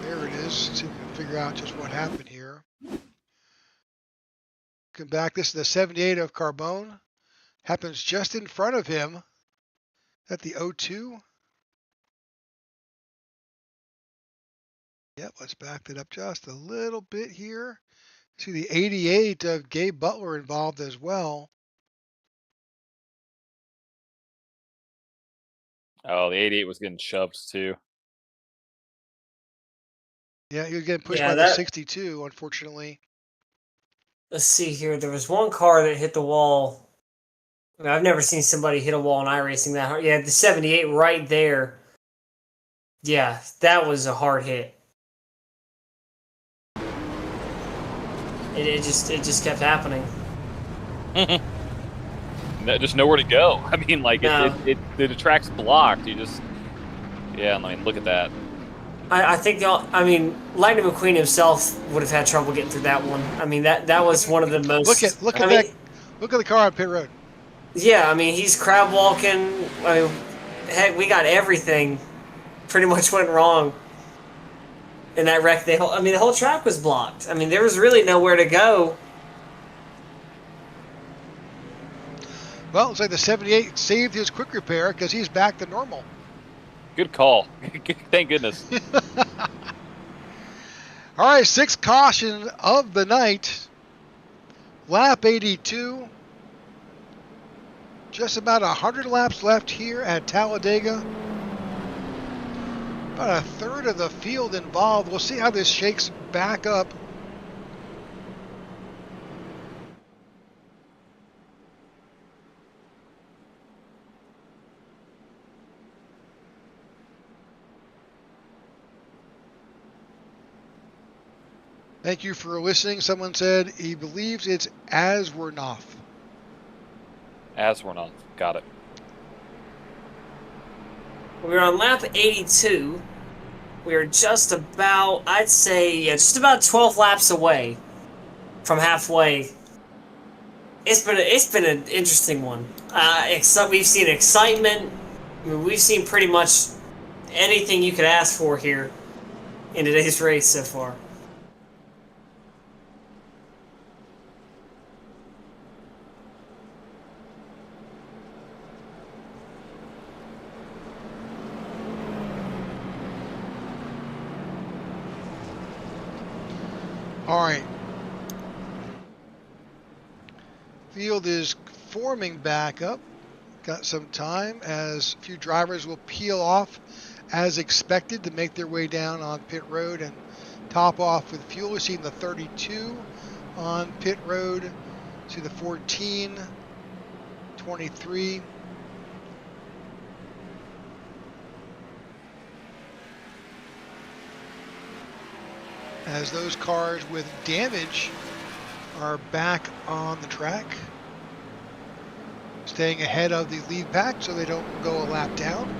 There it is. See if we can figure out just what happened here. Come back. This is the 78 of Carbone. Happens just in front of him at the 02. Yep, let's back that up just a little bit here. See the 88 of Gabe Butler involved as well. Oh, the 88 was getting shoved too. Yeah, he was getting pushed by the 62, unfortunately. Let's see here. There was one car that hit the wall. I mean, I've never seen somebody hit a wall in iRacing that hard. Yeah, the 78 right there. Yeah, that was a hard hit. It just kept happening. Just nowhere to go. I mean, like the track's blocked. You just, yeah. I mean, look at that. I think Lightning McQueen himself would have had trouble getting through that one. I mean, that was one of the most. Look at the car on pit road. Yeah, I mean, he's crab walking. I mean, heck, we got everything. Pretty much went wrong in that wreck. The whole track was blocked. I mean, there was really nowhere to go. Well, it's like the 78 saved his quick repair because he's back to normal. Good call. Thank goodness. All right, sixth caution of the night. Lap 82. Just about 100 laps left here at Talladega. About a third of the field involved. We'll see how this shakes back up. Thank you for listening. Someone said he believes it's Aswernoff. Aswernoff. Got it. We're on lap 82. We're just about, I'd say, just about 12 laps away from halfway. It's been an interesting one. We've seen excitement. I mean, we've seen pretty much anything you could ask for here in today's race so far. All right. Field is forming back up. Got some time as a few drivers will peel off as expected to make their way down on pit road and top off with fuel. We're seeing the 32 on pit road. See the 14, 23. As those cars with damage are back on the track, staying ahead of the lead pack so they don't go a lap down.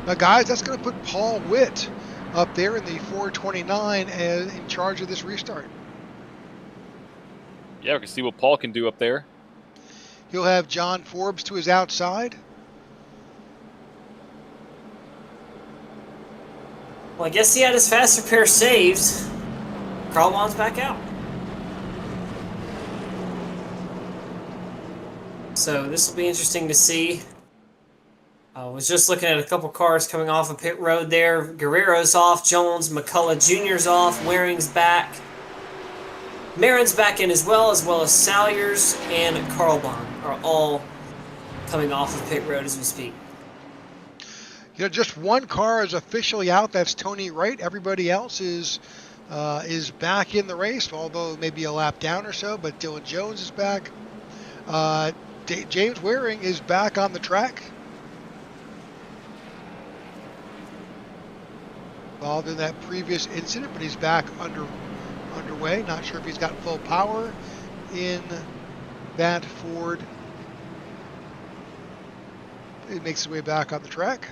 Now guys, that's going to put Paul Witt up there in the 429 as in charge of this restart. Yeah, we can see what Paul can do up there. He'll have John Forbes to his outside. Well, I guess he had his fast repair saved. Carl Bond's back out. So this will be interesting to see. I was just looking at a couple cars coming off of pit road there. Guerrero's off, Jones, McCullough Jr.'s off, Waring's back. Marin's back in as well as Salyers and Carl Bond are all coming off of pit road as we speak. You know, just one car is officially out. That's Tony Wright. Everybody else is back in the race, although maybe a lap down or so. But Dylan Jones is back. James Waring is back on the track. Involved in that previous incident, but he's back underway. Not sure if he's got full power in that Ford. He makes his way back on the track.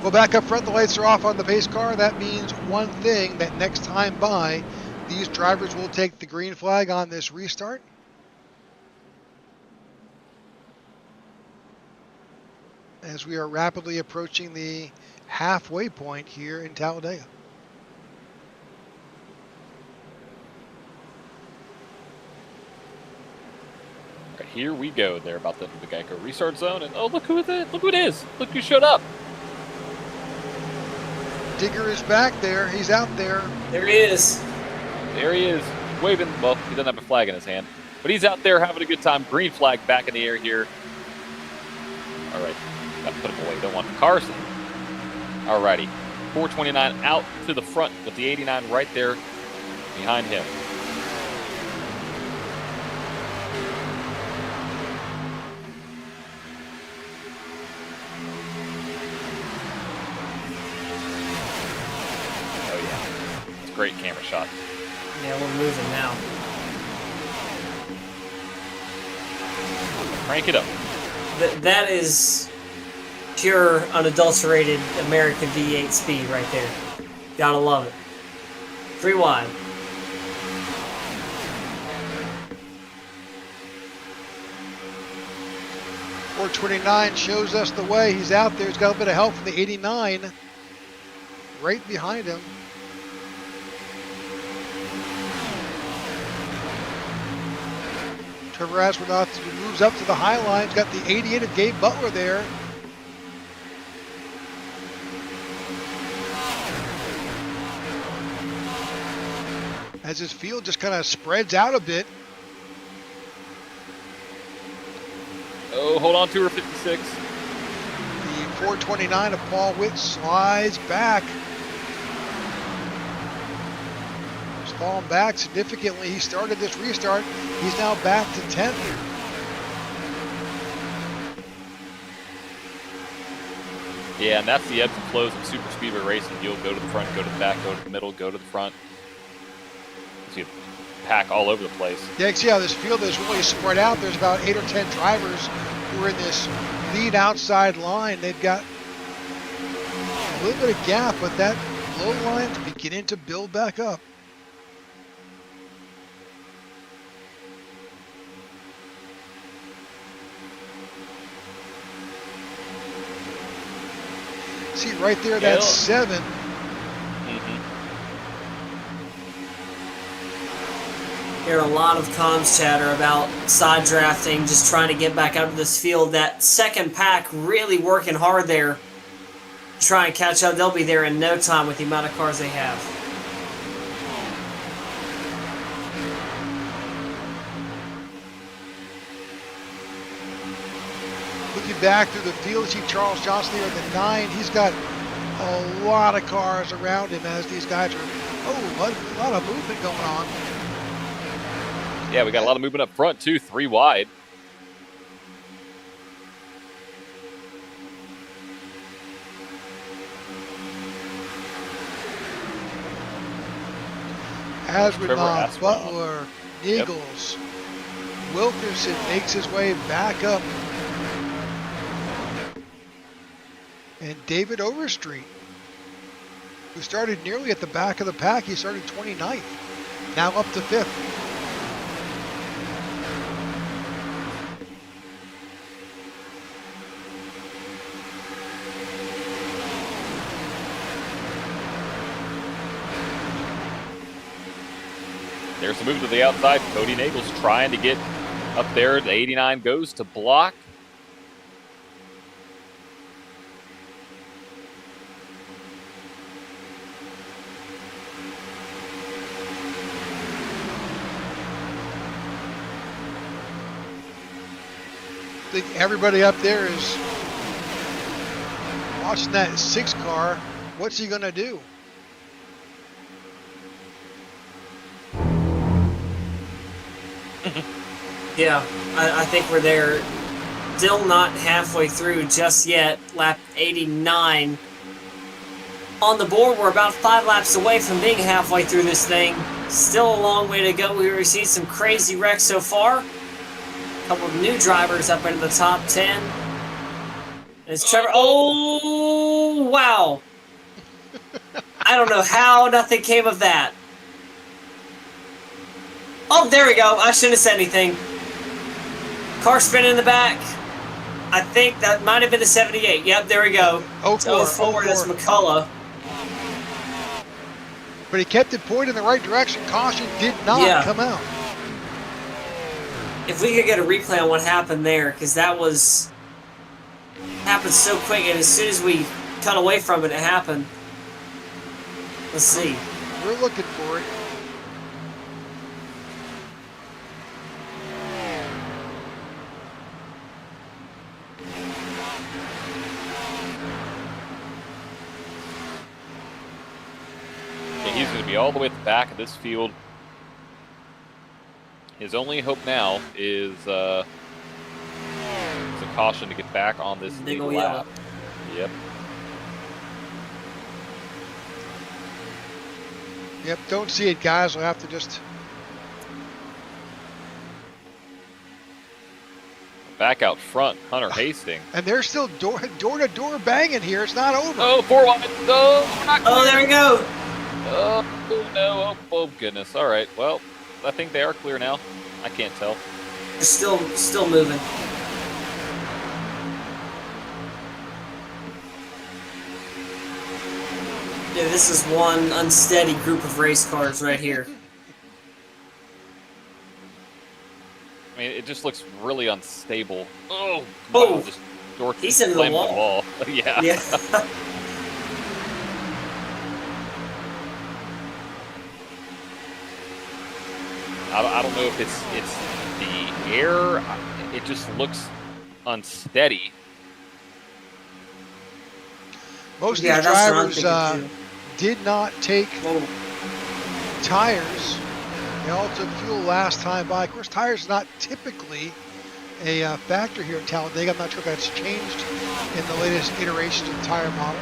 Well, back up front, the lights are off on the pace car. That means one thing, that next time by, these drivers will take the green flag on this restart. As we are rapidly approaching the halfway point here in Talladega. Right, here we go. They're about to enter the Geico restart zone, and oh, look who it is! Look who it is! Look who showed up! Digger is back there. He's out there. There he is. There he is, waving. Well, he doesn't have a flag in his hand, but he's out there having a good time. Green flag back in the air here. All right, got to put him away. Don't want the cars. All righty, 429 out to the front with the 89 right there behind him. Great camera shot. Yeah, we're moving now. Crank it up. That is pure, unadulterated American V8 speed right there. Gotta love it. 3 wide. .429 shows us the way. He's out there. He's got a bit of help from the 89 right behind him. Trevor Astronaut moves up to the high line. He's got the 88 of Gabe Butler there. As his field just kind of spreads out a bit. Oh, hold on to her, 56. The 429 of Paul Witt slides back. Falling back significantly. He started this restart. He's now back to 10th. Yeah, and that's the ebbs and flows of super speedway racing. You'll go to the front, go to the back, go to the middle, go to the front. So you pack all over the place. Yeah, you can see how this field is really spread out. There's about 8 or 10 drivers who are in this lead outside line. They've got a little bit of gap, but that low lines beginning to build back up. See right there, that's 7. Hear a lot of comms chatter about side drafting, just trying to get back out of this field. That second pack really working hard there to try and catch up. They'll be there in no time with the amount of cars they have. Looking back through the field, see Charles Johnson there at the 9. He's got a lot of cars around him as these guys are, a lot of movement going on. Yeah, we got a lot of movement up front, too. 3 wide. Aswinoff, Butler, Nichols, Wilkerson makes his way back up. And David Overstreet, who started nearly at the back of the pack, he started 29th, now up to 5th. There's the move to the outside. Cody Nagels trying to get up there. The 89 goes to block. I think everybody up there is watching that 6 car. What's he going to do? Yeah, I think we're there. Still not halfway through just yet. Lap 89. On the board, we're about 5 laps away from being halfway through this thing. Still a long way to go. We've received some crazy wrecks so far. A couple of new drivers up into the top 10. It's Trevor. Oh, wow. I don't know how nothing came of that. Oh, there we go. I shouldn't have said anything. Car spinning in the back. I think that might have been the 78. Yep, there we go. 04, that's McCullough. But he kept it pointed in the right direction. Caution did not come out. If we could get a replay on what happened there, because that happened so quick, and as soon as we cut away from it, it happened. Let's see. We're looking for it. He's going to be all the way at the back of this field. His only hope now is a caution to get back on this lead lap. Yep. Yep, don't see it, guys. We'll have to just... Back out front, Hunter Hastings. And they're still door-to-door banging here. It's not over. Oh, 4 wide. Oh, there we go. Oh, no. Oh, goodness. All right. Well, I think they are clear now. I can't tell. They're still moving. Yeah, this is one unsteady group of race cars right here. I mean, it just looks really unstable. Oh, wow, just door he's into the wall. Yeah. I don't know if it's the air. It just looks unsteady. Most of the drivers did not take tires. They all took fuel last time by. Of course, tires is not typically a factor here at Talladega. I'm not sure if that's changed in the latest iterations of the tire model.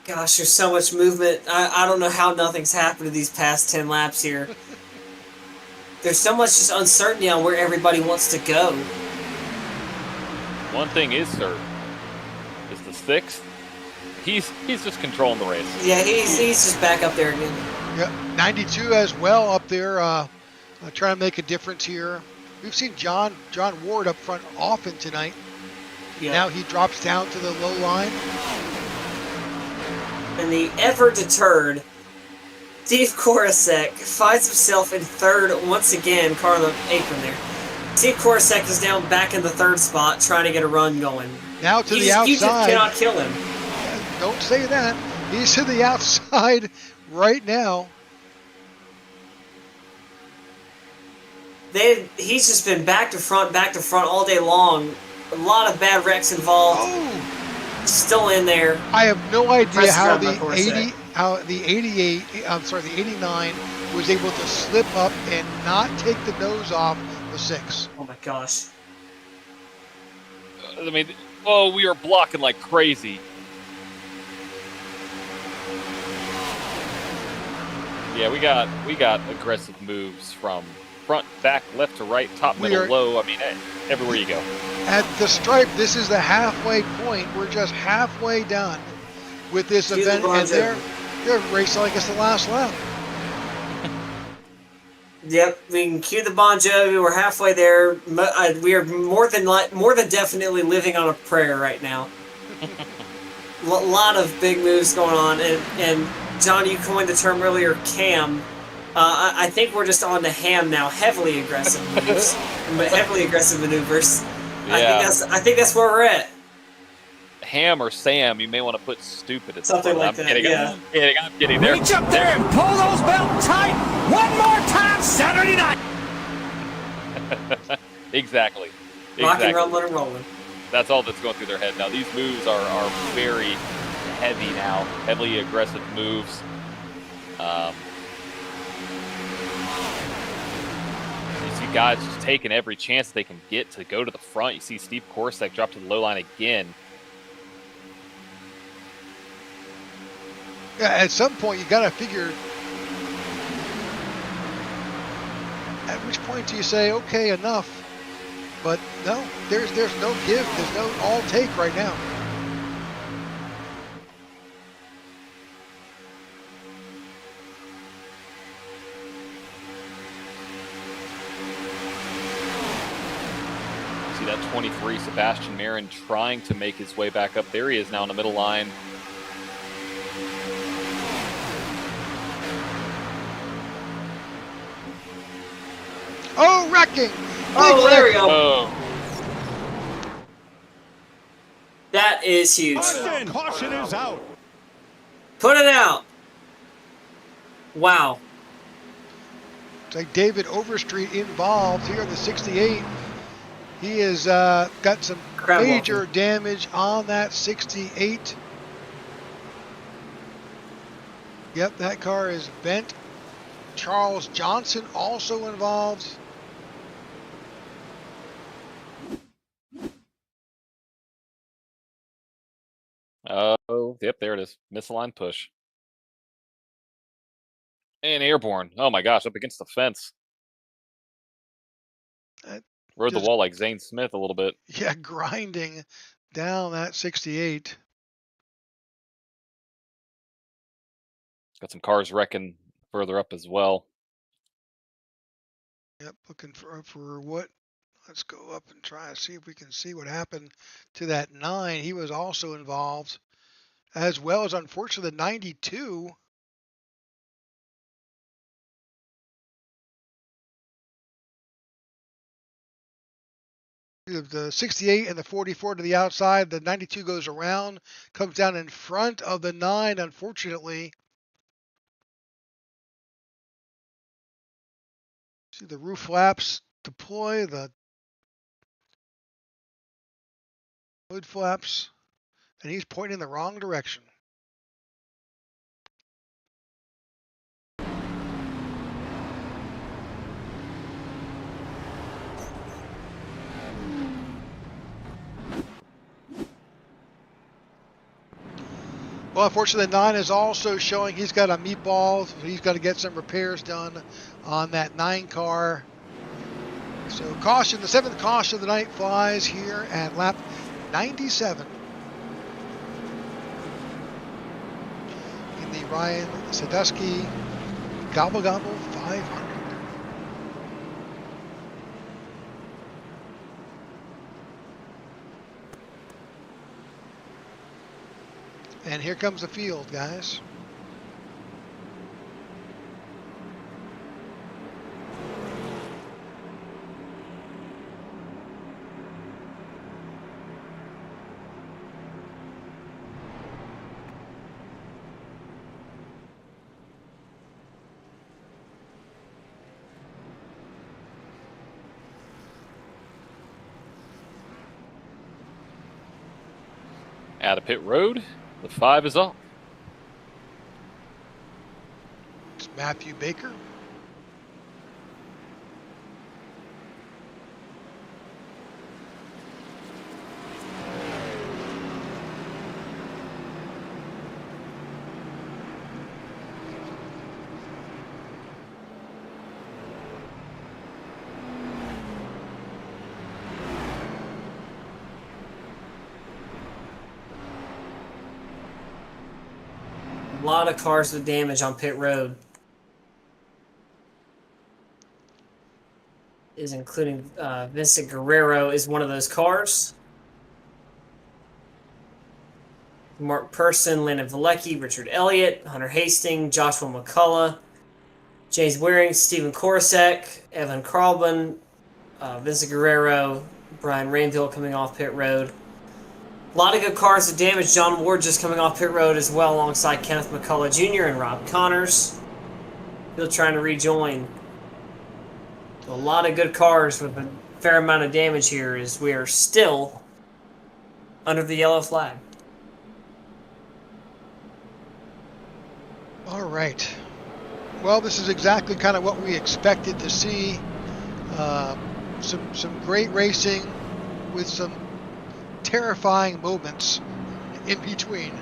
Gosh, there's so much movement. I don't know how nothing's happened to these past 10 laps here. There's so much just uncertainty on where everybody wants to go. One thing is certain: is the 6th. He's just controlling the race. Yeah, he's just back up there again. Yeah, 92 as well up there, trying to make a difference here. We've seen John Ward up front often tonight. Yeah. Now he drops down to the low line. And the ever deterred Steve Korosek finds himself in third once again, car on the apron there. Steve Korosek is down back in the third spot, trying to get a run going. Now to the outside. You just cannot kill him. Don't say that. He's to the outside right now. He's just been back to front all day long. A lot of bad wrecks involved. Oh. Still in there. I have no idea how the the 89 was able to slip up and not take the nose off the 6. Oh my gosh. I mean, we are blocking like crazy. Yeah, we got aggressive moves from front, back, left to right, top, middle, low. I mean, everywhere you go. At the stripe, this is the halfway point. We're just halfway done with this event, and they're racing like it's the last lap. Yep, we can cue the Bon Jovi. We're halfway there. We are more than definitely living on a prayer right now. A lot of big moves going on, and John, you coined the term earlier, cam. I think we're just on to ham now. Heavily aggressive moves, heavily aggressive maneuvers. Yeah. I think that's where we're at. Ham or Sam, you may want to put stupid at something like that. I'm getting there. Reach up there and pull those belts tight. One more time, Saturday night. Exactly. Rocking, rumbling, and rolling. That's all that's going through their head now. These moves are very heavy now, heavily aggressive moves. You see guys just taking every chance they can get to go to the front. You see Steve Korosek drop to the low line again. Yeah, at some point you got to figure. At which point do you say, okay, enough? But no, there's no give, there's no all take right now. See that 23, Sebastian Marin trying to make his way back up. There he is now in the middle line. Oh, wrecking! There we go. Oh. That is huge. Caution is out. Put it out. Wow. It's like David Overstreet involved here in the 68. He has got some major damage on that 68. Yep, that car is bent. Charles Johnson also involved. Oh, yep, there it is. Misaligned push. And airborne. Oh my gosh, up against the fence. Rode the wall like Zane Smith a little bit. Yeah, grinding down that 68. Got some cars wrecking further up as well. Yep, looking for what? Let's go up and try and see if we can see what happened to that 9. He was also involved, as well as, unfortunately, the 92. The 68 and the 44 to the outside. The 92 goes around, comes down in front of the 9, unfortunately. See the roof flaps deploy, the hood flaps, and he's pointing in the wrong direction. Well, unfortunately, the 9 is also showing he's got a meatball. So he's got to get some repairs done on that 9 car. So caution, the 7th caution of the night flies here at lap 97 in the Ryan Sadusky Gobble Gobble 500. And here comes the field, guys. Out of pit road, the 5 is off. It's Matthew Baker. A lot of cars with damage on pit road. Is including Vincent Guerrero is one of those cars. Mark Person, Landon Valecki, Richard Elliott, Hunter Hastings, Joshua McCullough, James Waring, Stephen Korosek, Evan Kralben, Vincent Guerrero, Brian Rainville coming off pit road. A lot of good cars with damage. John Ward just coming off pit road as well alongside Kenneth McCullough Jr. and Rob Connors. Still trying to rejoin. So a lot of good cars with a fair amount of damage here as we are still under the yellow flag. All right. Well, this is exactly kind of what we expected to see. Some great racing with some terrifying moments in between.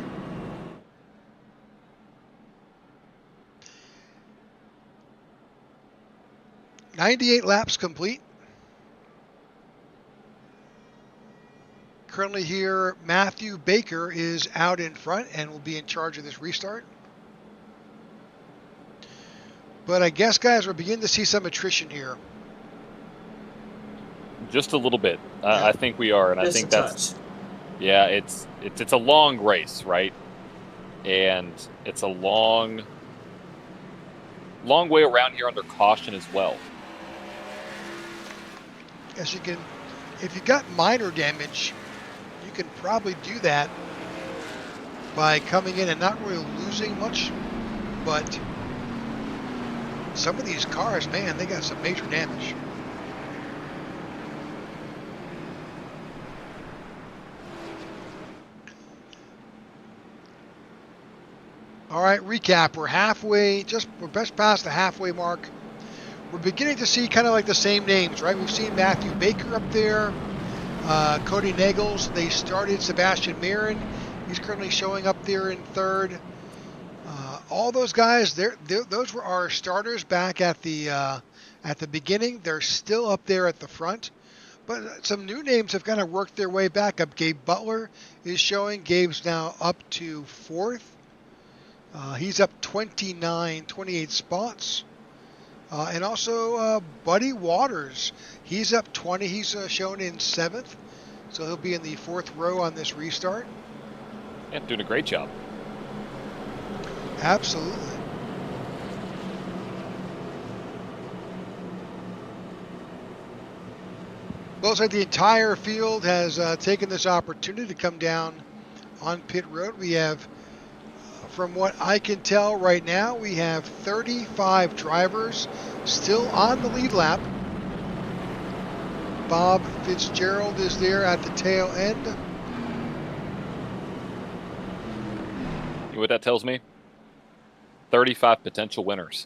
"98 laps complete. Currently here, Matthew Baker is out in front and will be in charge of this restart. But I guess, guys, we're beginning to see some attrition here. Just a little bit. Yeah. I think we are, and Just I think a that's touch. yeah. It's a long race, right? And it's a long way around here under caution as well. As you can, if you got minor damage, you can probably do that by coming in and not really losing much. But some of these cars, man, they got some major damage. All right, recap. We're just past the halfway mark. We're beginning to see kind of like the same names, right? We've seen Matthew Baker up there, Cody Nagels. They started Sebastian Marin. He's currently showing up there in third. All those guys, those were our starters back at the beginning. They're still up there at the front. But some new names have kind of worked their way back up. Gabe Butler is showing. Gabe's now up to fourth. He's up 28 spots. And also Buddy Waters, he's up 20. He's shown in seventh, so he'll be in the fourth row on this restart. Yeah, doing a great job. Absolutely. Looks like the entire field has taken this opportunity to come down on pit road. We have, from what I can tell right now, we have 35 drivers still on the lead lap. Bob Fitzgerald is there at the tail end. You know what that tells me? 35 potential winners.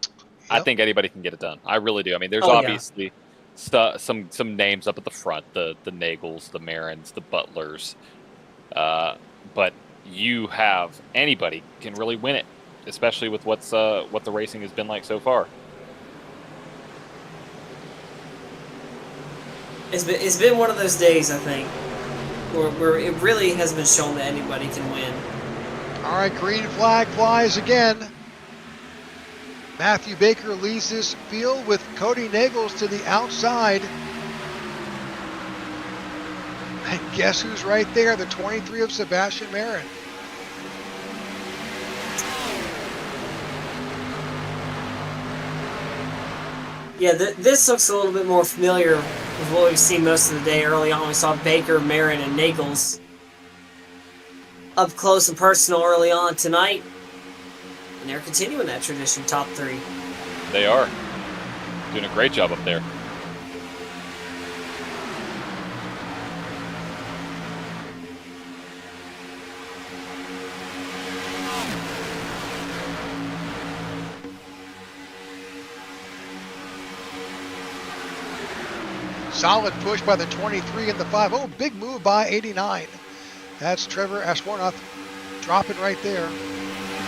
Yep. I think anybody can get it done. I really do. I mean, there's Oh, yeah. obviously some names up at the front, the Nagels, the Marins, the Butlers. But you have anybody can really win it, especially with what the racing has been like so far. It's been one of those days, I think, where it really has been shown that anybody can win. All right, green flag flies again. Matthew Baker leads this field with Cody Nagels to the outside. And guess who's right there? The 23 of Sebastian Marin. Yeah, this looks a little bit more familiar with what we've seen most of the day. Early on, we saw Baker, Marin, and Nagels up close and personal early on tonight. And they're continuing that tradition, top three. They are doing a great job up there. Solid push by the 23 and the 5. Oh, big move by 89. That's Trevor Ashworth dropping right there.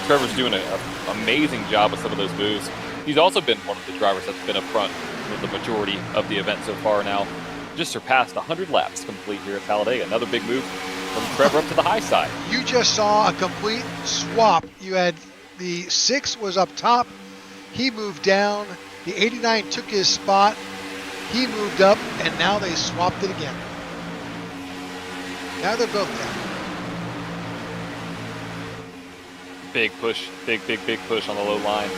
Trevor's doing an amazing job with some of those moves. He's also been one of the drivers that's been up front with the majority of the event so far now. Just surpassed 100 laps complete here at Talladega. Another big move from Trevor up to the high side. You just saw a complete swap. You had the 6 was up top. He moved down. The 89 took his spot. He moved up, and now they swapped it again. Now they're both down. Big push, big push on the low line.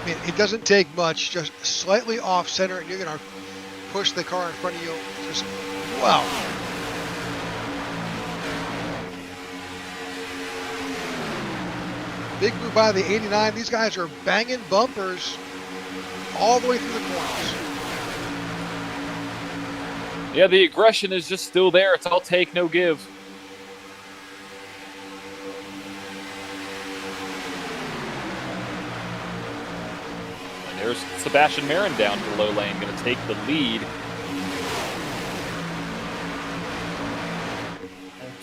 I mean, it doesn't take much, just slightly off center, and you're going to push the car in front of you. Just, wow. Big move by the 89. These guys are banging bumpers all the way through the corners. Yeah, the aggression is just still there. It's all take, no give. And there's Sebastian Marin down to the low lane, going to take the lead.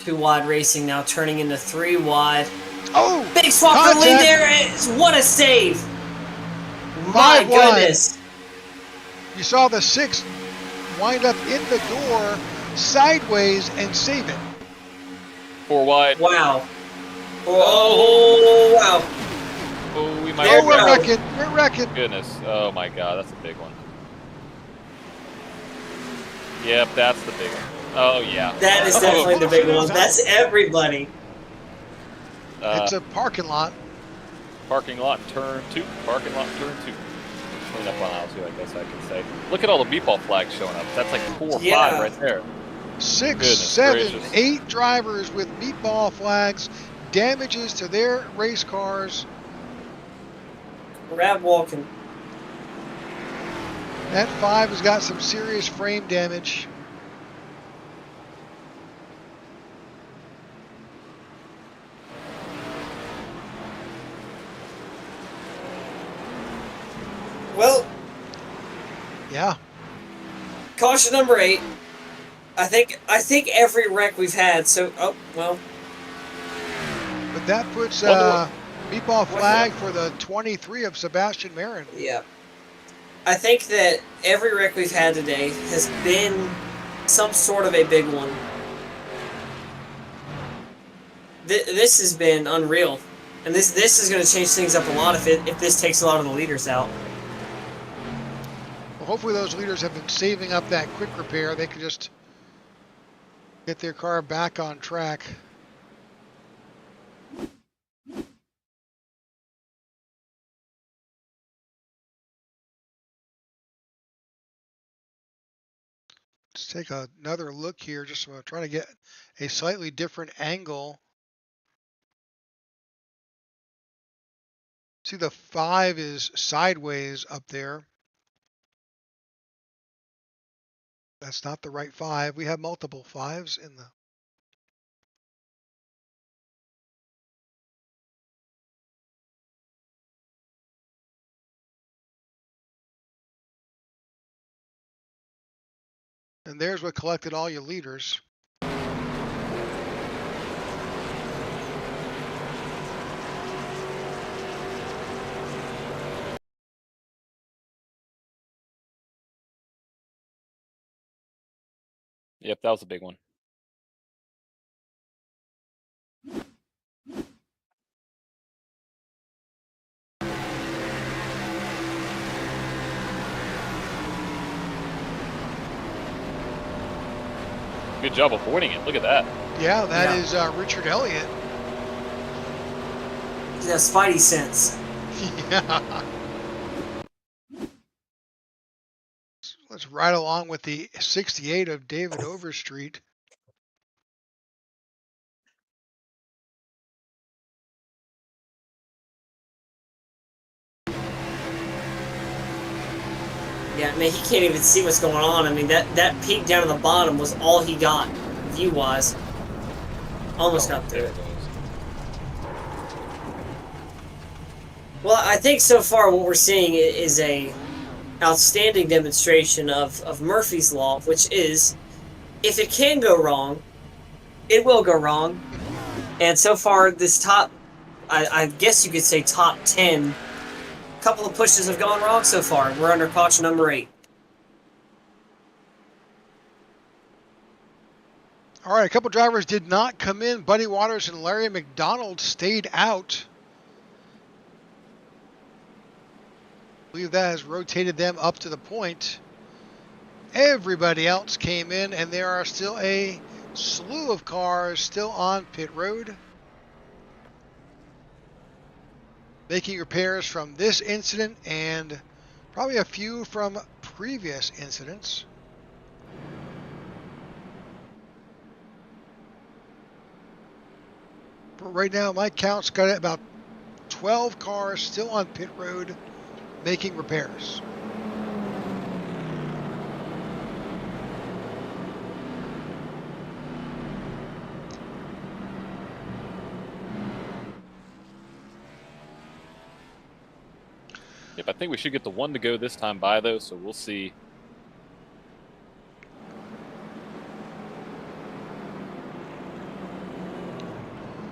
Two wide racing now turning into three wide. Oh! Big swap for the lead there. What a save! My goodness. You saw the 6 wind up in the door sideways and save it. 4 wide. Wow. Oh, wow. Oh, we might. Oh, we're wrecking. We're wrecking. Goodness. Oh my God, that's a big one. Yep, that's the big one. Oh yeah. That is definitely the big one. That's everybody. It's a parking lot. Parking lot, turn 2. Parking lot, turn 2. Clean up on aisle 2, I guess I can say. Look at all the meatball flags showing up. That's like 4 or 5 right there. 6, Goodness 7, gracious. 8 drivers with meatball flags. Damages to their race cars. Brad walking. That 5 has got some serious frame damage. Well, Yeah. caution number 8. I think every wreck we've had. So, oh well. But that puts meatball flag for the 23 of Sebastian Marin. Yeah. I think that every wreck we've had today has been some sort of a big one. This has been unreal, and this is going to change things up a lot if this takes a lot of the leaders out. Well, hopefully those leaders have been saving up that quick repair. They can just get their car back on track. Let's take another look here, just trying to get a slightly different angle. See, the 5 is sideways up there. That's not the right 5. We have multiple 5s in the... And there's what collected all your leaders. Yep, that was a big one. Good job avoiding it. Look at that. Yeah, that is Richard Elliott. He has Spidey sense. Yeah. Let's ride along with the 68 of David Overstreet. Yeah, man, he can't even see what's going on. I mean, that peak down at the bottom was all he got, view-wise. Almost got through it. Well, I think so far what we're seeing is a outstanding demonstration of Murphy's Law, which is, if it can go wrong, it will go wrong. And so far, this top, I guess you could say top 10, couple of pushes have gone wrong so far. We're under caution number 8. All right, a couple drivers did not come in. Buddy Waters and Larry McDonald stayed out. I believe that has rotated them up to the point. Everybody else came in, and there are still a slew of cars still on pit road, making repairs from this incident and probably a few from previous incidents. But right now, my count's got about 12 cars still on pit road making repairs. Yep, I think we should get the one to go this time by, though, so we'll see.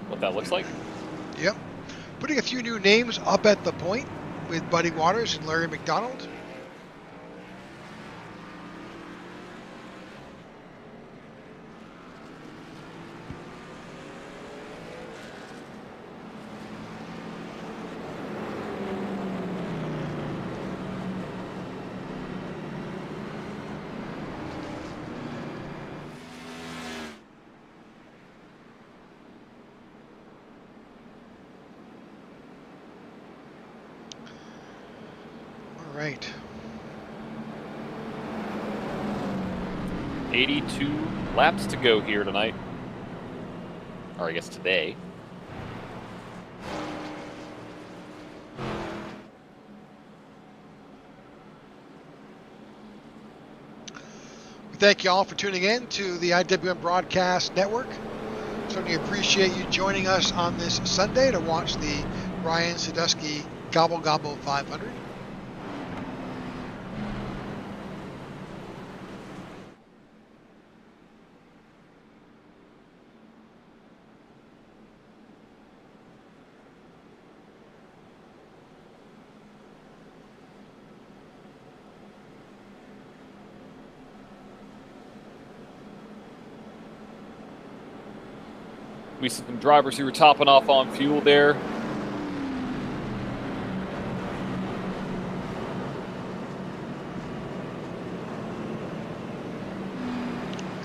What that looks like. Yep. Putting a few new names up at the point with Buddy Waters and Larry McDonald. Right. 82 laps to go here tonight. Or I guess today. We thank you all for tuning in to the IWM Broadcast Network. Certainly appreciate you joining us on this Sunday to watch the Ryan Sadusky Gobble Gobble 500. We see some drivers who were topping off on fuel there.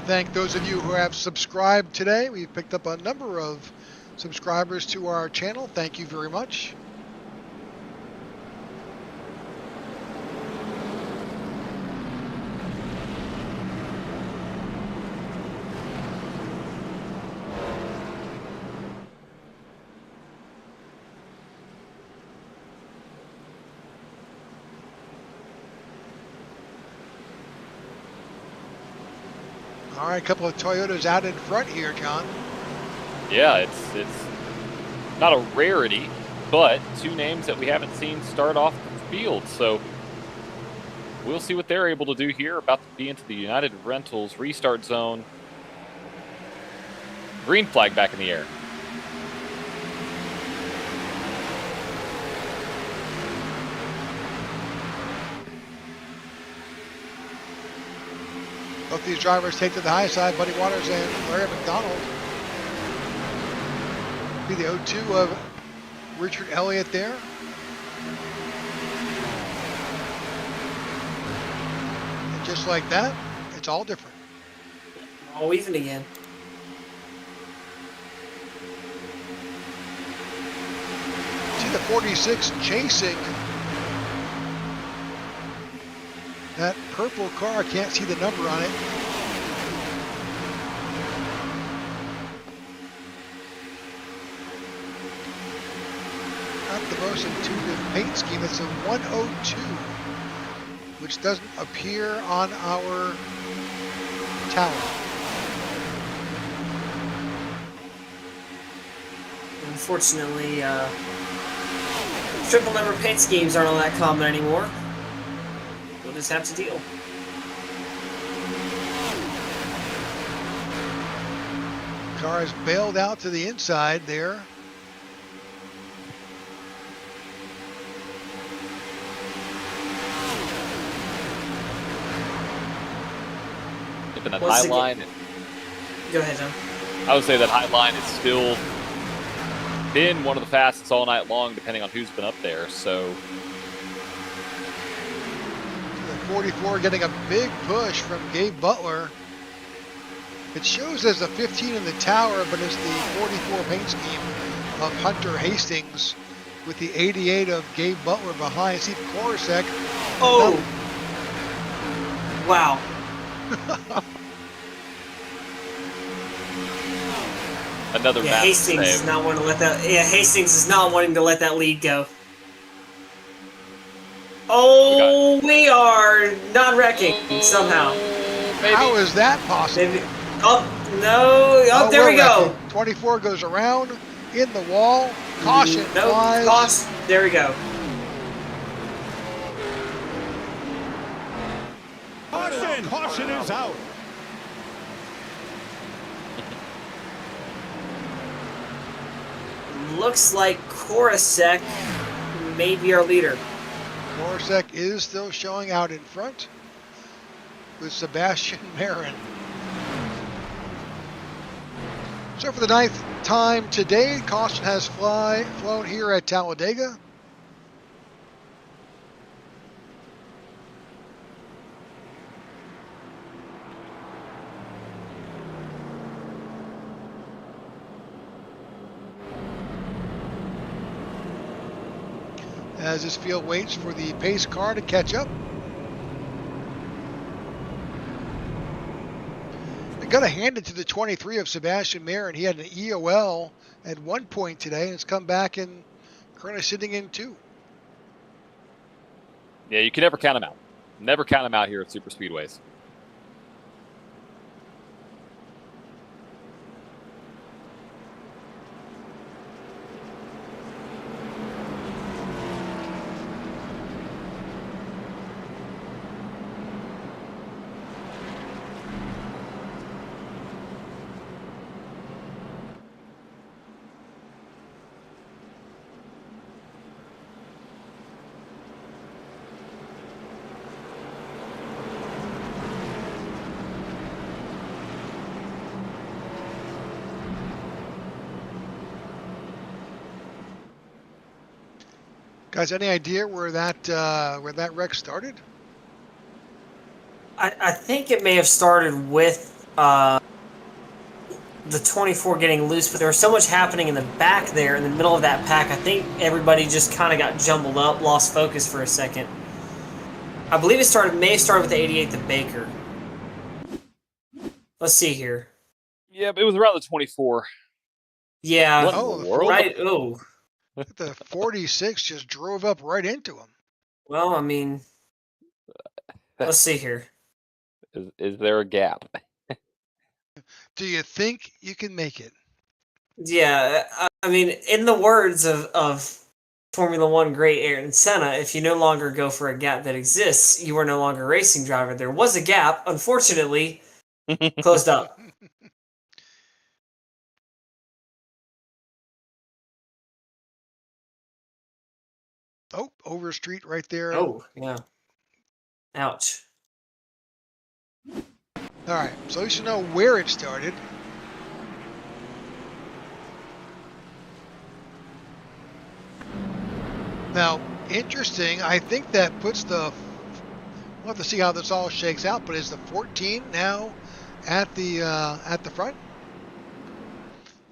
Thank those of you who have subscribed today. We've picked up a number of subscribers to our channel. Thank you very much. All right, a couple of Toyotas out in front here, John. Yeah, it's not a rarity, but two names that we haven't seen start off the field. So we'll see what they're able to do here. About to be into the United Rentals restart zone. Green flag back in the air. Both these drivers take to the high side, Buddy Waters and Larry McDonald. Be the 0-2 of Richard Elliott there. And just like that, it's all different. All even again. See the 46 chasing that purple car. I can't see the number on it. Not the most intuitive paint scheme. It's a 102, which doesn't appear on our tower. Unfortunately, triple number paint schemes aren't all that common anymore. We'll just have to deal. Car is bailed out to the inside there. If that Once high line, Go ahead, John. I would say that high line is still been one of the fastest all night long, depending on who's been up there. So The 44 getting a big push from Gabe Butler. It shows as a 15 in the tower, but it's the 44 paint scheme of Hunter Hastings with the 88 of Gabe Butler behind. Steve Korosek. Oh! Wow. another Yeah, massive Hastings save. is not wanting to let that. Yeah, Hastings is not wanting to let that lead go. Oh, we are not wrecking somehow. Maybe. How is that possible? Maybe. Oh no! Oh, there we're we go. wrecking. 24 goes around in the wall. Caution No, flies. caution. There we go. Caution is out. Looks like Korosek may be our leader. Korosek is still showing out in front with Sebastian Marin. So for the 9th time today, caution has flown here at Talladega. As this field waits for the pace car to catch up. I got to hand it to the 23 of Sebastian Marin. He had an EOL at one point today, and it's come back and currently sitting in 2. Yeah, you can never count them out. Never count them out here at super speedways. Guys, any idea where that wreck started? I think it may have started with the 24 getting loose, but there was so much happening in the back there in the middle of that pack. I think everybody just kind of got jumbled up, lost focus for a second. I believe it may have started with the 88th of Baker. Let's see here. Yeah, it was around the 24. Yeah. What Oh, in the world? Right. Oh. The 46 just drove up right into him. Well, I mean, let's see here. Is there a gap? Do you think you can make it? Yeah, I mean, in the words of Formula One great Ayrton Senna, if you no longer go for a gap that exists, you are no longer a racing driver. There was a gap, unfortunately, closed up. Oh, over street right there. Oh, yeah. Ouch. All right, so at least you know where it started. Now, interesting, I think that puts the, we'll have to see how this all shakes out, but is the 14 now at the front?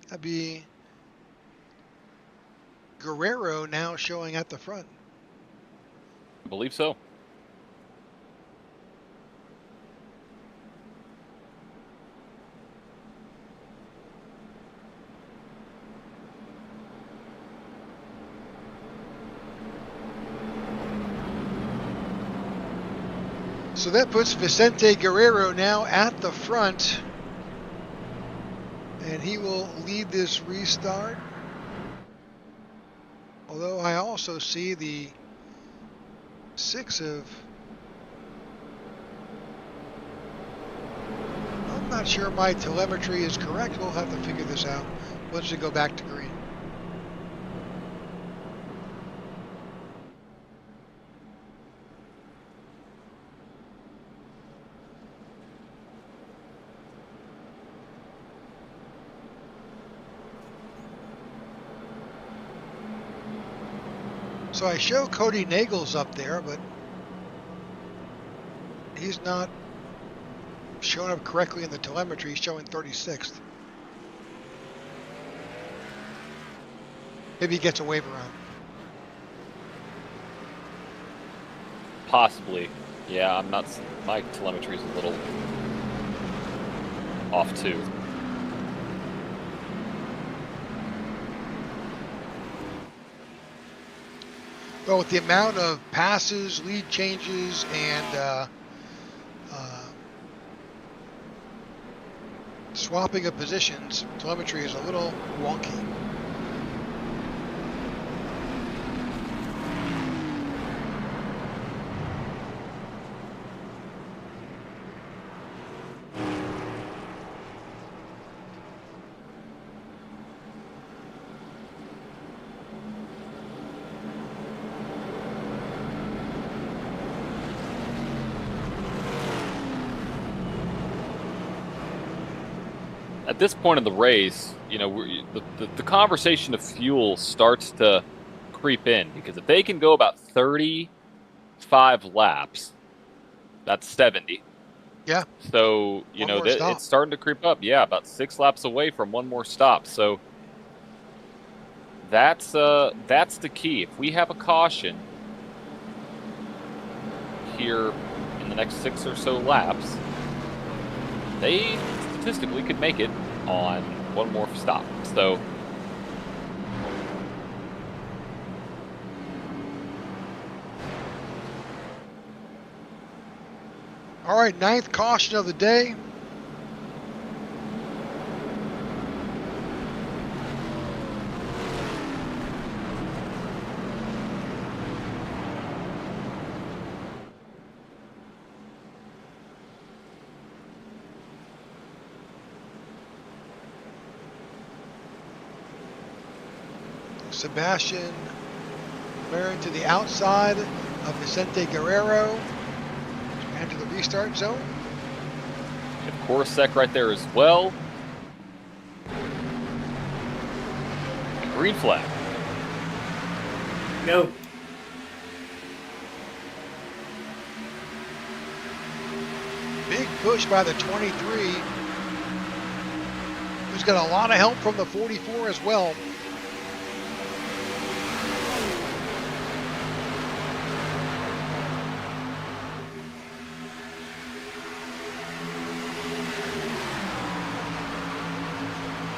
That'd be Guerrero now showing at the front. I believe so. So that puts Vicente Guerrero now at the front, and he will lead this restart. Although I also see the 6 of, I'm not sure my telemetry is correct. We'll have to figure this out once we go back to green. So I show Cody Nagels up there, but he's not showing up correctly in the telemetry. He's showing 36th. Maybe he gets a waiver on. Possibly. Yeah, I'm not. My telemetry is a little off too. Well, with the amount of passes, lead changes, and swapping of positions, telemetry is a little wonky. At this point in the race, you know, the conversation of fuel starts to creep in, because if they can go about 35 laps, that's 70. Yeah. So, you know, it's starting to creep up. Yeah, about 6 laps away from one more stop. So that's the key. If we have a caution here in the next 6 or so laps, they statistically could make it on one more stop. So all right, 9th caution of the day. Sebastian Marin to the outside of Vicente Guerrero to enter the restart zone. if Coruscant right there as well. Green flag. Go. Big push by the 23, who's got a lot of help from the 44 as well.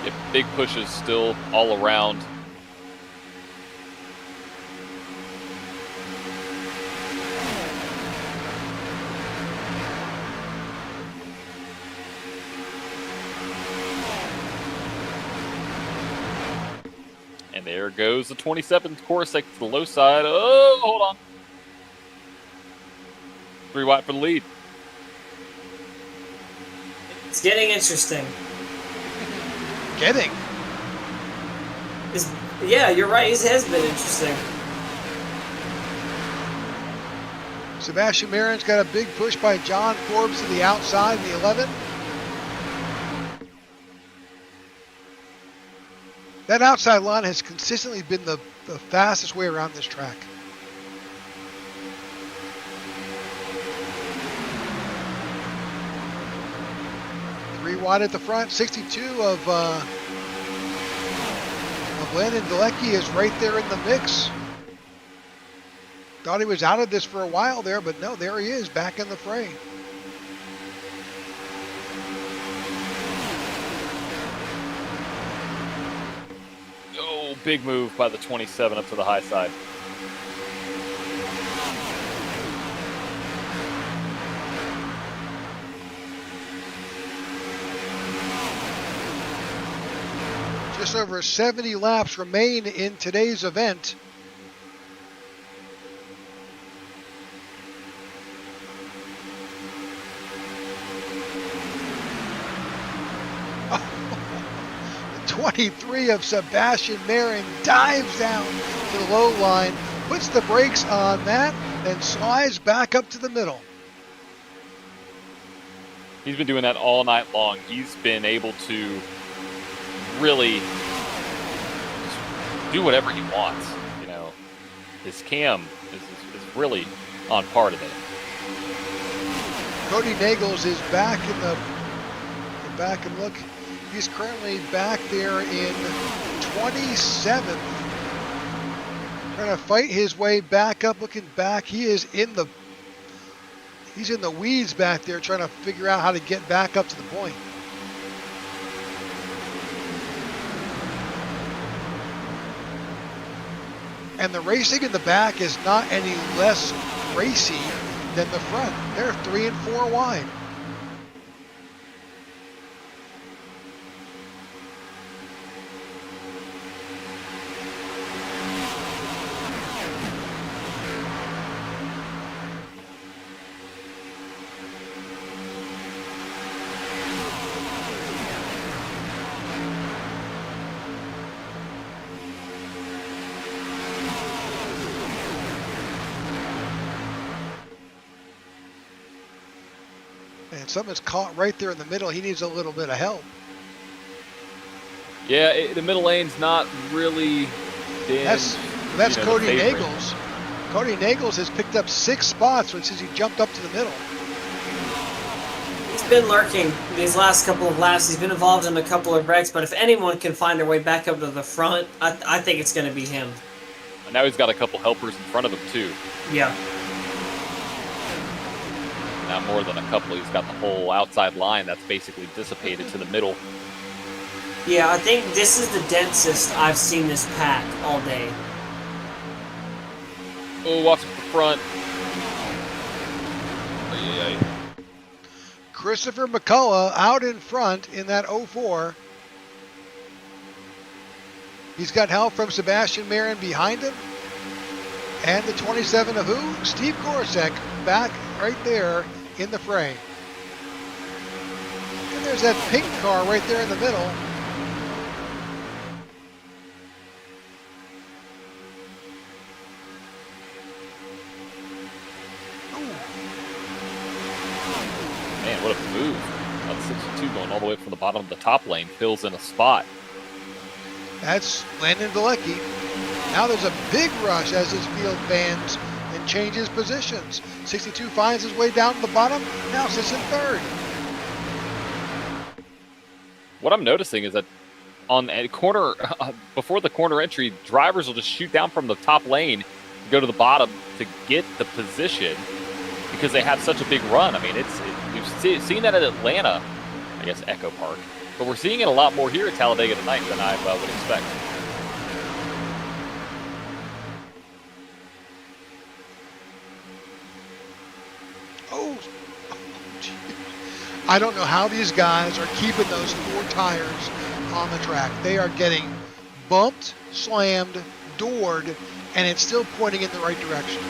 Yep, big pushes still all around. And there goes the 27th Coruscant to the low side. Oh, hold on. 3 wide for the lead. It's getting interesting. Getting. Yeah, you're right. It has been interesting. Sebastian Marin's got a big push by John Forbes to the outside in the 11. That outside line has consistently been the fastest way around this track. Three wide at the front. 62 of Landon Delecky is right there in the mix. Thought he was out of this for a while there, but no, there he is, back in the fray. Oh, big move by the 27 up to the high side. Just over 70 laps remain in today's event. Oh, 23 of Sebastian Marin dives down to the low line, puts the brakes on that, then slides back up to the middle. He's been doing that all night long. He's been able to really do whatever he wants. You know, his cam is really on par today. Cody Nagels is back in the back, and look, he's currently back there in 27th. Trying to fight his way back up, looking back. He's in the weeds back there trying to figure out how to get back up to the point. And the racing in the back is not any less racy than the front. They're 3 and 4 wide. And something's caught right there in the middle. He needs a little bit of help. Yeah, the middle lane's not really been. That's Cody Nagels. Cody Nagels has picked up 6 spots since he jumped up to the middle. He's been lurking these last couple of laps. He's been involved in a couple of wrecks, but if anyone can find their way back up to the front, I think it's going to be him. And now he's got a couple helpers in front of him too. Yeah. Not more than a couple. He's got the whole outside line that's basically dissipated to the middle. Yeah, I think this is the densest I've seen this pack all day. Oh, watch the front. Ay. Christopher McCullough out in front in that 04. He's got help from Sebastian Marin behind him. And the 27 of who? Steve Gorsek back right there in the fray. And there's that pink car right there in the middle. Man, what a move. That's 62 going all the way from the bottom of the top lane. Fills in a spot. That's Landon Delecky. Now there's a big rush as his field bans and changes positions. 62 finds his way down to the bottom, now sits in third. What I'm noticing is that on a corner, before the corner entry, drivers will just shoot down from the top lane, go to the bottom to get the position because they have such a big run. I mean, we've seen that at Atlanta, I guess Echo Park, but we're seeing it a lot more here at Talladega tonight than I would expect. I don't know how these guys are keeping those 4 tires on the track. They are getting bumped, slammed, doored, and it's still pointing in the right direction.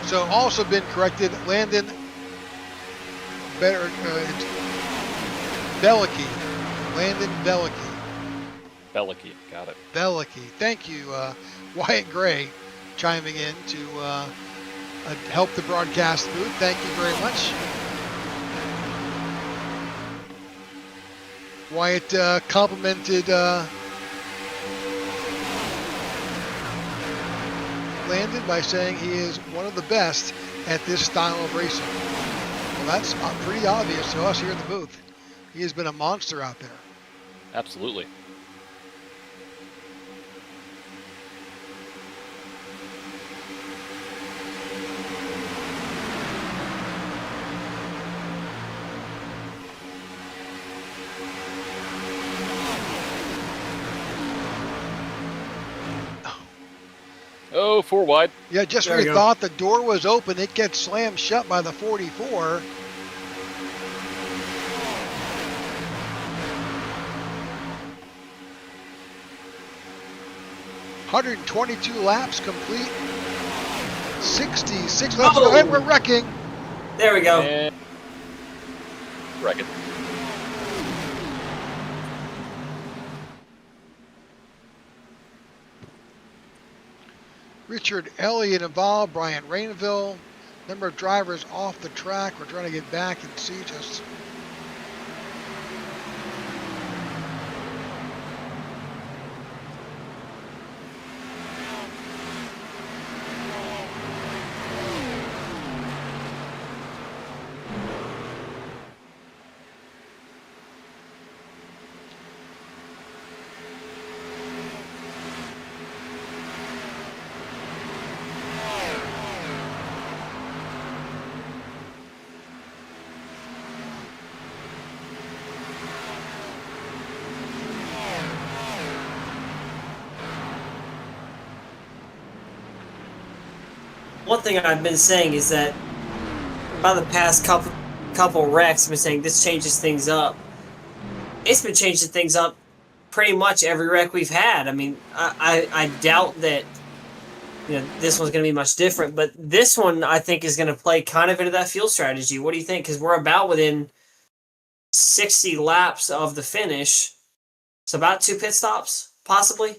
So also been corrected. Landon better Belicky. Landon Belicky. Belicky, got it. Belicky. Thank you, Wyatt Gray, chiming in to help the broadcast booth. Thank you very much. Wyatt complimented Landon by saying he is one of the best at this style of racing. Well, that's pretty obvious to us here in the booth. He has been a monster out there. Absolutely. Oh, 4 wide. Yeah, just when you thought the door was open, it gets slammed shut by the 44. $122 laps complete. 66 laps to go, and we're wrecking. There we go. And wrecking. Richard Elliott involved, Brian Rainville. Number of drivers off the track. We're trying to get back and see just. One thing I've been saying is that by the past couple wrecks, I've been saying this changes things up. It's been changing things up pretty much every wreck we've had. I mean, I doubt that this one's going to be much different, but this one I think is going to play kind of into that fuel strategy. What do you think? Because we're about within 60 laps of the finish. It's about 2 pit stops, possibly.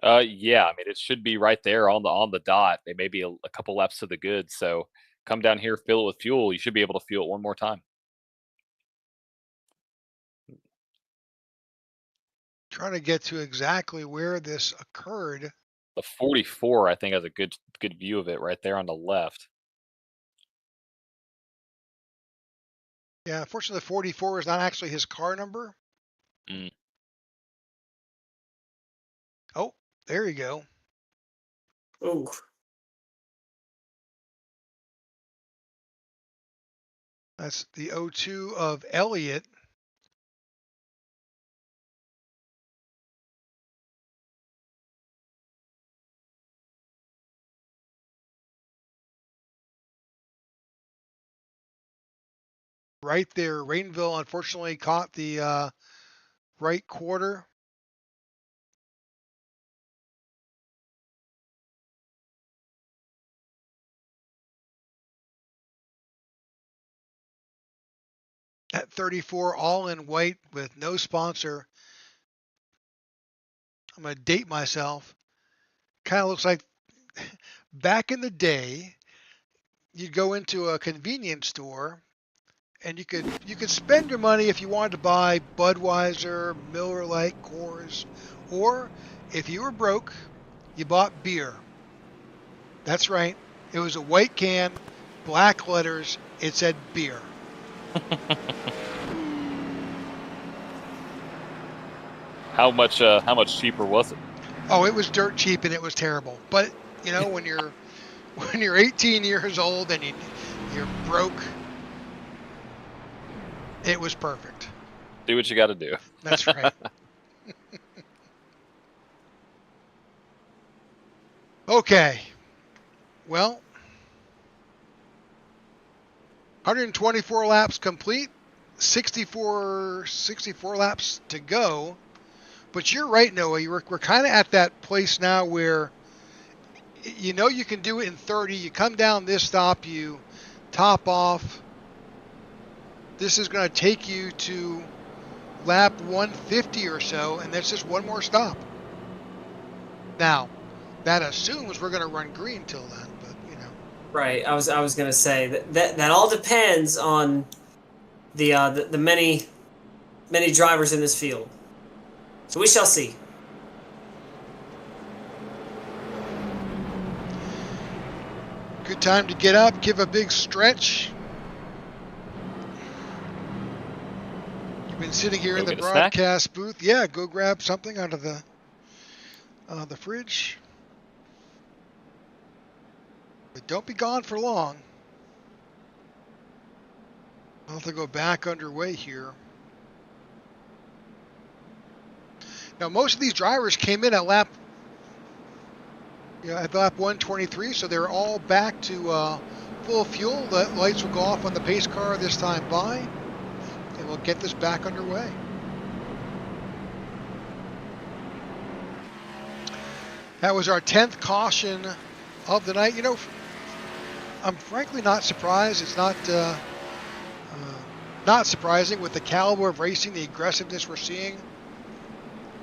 Yeah, I mean, it should be right there on the dot. It may be a couple laps to the good. So come down here, fill it with fuel. You should be able to fuel it one more time. Trying to get to exactly where this occurred. The 44, I think, has a good view of it right there on the left. Yeah, unfortunately, the 44 is not actually his car number. Mm. Oh, there you go. Ooh. That's the 02 of Elliott. Right there, Rainville unfortunately caught the right quarter. At 34, all in white with no sponsor. I'm going to date myself. Kind of looks like back in the day, you'd go into a convenience store and you could spend your money if you wanted to buy Budweiser, Miller Lite, Coors, or if you were broke, you bought beer. That's right. It was a white can, black letters. It said beer. How much cheaper was it? Oh, it was dirt cheap and it was terrible. But when you're 18 years old and you're broke, it was perfect. Do what you got to do. That's right. Okay. Well, 124 laps complete, 64 laps to go. But you're right, Noah. We're kind of at that place now where you know you can do it in 30. You come down this stop, you top off. This is going to take you to lap 150 or so, and that's just one more stop. Now, that assumes we're going to run green till then, but you know. Right. I was going to say that all depends on the many drivers in this field. So we shall see. Good time to get up, give a big stretch. You've been sitting here in the broadcast booth. Yeah, go grab something out of the fridge. But don't be gone for long. I'll have to go back underway here. Now, most of these drivers came in at lap 123, so they're all back to full fuel. The lights will go off on the pace car this time by, and we'll get this back underway. That was our 10th caution of the night. You know, I'm frankly not surprised. It's not surprising with the caliber of racing, the aggressiveness we're seeing.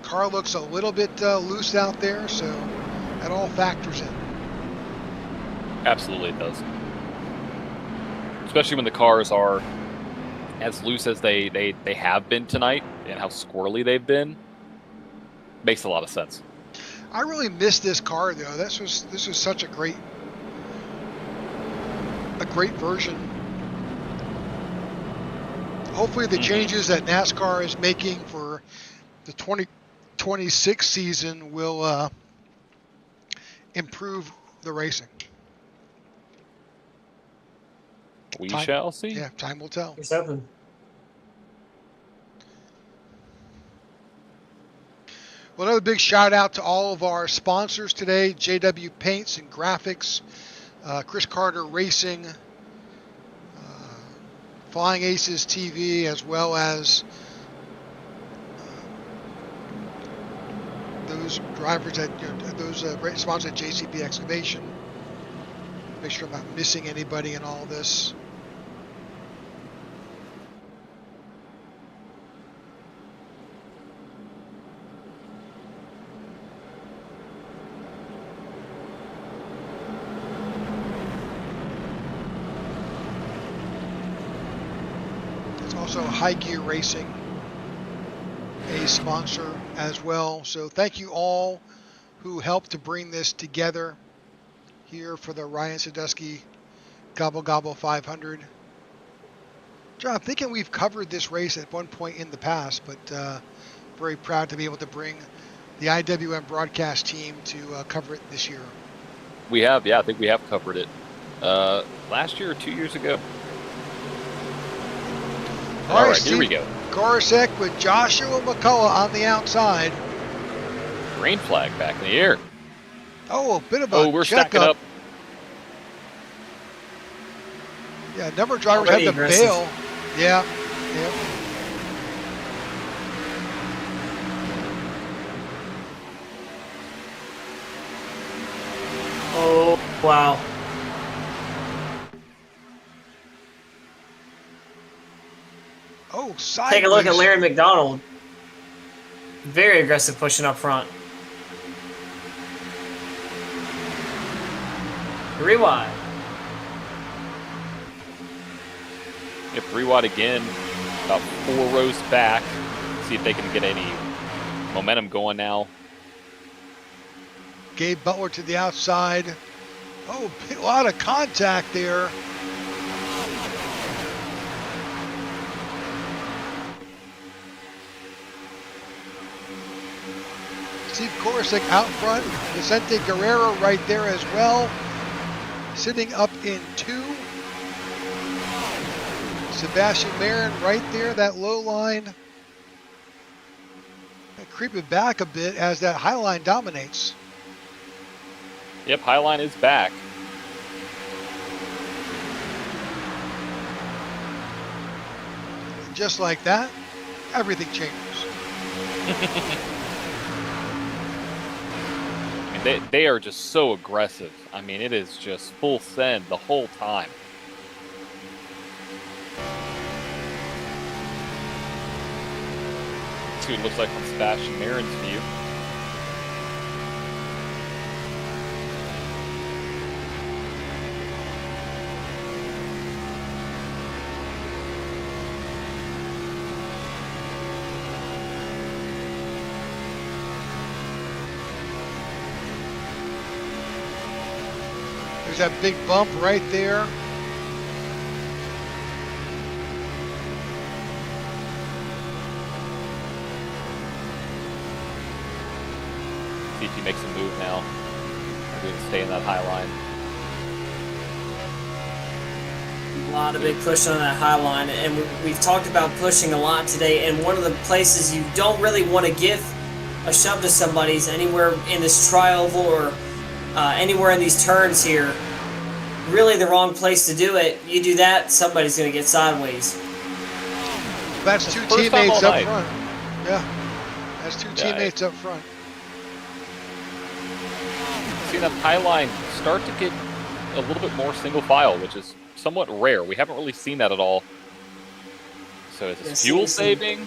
Car looks a little bit loose out there, so that all factors in. Absolutely, it does. Especially when the cars are as loose as they have been tonight, and how squirrely they've been. Makes a lot of sense. I really miss this car, though. This was such a great version. Hopefully, the changes that NASCAR is making for the 2026 season will improve the racing. We shall see. Yeah, time will tell. It's open. Well, another big shout out to all of our sponsors today: JW Paints and Graphics, Chris Carter Racing, Flying Aces TV, as well as those drivers those sponsors at JCB Excavation. Make sure I'm not missing anybody in all this. It's also High Gear Racing, a sponsor as well. So thank you all who helped to bring this together here for the Ryan Sadusky Gobble Gobble 500. John, I'm thinking we've covered this race at one point in the past, but very proud to be able to bring the IWM broadcast team to cover it this year. We have, yeah, I think we have covered it last year or 2 years ago. All right, here we go. Gorsek with Joshua McCullough on the outside. Green flag back in the air. Oh, a bit of a we're stacking up. Yeah, a number of drivers Already have to aggressive. bail. Yeah. Oh, wow. Oh, sideways. Take a look at Larry McDonald. Very aggressive pushing up front. Three wide. Yep, 3 wide again. About 4 rows back. See if they can get any momentum going now. Gabe Butler to the outside. Oh, a lot of contact there. Steve Korosek out front. Vicente Guerrero right there as well. Sitting up in 2. Sebastian Marin right there, that low line. Creeping back a bit as that high line dominates. Yep, Highline is back. And just like that, everything changes. They are just so aggressive. I mean, it is just full send the whole time. Let's see what it looks like from Sebastian Marin's view. There's that big bump right there. See if he makes a move now. Or do he stay in that high line? A lot of big push on that high line, and we've talked about pushing a lot today, and one of the places you don't really want to give a shove to somebody is anywhere in this trioval or anywhere in these turns here. Really the wrong place to do it. You do that, somebody's going to get sideways. That's two First time teammates all up night. front. Yeah, that's two teammates up front. See that high line start to get a little bit more single file, which is somewhat rare. We haven't really seen that at all. So is this fuel saving?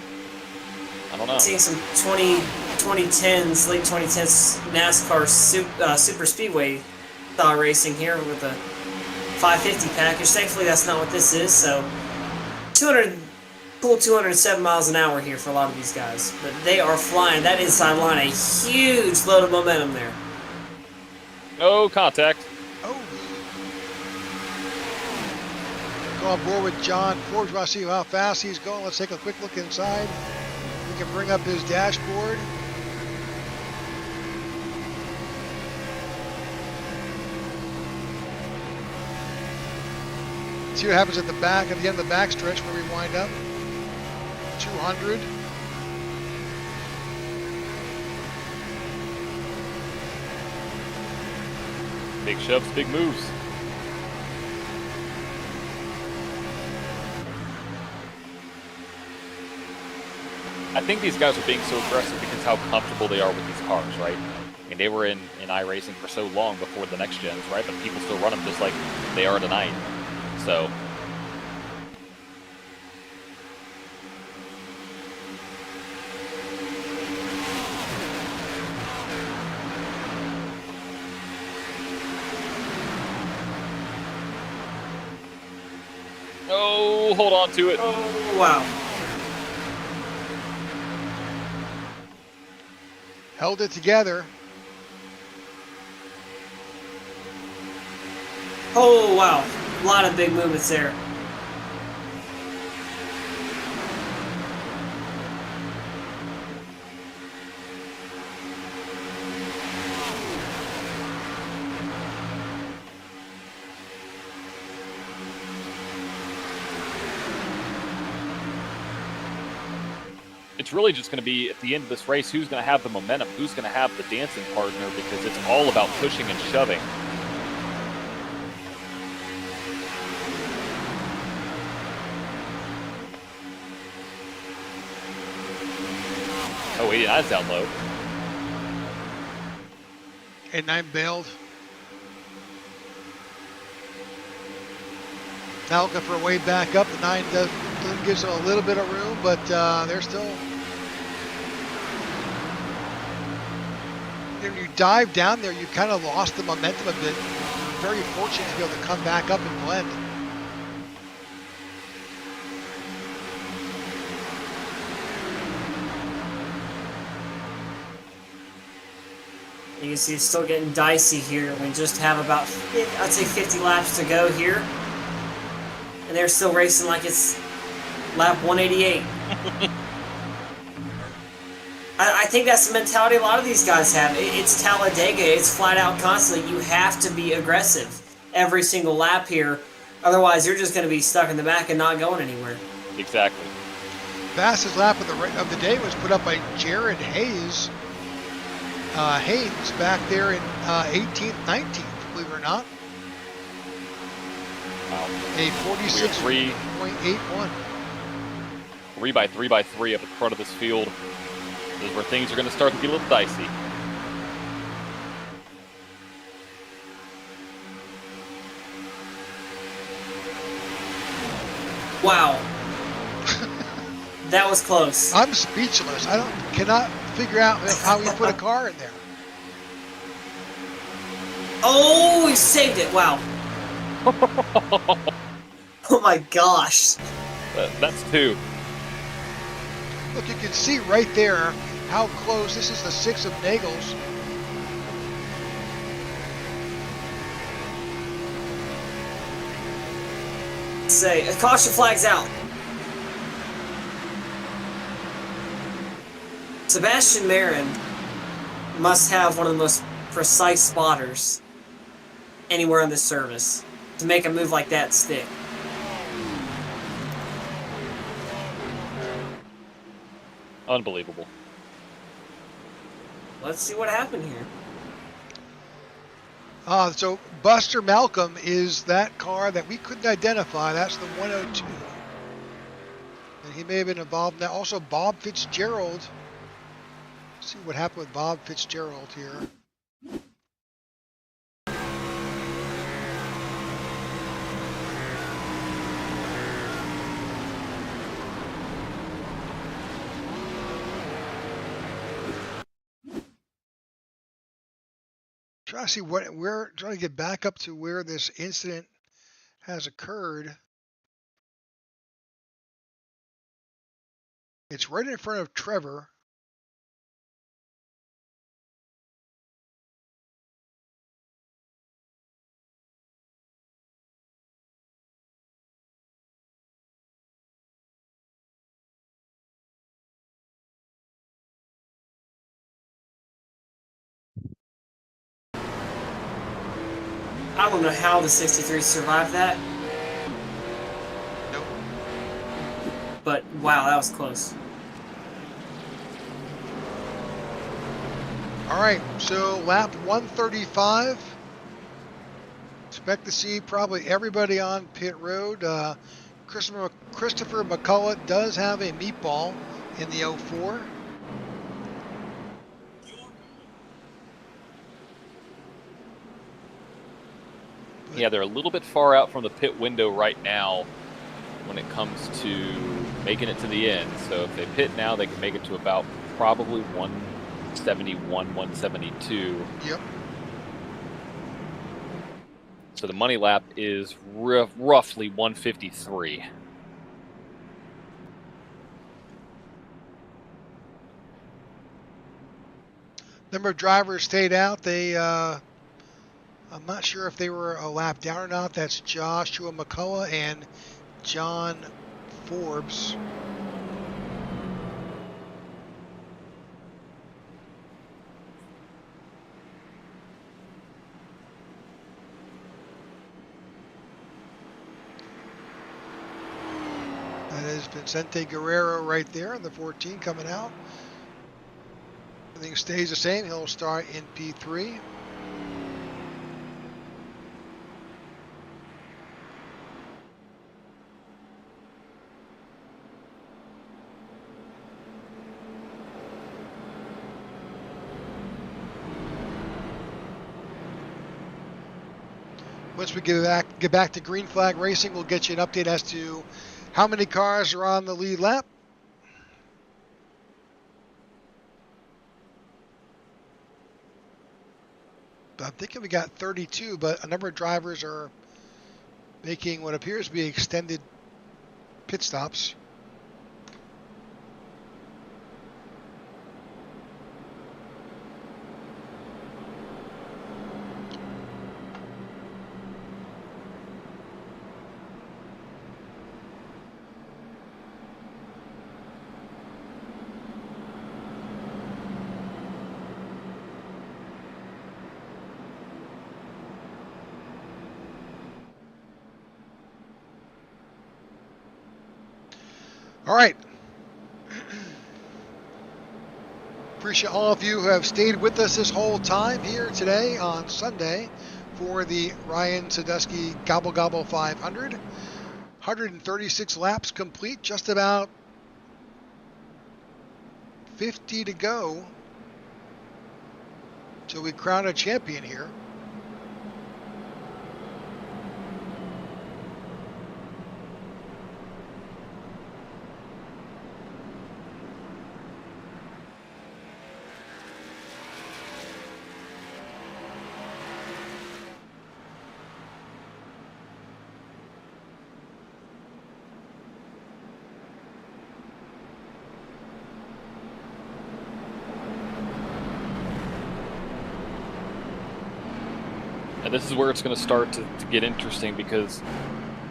I don't know. Seeing some 2010s, late 2010s NASCAR Super Speedway style racing here with a 550 package. Thankfully, that's not what this is. So, 207 miles an hour here for a lot of these guys, but they are flying. That inside line, a huge load of momentum there. No contact. Oh. Go on board with John Forbes. Want to see how fast he's going. Let's take a quick look inside. We can bring up his dashboard. See what happens at the back, at the end of the back stretch where we wind up. 200. Big shoves, big moves. I think these guys are being so aggressive because how comfortable they are with these cars, right? I mean, they were in iRacing for so long before the next gens, right? But people still run them just like they are tonight. So oh, hold on to it. Oh, wow. Held it together. Oh, wow. A lot of big movements there. It's really just going to be, at the end of this race, who's going to have the momentum, who's going to have the dancing partner, because it's all about pushing and shoving. Oh, 89's down low. 89 bailed. Now looking for a way back up. The 9 gives them a little bit of room, but they're still. When you dive down there, you kind of lost the momentum a bit. You're very fortunate to be able to come back up and blend. You can see it's still getting dicey here. We just have about, I'd say 50 laps to go here. And they're still racing like it's lap 188. I think that's the mentality a lot of these guys have. It's Talladega. It's flat out constantly. You have to be aggressive every single lap here. Otherwise, you're just going to be stuck in the back and not going anywhere. Exactly. Fastest lap of the day was put up by Jared Haynes back there in 18th, 19th, believe it or not. Wow. A 46.81. 3x3x3 up in front of this field. This is where things are going to start to get a little dicey. Wow. That was close. I'm speechless. Cannot figure out how he put a car in there. Oh, he saved it. Wow. Oh my gosh. That's 2. Look, you can see right there how close. This is the 6 of Nagel's. Say, a caution flag's out. Sebastian Marin must have one of the most precise spotters anywhere on this service to make a move like that stick. Unbelievable. Let's see what happened here. So Buster Malcolm is that car that we couldn't identify. That's the 102. And he may have been involved in that. Also, Bob Fitzgerald. Let's see what happened with Bob Fitzgerald here. Trying to see trying to get back up to where this incident has occurred. It's right in front of Trevor. I don't know how the 63 survived that. Nope. But wow, that was close. All right, so lap 135. Expect to see probably everybody on pit road. Christopher McCullough does have a meatball in the 04. Yeah, they're a little bit far out from the pit window right now when it comes to making it to the end. So if they pit now, they can make it to about probably 171, 172. Yep. So the money lap is roughly 153. Number of drivers stayed out. I'm not sure if they were a lap down or not. That's Joshua McCullough and John Forbes. That is Vicente Guerrero right there in the 14 coming out. Everything stays the same. He'll start in P3. Once we get back to green flag racing, we'll get you an update as to how many cars are on the lead lap. I'm thinking we got 32, but a number of drivers are making what appears to be extended pit stops. All right. Appreciate all of you who have stayed with us this whole time here today on Sunday for the Ryan Sadusky Gobble Gobble 500. 136 laps complete, just about 50 to go till we crown a champion here. And this is where it's going to start to get interesting, because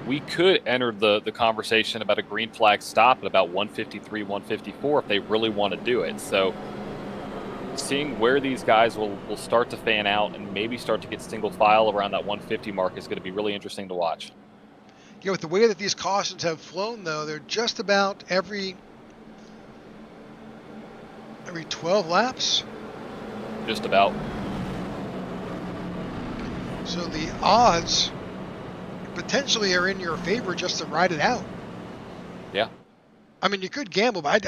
we could enter the conversation about a green flag stop at about 153, 154 if they really want to do it. So seeing where these guys will start to fan out and maybe start to get single file around that 150 mark is going to be really interesting to watch. Yeah, with the way that these cautions have flown, though, they're just about every 12 laps. Just about. So the odds potentially are in your favor just to ride it out. Yeah. I mean, you could gamble, but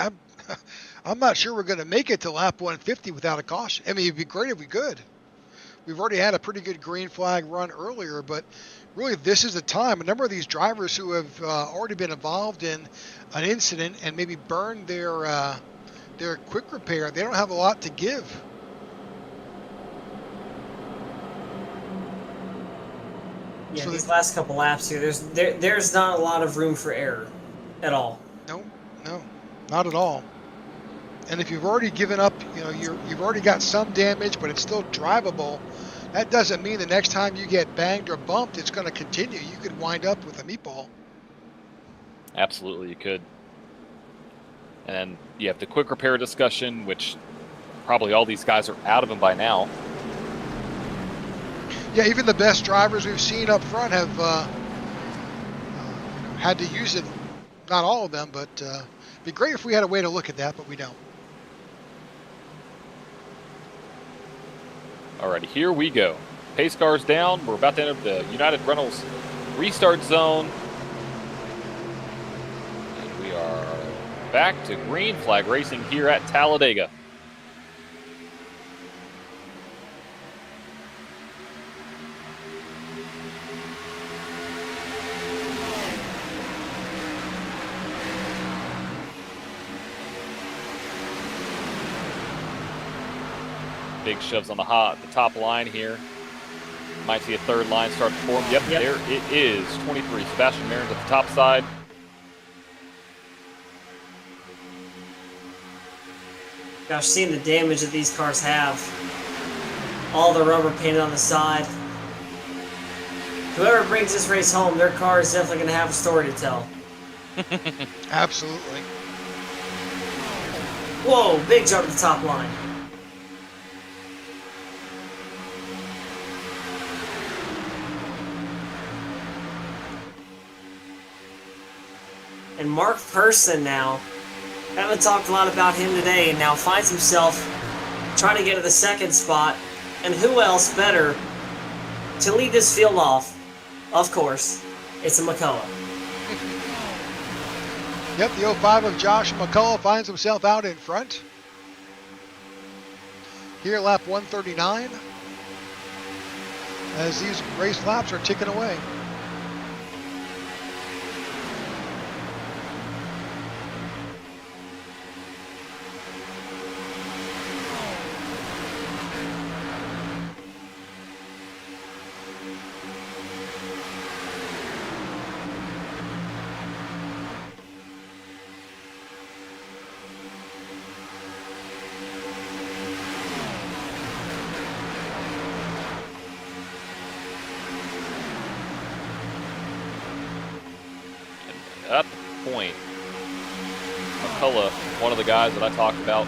I'm not sure we're going to make it to lap 150 without a caution. I mean, it'd be great if we could. We've already had a pretty good green flag run earlier, but really this is the time. A number of these drivers who have already been involved in an incident and maybe burned their quick repair, they don't have a lot to give. Yeah, So these last couple laps here, there's not a lot of room for error at all. No, not at all. And if you've already given up, you've already got some damage, but it's still drivable. That doesn't mean the next time you get banged or bumped, it's going to continue. You could wind up with a meatball. Absolutely, you could. And you have the quick repair discussion, which probably all these guys are out of them by now. Yeah, even the best drivers we've seen up front have had to use it. Not all of them, but it'd be great if we had a way to look at that, but we don't. Alrighty, here we go. Pace cars down. We're about to enter the United Rentals restart zone. And we are back to green flag racing here at Talladega. Big shoves on the top line here. Might see a third line start to form. Yep, there it is. 23. Sebastian Marin's at the top side. Gosh, seeing the damage that these cars have. All the rubber painted on the side. Whoever brings this race home, their car is definitely going to have a story to tell. Absolutely. Whoa, big jump to the top line. And Mark Person now, haven't talked a lot about him today, and now finds himself trying to get to the second spot. And who else better to lead this field off? Of course, it's a McCullough. Yep, the 05 of Josh McCullough finds himself out in front. Here, lap 139, as these race laps are ticking away. At the point, McCullough, one of the guys that I talked about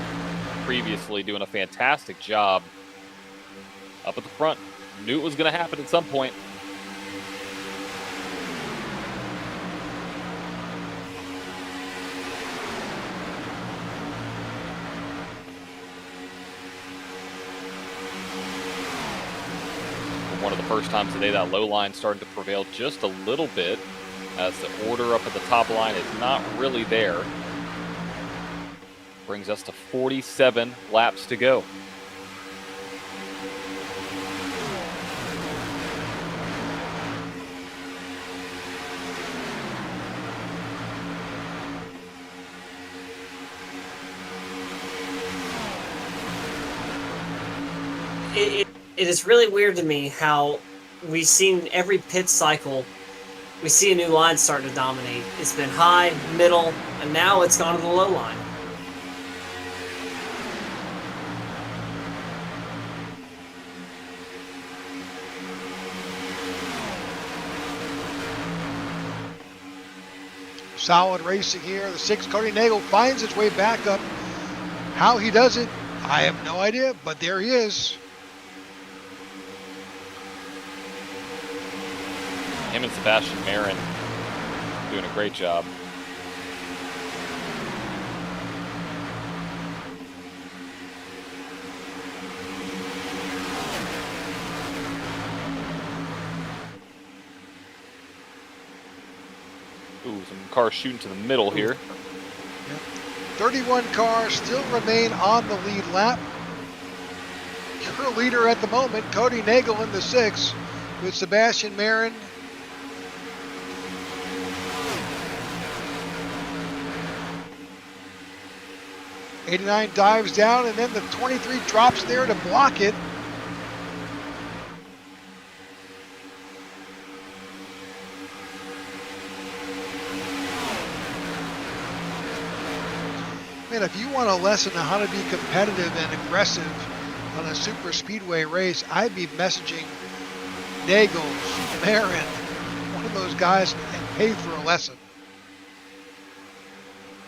previously, doing a fantastic job up at the front. Knew it was going to happen at some point. For one of the first times today, that low line starting to prevail just a little bit, as the order up at the top line is not really there. Brings us to 47 laps to go. It is really weird to me how we've seen every pit cycle, we see a new line starting to dominate. It's been high, middle, and now it's gone to the low line. Solid racing here. The 6, Cody Nagel, finds his way back up. How he does it, I have no idea, but there he is. Him and Sebastian Marin doing a great job. Ooh, some cars shooting to the middle here. Yep. 31 cars still remain on the lead lap. Your leader at the moment, Cody Nagel in the 6, with Sebastian Marin. '89 dives down, and then the 23 drops there to block it. Man, if you want a lesson on how to be competitive and aggressive on a super speedway race, I'd be messaging Nagel, Marin, one of those guys, and pay for a lesson.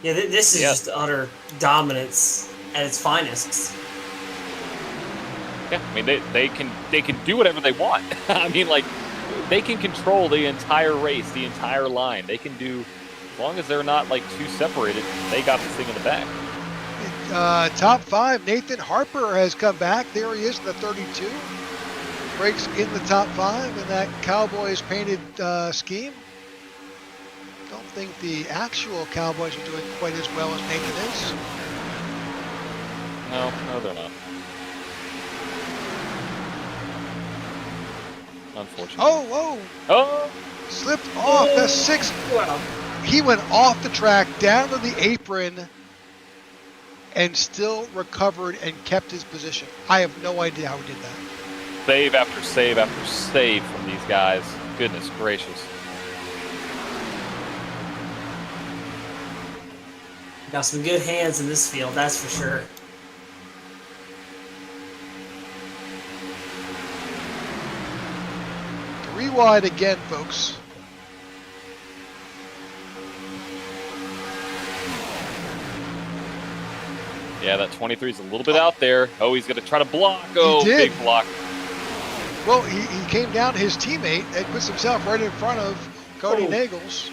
Yeah, this is just utter dominance at its finest. Yeah, I mean they can do whatever they want. I mean, like, they can control the entire race, the entire line. They can do, as long as they're not like too separated, they got this thing in the bag. Top 5, Nathan Harper has come back. There he is in the 32. Breaks in the top 5 in that Cowboys painted scheme. Don't think the actual Cowboys are doing quite as well as Nathan is. No, they're not. Unfortunately. Oh! Slipped off the 6. Wow. He went off the track, down to the apron, and still recovered and kept his position. I have no idea how he did that. Save after save after save from these guys. Goodness gracious. Got some good hands in this field, that's for sure. Rewind again, folks. Yeah, that 23 is a little bit out there. Oh, he's going to try to block. Oh, He did. big block. Well, he came down to his teammate and puts himself right in front of Cody Nagels.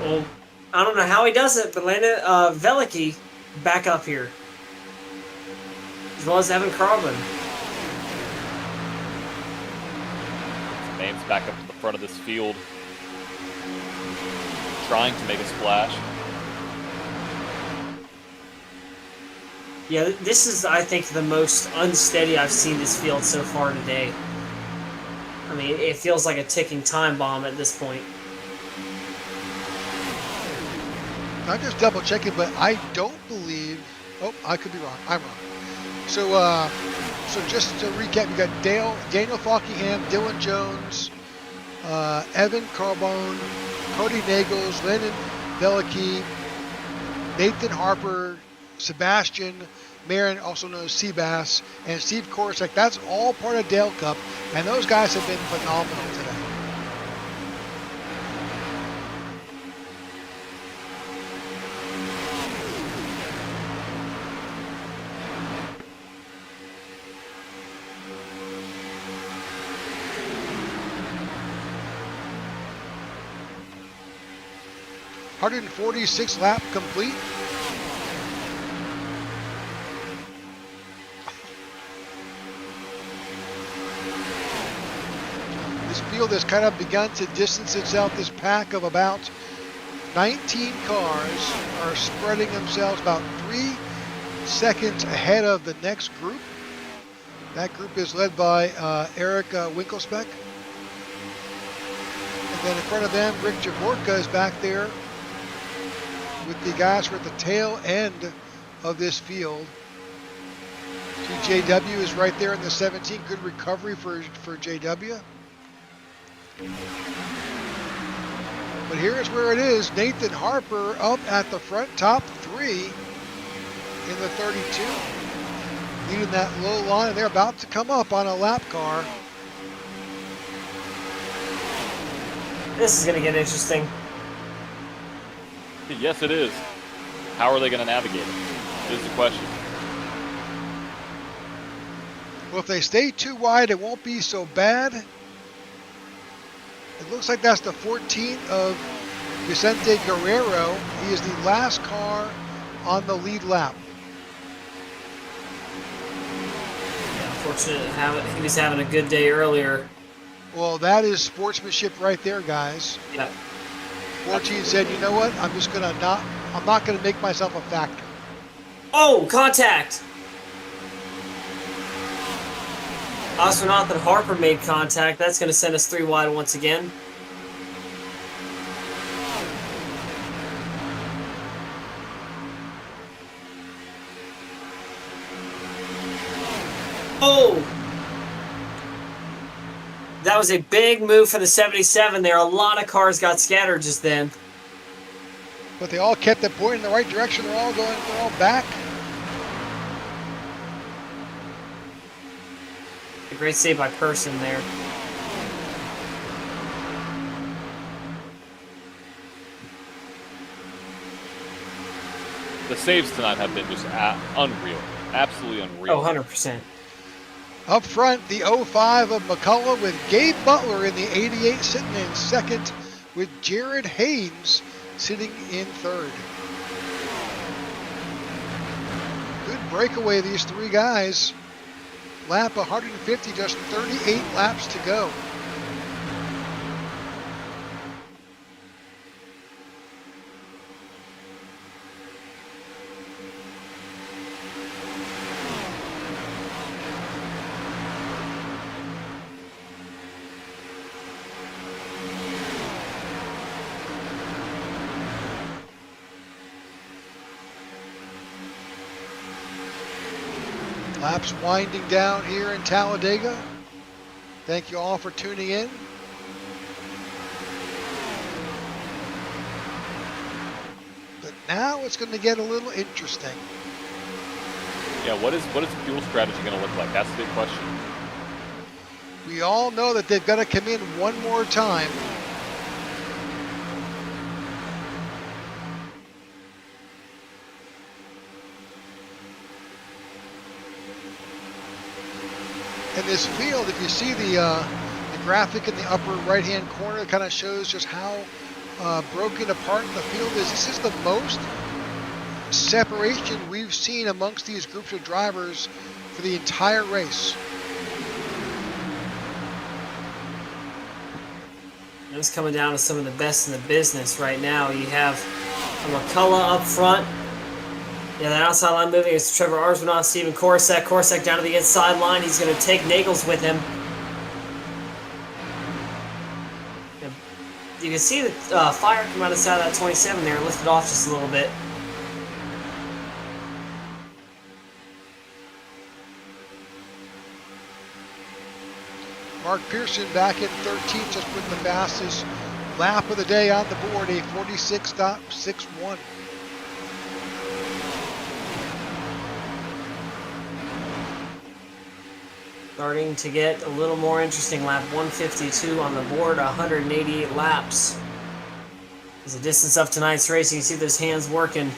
Well, I don't know how he does it, but landed Velicki back up here. As well as Evan Carlin. Name's back up to the front of this field. Trying to make a splash. Yeah, this is, I think, the most unsteady I've seen this field so far today. I mean, it feels like a ticking time bomb at this point. I'm just double checking, but I don't believe. Oh, I could be wrong. I'm wrong. So just to recap, you got Daniel Falkingham, Dylan Jones, Evan Carbone, Cody Nagels, Lennon Velicki, Nathan Harper, Sebastian Marin, also known as Seabass, and Steve Korsak. That's all part of Dale Cup, and those guys have been phenomenal today. .146 lap complete. This field has kind of begun to distance itself. This pack of about 19 cars are spreading themselves about 3 seconds ahead of the next group. That group is led by Eric Winkelspeck. And then in front of them, Rick Javorka is back there with the guys who are at the tail end of this field. JW is right there in the 17. Good recovery for JW. But here's where it is. Nathan Harper up at the front, top 3 in the 32. Leading that low line. They're about to come up on a lap car. This is going to get interesting. Yes, it is. How are they going to navigate it? Is the question. Well, if they stay too wide, it won't be so bad. It looks like that's the 14th of Vicente Guerrero. He is the last car on the lead lap. Fortunate he was having a good day earlier. Well, that is sportsmanship right there, guys. Yeah. 14 said, you know what? I'm not going to make myself a factor. Oh, contact! Astronaut and Harper made contact. That's going to send us 3 wide once again. Oh! That was a big move for the 77 there. A lot of cars got scattered just then. But they all kept it pointing in the right direction. They're all back. A great save by Person there. The saves tonight have been just unreal. Absolutely unreal. Oh, 100%. Up front, the 05 of McCullough with Gabe Butler in the 88 sitting in second, with Jared Haynes sitting in third. Good breakaway, these 3 guys. Lap 150, just 38 laps to go. Laps winding down here in Talladega. Thank you all for tuning in. But now it's going to get a little interesting. Yeah, what is fuel strategy going to look like? That's the big question. We all know that they've got to come in one more time. In this field, if you see the graphic in the upper right-hand corner, it kind of shows just how broken apart the field is. This is the most separation we've seen amongst these groups of drivers for the entire race. And it's coming down to some of the best in the business right now. You have McCullough up front. Yeah, that outside line moving is Trevor Arsbanoff, Steven Korosek. Korosek down to the inside line. He's going to take Nagels with him. You can see the fire come out of the side of that 27 there, lifted off just a little bit. Mark Pearson back in 13th, just with the fastest lap of the day on the board, a 46.61. Starting to get a little more interesting. Lap 152 on the board, 188 laps. As the distance of tonight's race, you can see those hands working.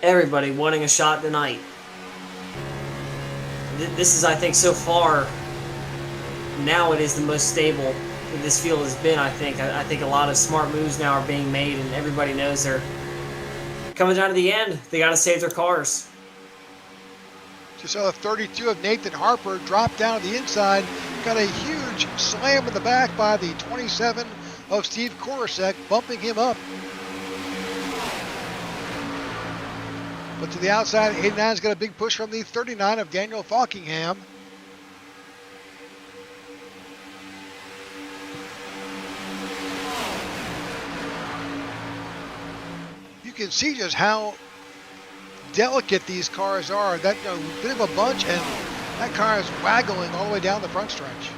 Everybody wanting a shot tonight. This is, I think, so far, now it is the most stable that this field has been, I think. I think a lot of smart moves now are being made, and everybody knows they're coming down to the end. They got to save their cars. Just saw the 32 of Nathan Harper drop down to the inside. Got a huge slam in the back by the 27 of Steve Korosek, bumping him up. But to the outside, 89's got a big push from the 39 of Daniel Falkingham. You can see just how delicate these cars are. That bit of a bunch, and that car is waggling all the way down the front stretch.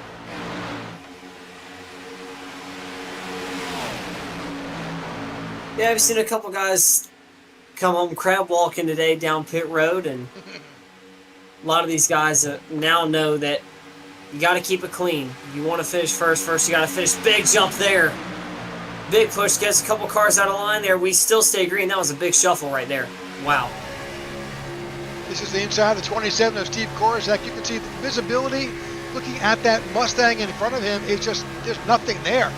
Yeah, I've seen a couple guys come home crab walking today down pit road, and a lot of these guys now know that You got to keep it clean. You want to finish first, you got to finish. Big jump there. Big push, gets a couple cars out of line there. We still stay green. That was a big shuffle right there. Wow. This is the inside of the 27 of Steve Korosek. You can see the visibility. Looking at that Mustang in front of him, it's just, there's nothing there.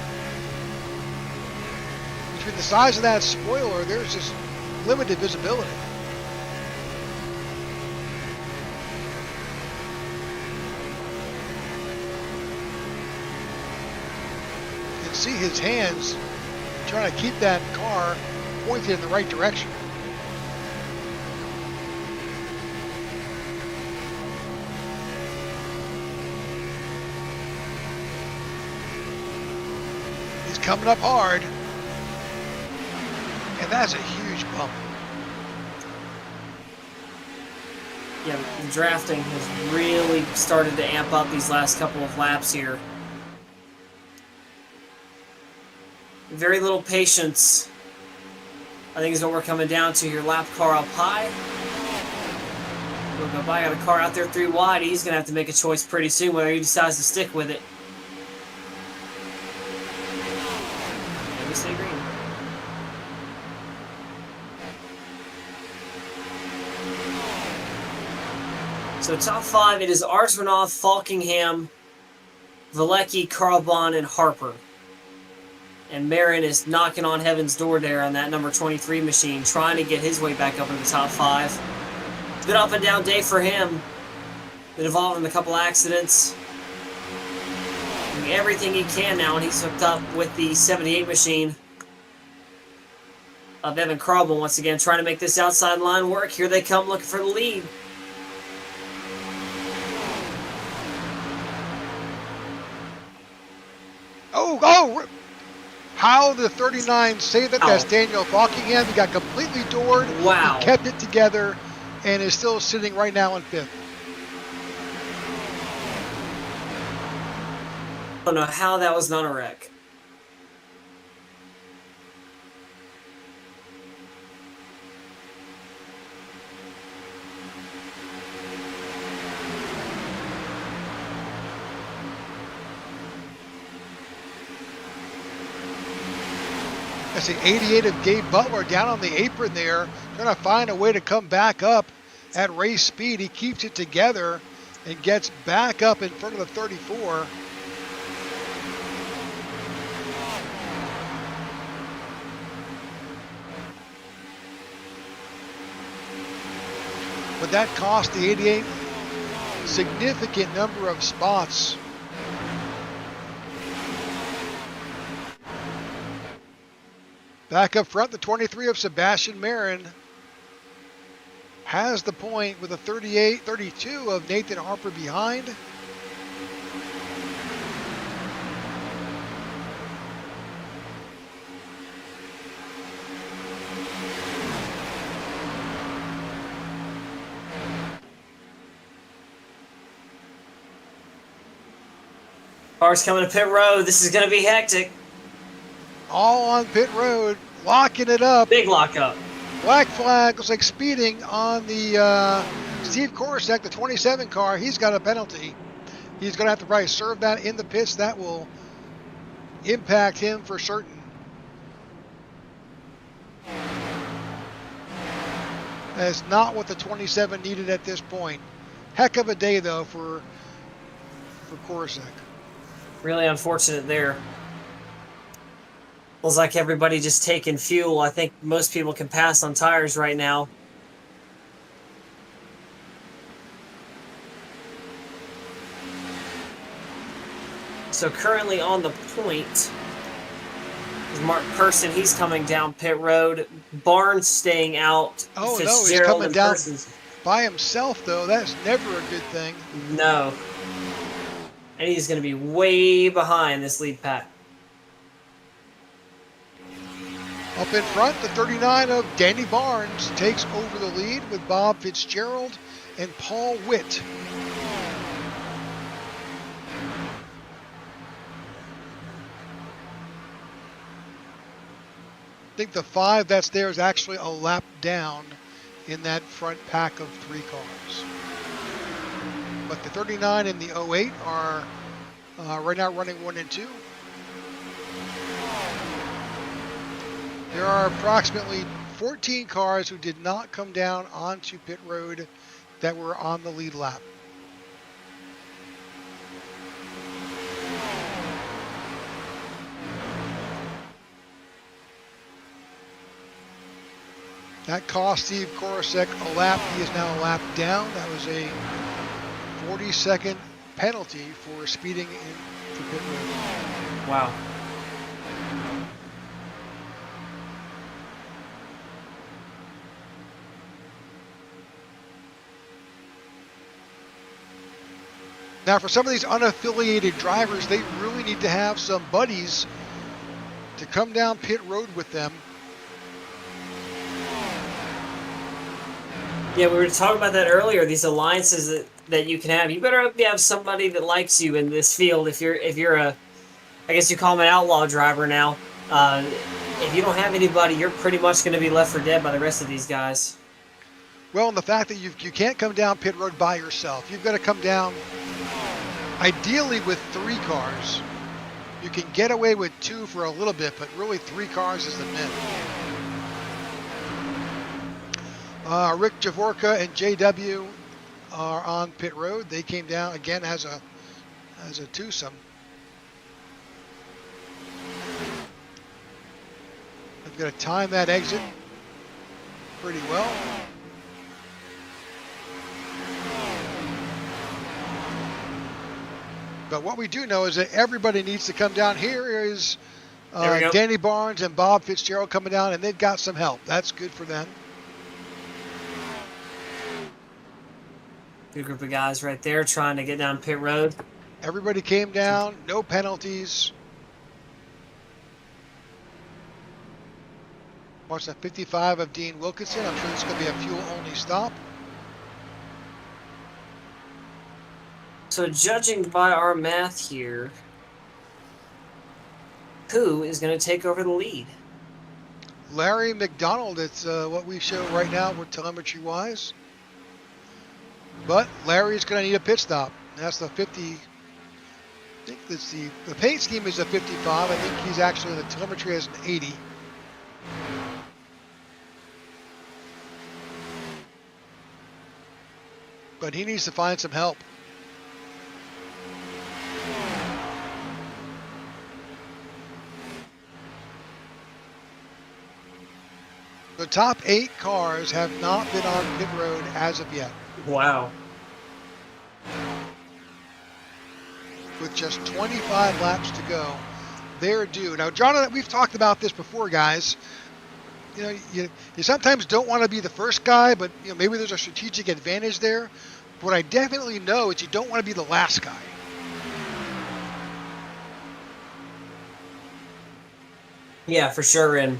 Between the size of that spoiler, there's just limited visibility. You can see his hands trying to keep that car pointed in the right direction. He's coming up hard, and that's a huge bump. Yeah, the drafting has really started to amp up these last couple of laps here. Very little patience, I think, is what we're coming down to here. Lap car up high. We'll go by, got a car out there 3 wide. He's going to have to make a choice pretty soon whether he decides to stick with it. And we stay green. So top 5, it is Arslanov, Falkingham, Vielecki, Karlbahn, and Harper. And Marin is knocking on heaven's door there on that number 23 machine, trying to get his way back up in the top 5. It's been up and down day for him. Been involved in a couple accidents. Doing everything he can now, and he's hooked up with the 78 machine of Evan Karlbahn once again, trying to make this outside line work. Here they come looking for the lead. Oh! How the 39 saved it. That's Daniel Falkingham. He got completely doored. Wow. He kept it together and is still sitting right now in 5th. I don't know how that was not a wreck. I see 88 of Gabe Butler down on the apron there, trying to find a way to come back up at race speed. He keeps it together and gets back up in front of the 34. But that cost the 88 significant number of spots. Back up front, the 23 of Sebastian Marin has the point with a 32 of Nathan Harper behind. Cars coming to pit road. This is going to be hectic. All on pit road, locking it up. Big lockup. Black flag, looks like speeding on the Steve Korosek, the 27 car. He's got a penalty. He's going to have to probably serve that in the pits. That will impact him for certain. That's not what the 27 needed at this point. Heck of a day, though, for Korosek. Really unfortunate there. Feels like everybody just taking fuel. I think most people can pass on tires right now. So currently on the point is Mark Person. He's coming down pit road. Barnes staying out. Oh, no, he's coming down by himself, though. That's never a good thing. No. And he's going to be way behind this lead pack. Up in front, the 39 of Danny Barnes takes over the lead with Bob Fitzgerald and Paul Witt. I think the 5 that's there is actually a lap down in that front pack of 3 cars. but the 39 and the 08 are right now running 1 and 2. There are approximately 14 cars who did not come down onto pit road that were on the lead lap. That cost Steve Korosek a lap. He is now a lap down. That was a 40-second penalty for speeding into pit road. Wow. Now, for some of these unaffiliated drivers, they really need to have some buddies to come down pit road with them. Yeah, we were talking about that earlier. These alliances that you can have. You better have somebody that likes you in this field. If you're a, I guess you call him an outlaw driver now. If you don't have anybody, you're pretty much going to be left for dead by the rest of these guys. Well, and the fact that you can't come down pit road by yourself. You've got to come down ideally with 3 cars. You can get away with 2 for a little bit, but really 3 cars is the min. Rick Javorka and JW are on pit road. They came down again as a twosome. They've got to time that exit pretty well. But what we do know is that everybody needs to come down. Here is Danny Barnes and Bob Fitzgerald coming down, and they've got some help. That's good for them. Good group of guys right there trying to get down pit road. Everybody came down, no penalties. Watch that 55 of Dean Wilkinson. I'm sure this is going to be a fuel-only stop. So judging by our math here, who is going to take over the lead? Larry McDonald. It's what we show right now with telemetry-wise. But Larry's going to need a pit stop. That's the 50. I think that's the paint scheme is a 55. I think he's actually in the telemetry as an 80. But he needs to find some help. The top 8 cars have not been on pit road as of yet. Wow. With just 25 laps to go, they're due. Now, John, we've talked about this before, guys. You know, you sometimes don't want to be the first guy, but you know, maybe there's a strategic advantage there. What I definitely know is you don't want to be the last guy. Yeah, for sure. And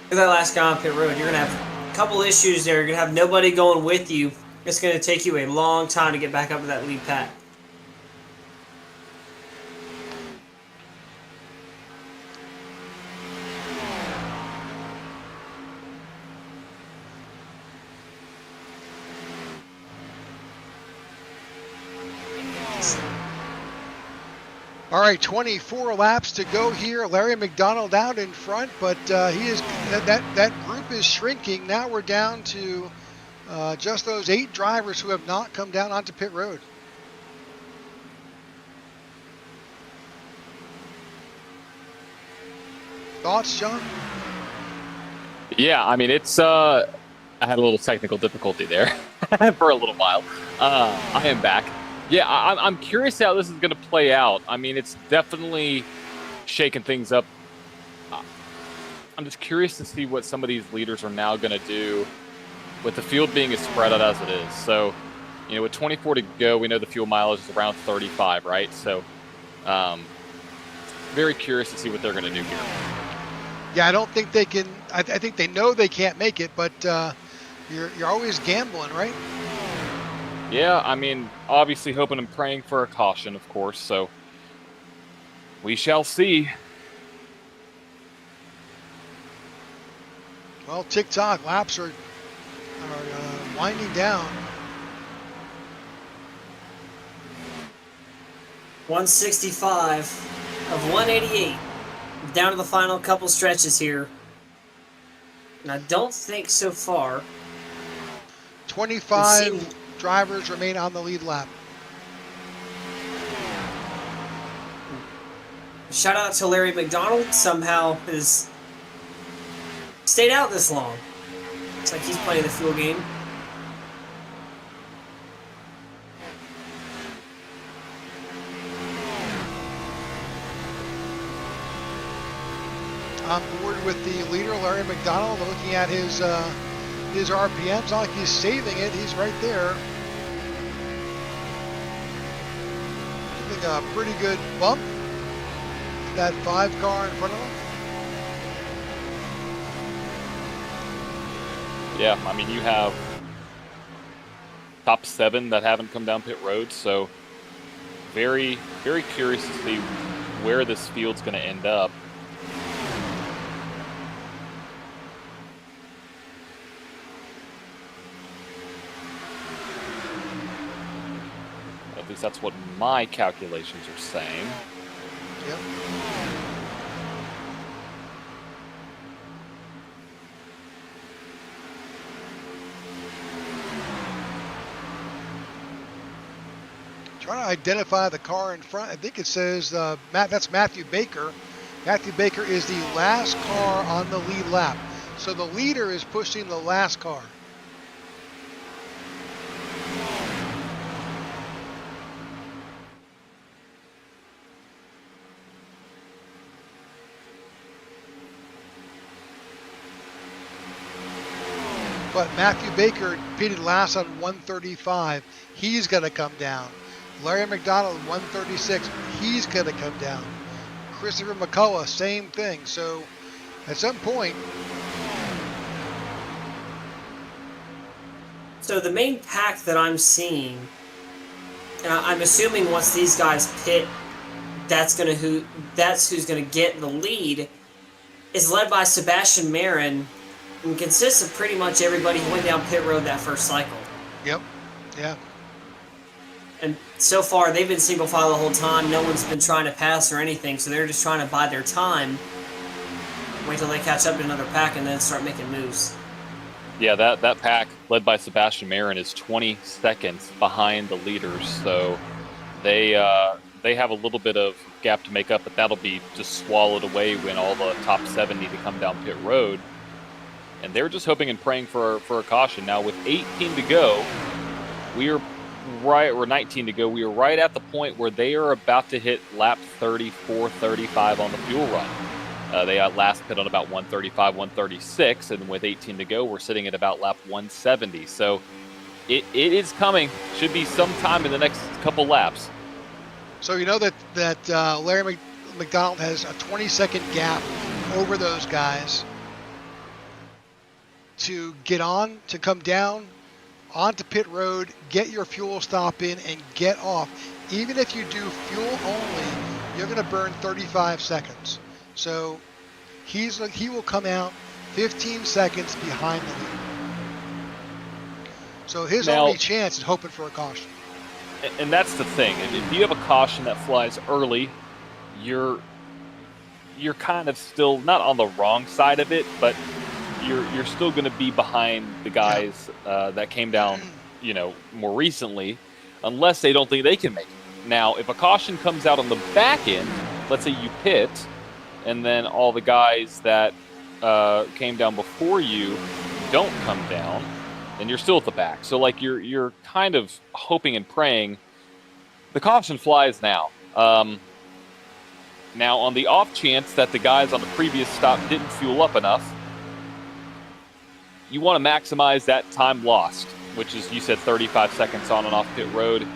for that last guy on pit road, you're going to have a couple issues there. You're going to have nobody going with you. It's going to take you a long time to get back up to that lead pack. All right, 24 laps to go here. Larry McDonald out in front, but he is that group is shrinking. Now we're down to just those 8 drivers who have not come down onto pit road. Thoughts, John? Yeah, I mean, it's I had a little technical difficulty there for a little while. I am back. Yeah, I'm curious how this is going to play out. I mean, it's definitely shaking things up. I'm just curious to see what some of these leaders are now going to do with the field being as spread out as it is. So, you know, with 24 to go, we know the fuel mileage is around 35, right? So, very curious to see what they're going to do here. Yeah, I don't think they can. I think they know they can't make it, but you're always gambling, right? Yeah, I mean, obviously hoping and praying for a caution, of course. So we shall see. Well, tick-tock laps are winding down. 165 of 188. Down to the final couple stretches here. And I don't think so far. 25 drivers remain on the lead lap. Shout out to Larry McDonald. Somehow has stayed out this long. Looks like he's playing the fuel game. On board with the leader, Larry McDonald, looking at his RPMs. Not like he's saving it. He's right there. Giving a pretty good bump to that 5 car in front of him. Yeah, I mean, you have top 7 that haven't come down pit road, so very, very curious to see where this field's going to end up. At least that's what my calculations are saying. Yep. Trying to identify the car in front. I think it says that's Matthew Baker. Matthew Baker is the last car on the lead lap. So the leader is pushing the last car. But Matthew Baker pitted last on 135. He's going to come down. Larry McDonald, 136. He's going to come down. Christopher McCullough, same thing. So at some point. So the main pack that I'm seeing, and I'm assuming once these guys pit, that's who's going to get the lead, is led by Sebastian Marin, and consists of pretty much everybody who went down pit road that first cycle. Yep. Yeah. And so far, they've been single file the whole time. No one's been trying to pass or anything, so they're just trying to buy their time. Wait till they catch up to another pack and then start making moves. Yeah, that pack led by Sebastian Marin is 20 seconds behind the leaders, so they have a little bit of gap to make up, but that'll be just swallowed away when all the top 7 need to come down pit road. And they're just hoping and praying for a caution. Now with 18 to go, or 19 to go, we are right at the point where they are about to hit lap 34, 35 on the fuel run. They last pit on about 135, 136, and with 18 to go, we're sitting at about lap 170. So it is coming. Should be sometime in the next couple laps. So you know that Larry McDonald has a 20-second gap over those guys to get on, to come down onto pit road, get your fuel stop in, and get off. Even if you do fuel only, you're going to burn 35 seconds. So he will come out 15 seconds behind the leader. So his only chance is hoping for a caution. And that's the thing. If you have a caution that flies early, you're kind of still not on the wrong side of it, but you're still going to be behind the guys that came down, more recently, unless they don't think they can make it. Now, if a caution comes out on the back end, let's say you pit, and then all the guys that came down before you don't come down, then you're still at the back. So, you're kind of hoping and praying. The caution flies now. Now, on the off chance that the guys on the previous stop didn't fuel up enough, you want to maximize that time lost, which is, you said 35 seconds on and off pit road.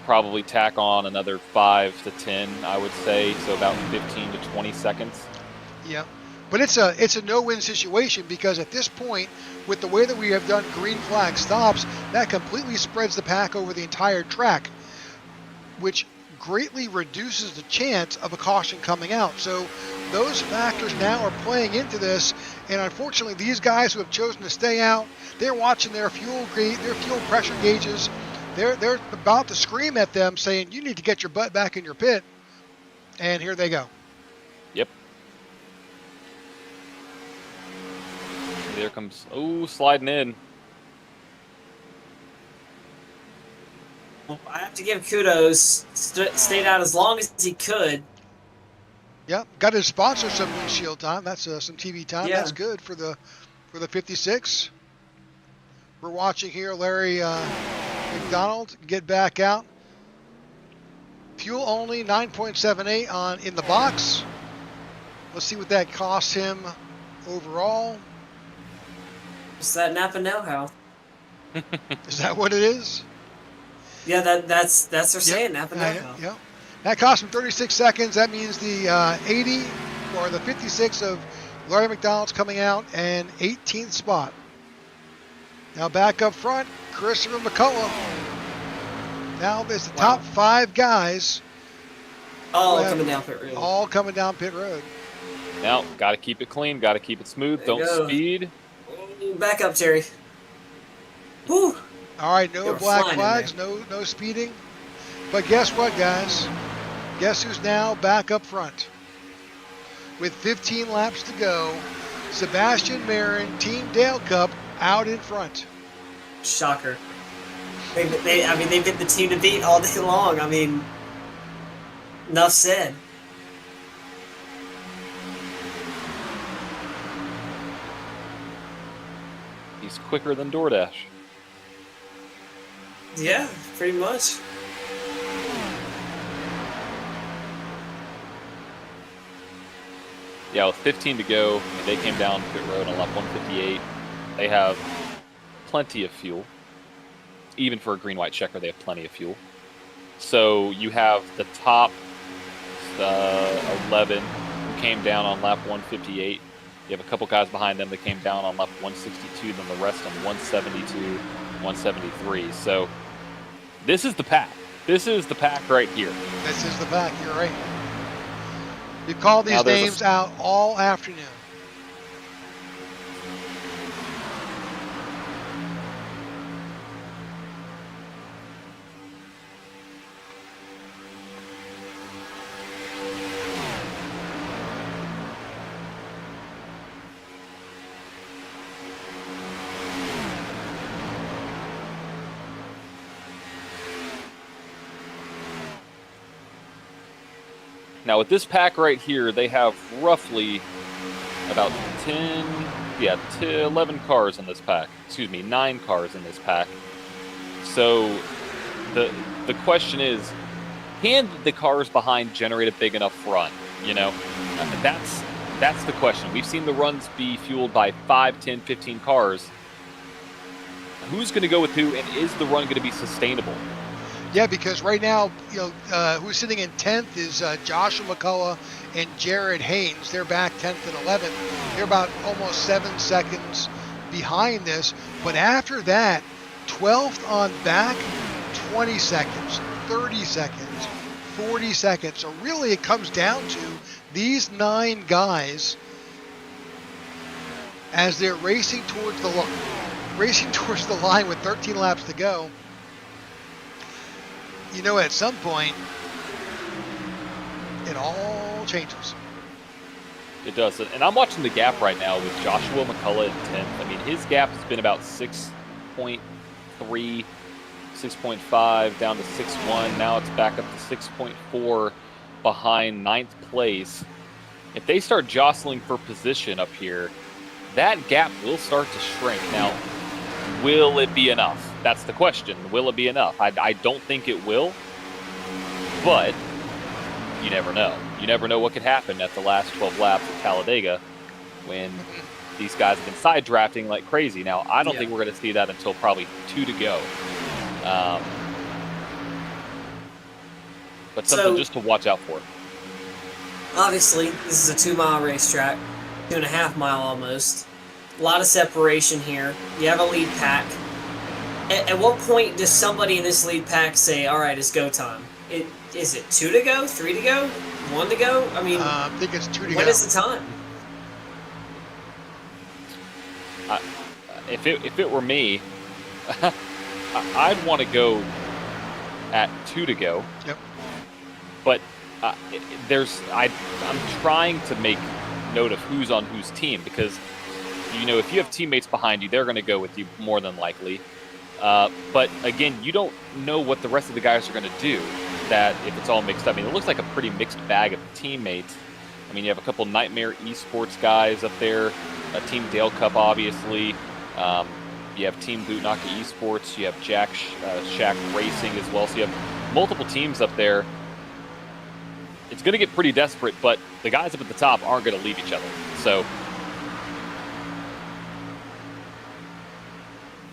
Probably tack on another 5 to 10, I would say, so about 15 to 20 seconds. Yeah, but it's a no-win situation, because at this point, with the way that we have done green flag stops, that completely spreads the pack over the entire track, which greatly reduces the chance of a caution coming out. So those factors now are playing into this, and unfortunately these guys who have chosen to stay out, they're watching their fuel pressure gauges they're about to scream at them saying, you need to get your butt back in your pit. And here they go. Yep. There comes, sliding in. Well, I have to give kudos. Stayed out as long as he could. Yep, got his sponsor some windshield time. That's some TV time. Yeah. That's good for the 56. We're watching here Larry McDonald get back out. Fuel only 9.78 on in the box. Let's see what that costs him overall. Just that Napa know-how. Is that what it is? Yeah, that's their saying, Napa know-how. Yep. That cost him 36 seconds. That means the 80 or the 56 of Larry McDonald's coming out and 18th spot. Now back up front, Christopher McCullough. Now there's the top 5 guys. All coming down pit road. All coming down pit road. Now, got to keep it clean, got to keep it smooth. There you Don't go. speed. Back up, Terry. Whew. All right, They no were black flying in flags, no speeding. But guess what, guys? Guess who's now back up front? With 15 laps to go, Sebastian Marin, Team Dale Cup, out in front. Shocker. They've been the team to beat all day long. I mean, enough said. He's quicker than DoorDash. Yeah, pretty much. Yeah, with 15 to go, they came down pit road on lap 158. They have plenty of fuel. Even for a green-white checker, they have plenty of fuel. So you have the top 11 who came down on lap 158. You have a couple guys behind them that came down on lap 162, then the rest on 172, 173. So this is the pack. This is the pack right here. This is the pack, you're right. You call these names out all afternoon. Now with this pack right here, they have roughly about 11 cars in this pack. Excuse me, 9 cars in this pack. So the question is, can the cars behind generate a big enough run? You know, that's the question. We've seen the runs be fueled by 5, 10, 15 cars. Who's going to go with who, and is the run going to be sustainable? Yeah, because right now, who's sitting in 10th is Joshua McCullough and Jared Haynes. They're back 10th and 11th. They're about almost 7 seconds behind this. But after that, 12th on back, 20 seconds, 30 seconds, 40 seconds. So really it comes down to these 9 guys as they're racing towards the line with 13 laps to go. You know, at some point, it all changes. It does. And I'm watching the gap right now with Joshua McCullough at 10th. I mean, his gap has been about 6.3, 6.5, down to 6.1. Now it's back up to 6.4 behind 9th place. If they start jostling for position up here, that gap will start to shrink. Now, will it be enough? That's the question. Will it be enough? I don't think it will, but you never know. You never know what could happen at the last 12 laps of Talladega when these guys have been side drafting like crazy. Now, I don't think we're going to see that until probably 2 to go. But something just to watch out for. Obviously, this is a 2-mile racetrack, 2.5 mile almost. A lot of separation here. You have a lead pack. At what point does somebody in this lead pack say, all right, it's go time? Is it 2 to go, 3 to go, 1 to go? I mean, I think it's 2 to go. When is the time? If it were me, I'd want to go at 2 to go. Yep. But I'm trying to make note of who's on whose team, because if you have teammates behind you, they're going to go with you more than likely. But again, you don't know what the rest of the guys are going to do. That if it's all mixed up, it looks like a pretty mixed bag of teammates. You have a couple Nightmare Esports guys up there, Team Dale Cup, obviously. You have Team Bootnaka Esports. You have Shack Racing as well. So you have multiple teams up there. It's going to get pretty desperate, but the guys up at the top aren't going to leave each other. So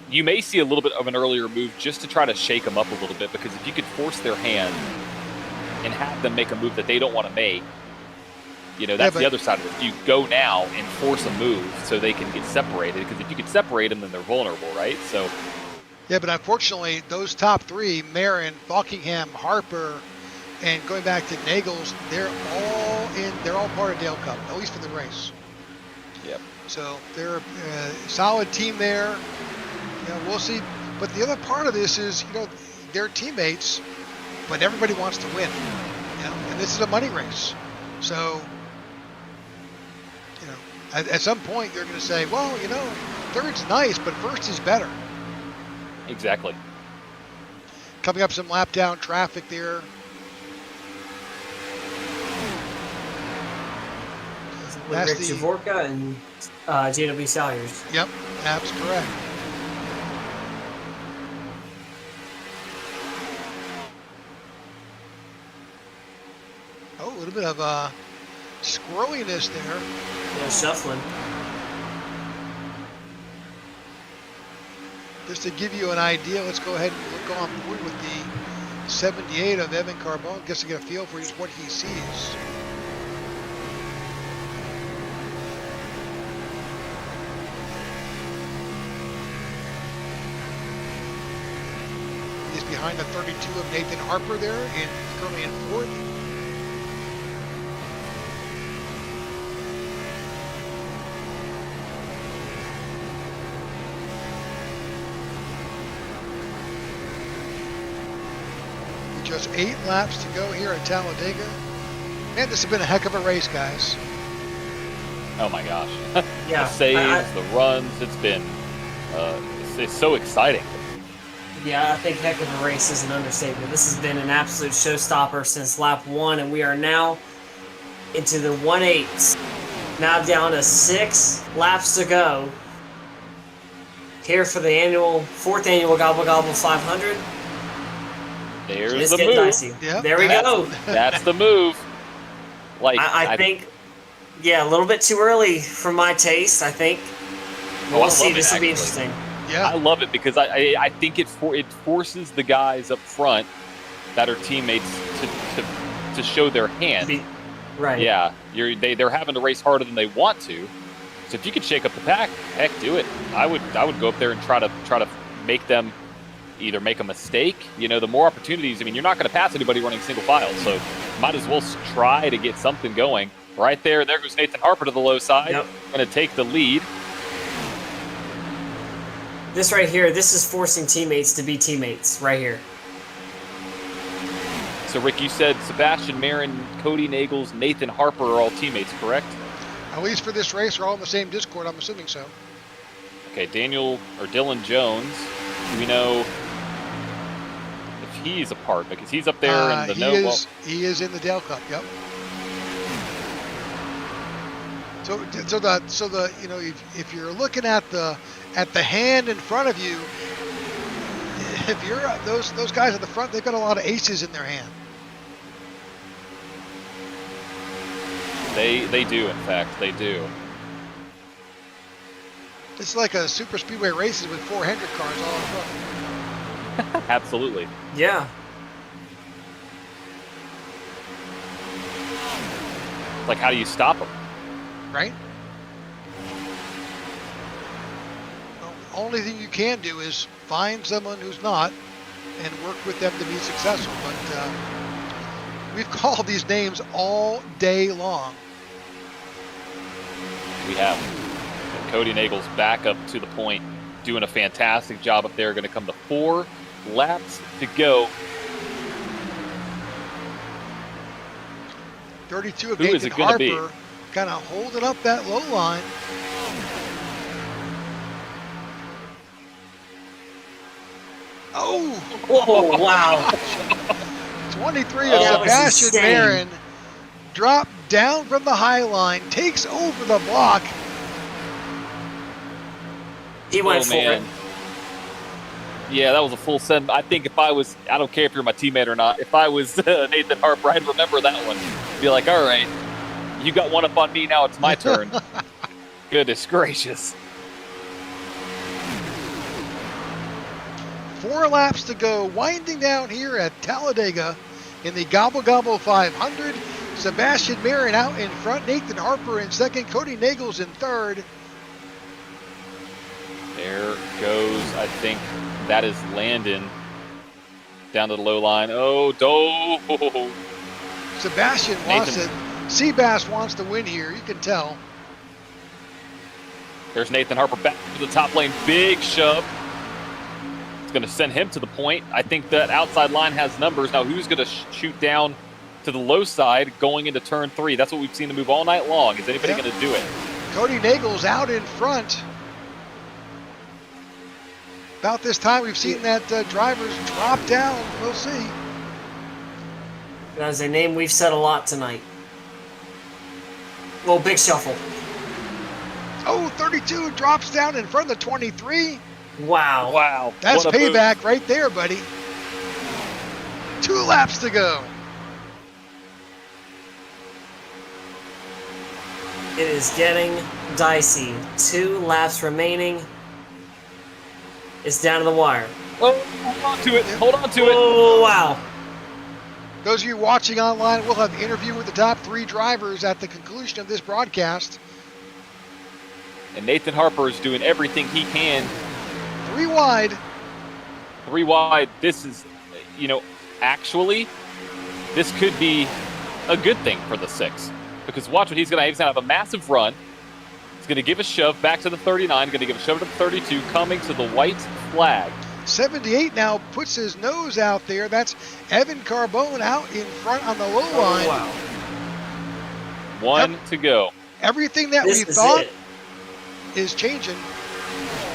you may see a little bit of an earlier move just to try to shake them up a little bit, because if you could force their hand and have them make a move that they don't want to make, that's the other side of it. You go now and force a move so they can get separated, because if you could separate them, then they're vulnerable, right? So. Yeah, but unfortunately, those top three, Marin, Buckingham, Harper, and going back to Nagels, they're all part of Dale Cup, at least for the race. Yep. So they're a solid team there. We'll see. But the other part of this is, they're teammates, but everybody wants to win. And this is a money race. So, at some point they're going to say, well, third's nice, but first is better. Exactly. Coming up some lap down traffic there. With Rick Javorka and JW Salyers. Yep, that's correct. Oh, a little bit of squirreliness there. Yeah, shuffling. Just to give you an idea, let's go ahead and go on board with the 78 of Evan Carbone, just to get a feel for just what he sees. He's behind the 32 of Nathan Harper there, and currently in fourth. Just 8 laps to go here at Talladega. Man, this has been a heck of a race, guys. Oh my gosh. Yeah. The saves, the runs, it's been it's so exciting. Yeah, I think heck of a race is an understatement. This has been an absolute showstopper since lap 1, and we are now into the 1/8. Now down to 6 laps to go. Here for the 4th annual Gobble Gobble 500. There's It's the getting move. dicey. Yep, there we go. That's the move. I think, a little bit too early for my taste, I think. We'll see. This will be interesting. Yeah. I love it, because I think it forces the guys up front that are teammates to show their hand. Right. Yeah. They're having to race harder than they want to. So if you could shake up the pack, heck, do it. I would go up there and try to make them either make a mistake. The more opportunities, you're not going to pass anybody running single file, so might as well try to get something going. Right there goes Nathan Harper to the low side. Yep. Going to take the lead. This right here, this is forcing teammates to be teammates right here. So, Rick, you said Sebastian Marin, Cody Nagels, Nathan Harper are all teammates, correct? At least for this race, they're all in the same Discord. I'm assuming so. Okay, Dylan Jones. Do we know if he's a part? Because he's up there in the He is in the Dale Cup. Yep. So if you're looking at the hand in front of you, if you're those guys at the front, they've got a lot of aces in their hand. They do, in fact, they do. It's like a super speedway races with 4 Hendrick cars all in front. Absolutely. Yeah. Like, how do you stop them? Right? Well, the only thing you can do is find someone who's not and work with them to be successful. But we've called these names all day long. We have. And Cody Nagels back up to the point, doing a fantastic job up there. Going to come to 4 laps to go 32 of Who is Nathan it gonna be? Harper, kind of holding up that low line. Oh, wow. 23 Oh, of that was Sebastian insane. Marin dropped down from the high line, takes over the block. He went for it. Yeah, that was a full send. I think if I was, I don't care if you're my teammate or not, if I was Nathan Harper, I'd remember that one. Be like, all right, you got one up on me, now it's my turn. Goodness gracious. 4 laps to go, winding down here at Talladega in the Gobble Gobble 500. Sebastian Marin out in front, Nathan Harper in second, Cody Nagels in third. There goes, I think that is Landon down to the low line. Oh, Sebastian wants it. Seabass wants to win here, you can tell. There's Nathan Harper back to the top lane. Big shove. It's going to send him to the point. I think that outside line has numbers. Now, who's going to shoot down to the low side going into turn 3? That's what we've seen the move all night long. Is anybody going to do it? Cody Nagels out in front. About this time, we've seen that drivers drop down. We'll see. That is a name we've said a lot tonight. Well, big shuffle. Oh, 32 drops down in front of the 23. Wow. Wow. That's what a payback move. right there, buddy. 2 laps to go. It is getting dicey. 2 laps remaining. It's down to the wire. Oh, hold on to it. Hold on to it. Oh, wow. Those of you watching online, we'll have an interview with the top 3 drivers at the conclusion of this broadcast. And Nathan Harper is doing everything he can. 3 wide. 3 wide. This is, actually, this could be a good thing for the 6. Because watch what he's going to have. He's going to have a massive run. He's going to give a shove back to the 39. Going to give a shove to the 32. Coming to the white flag. 78 now puts his nose out there. That's Evan Carbone out in front on the low line. Wow. 1 to go. Everything that This we is thought it. is changing.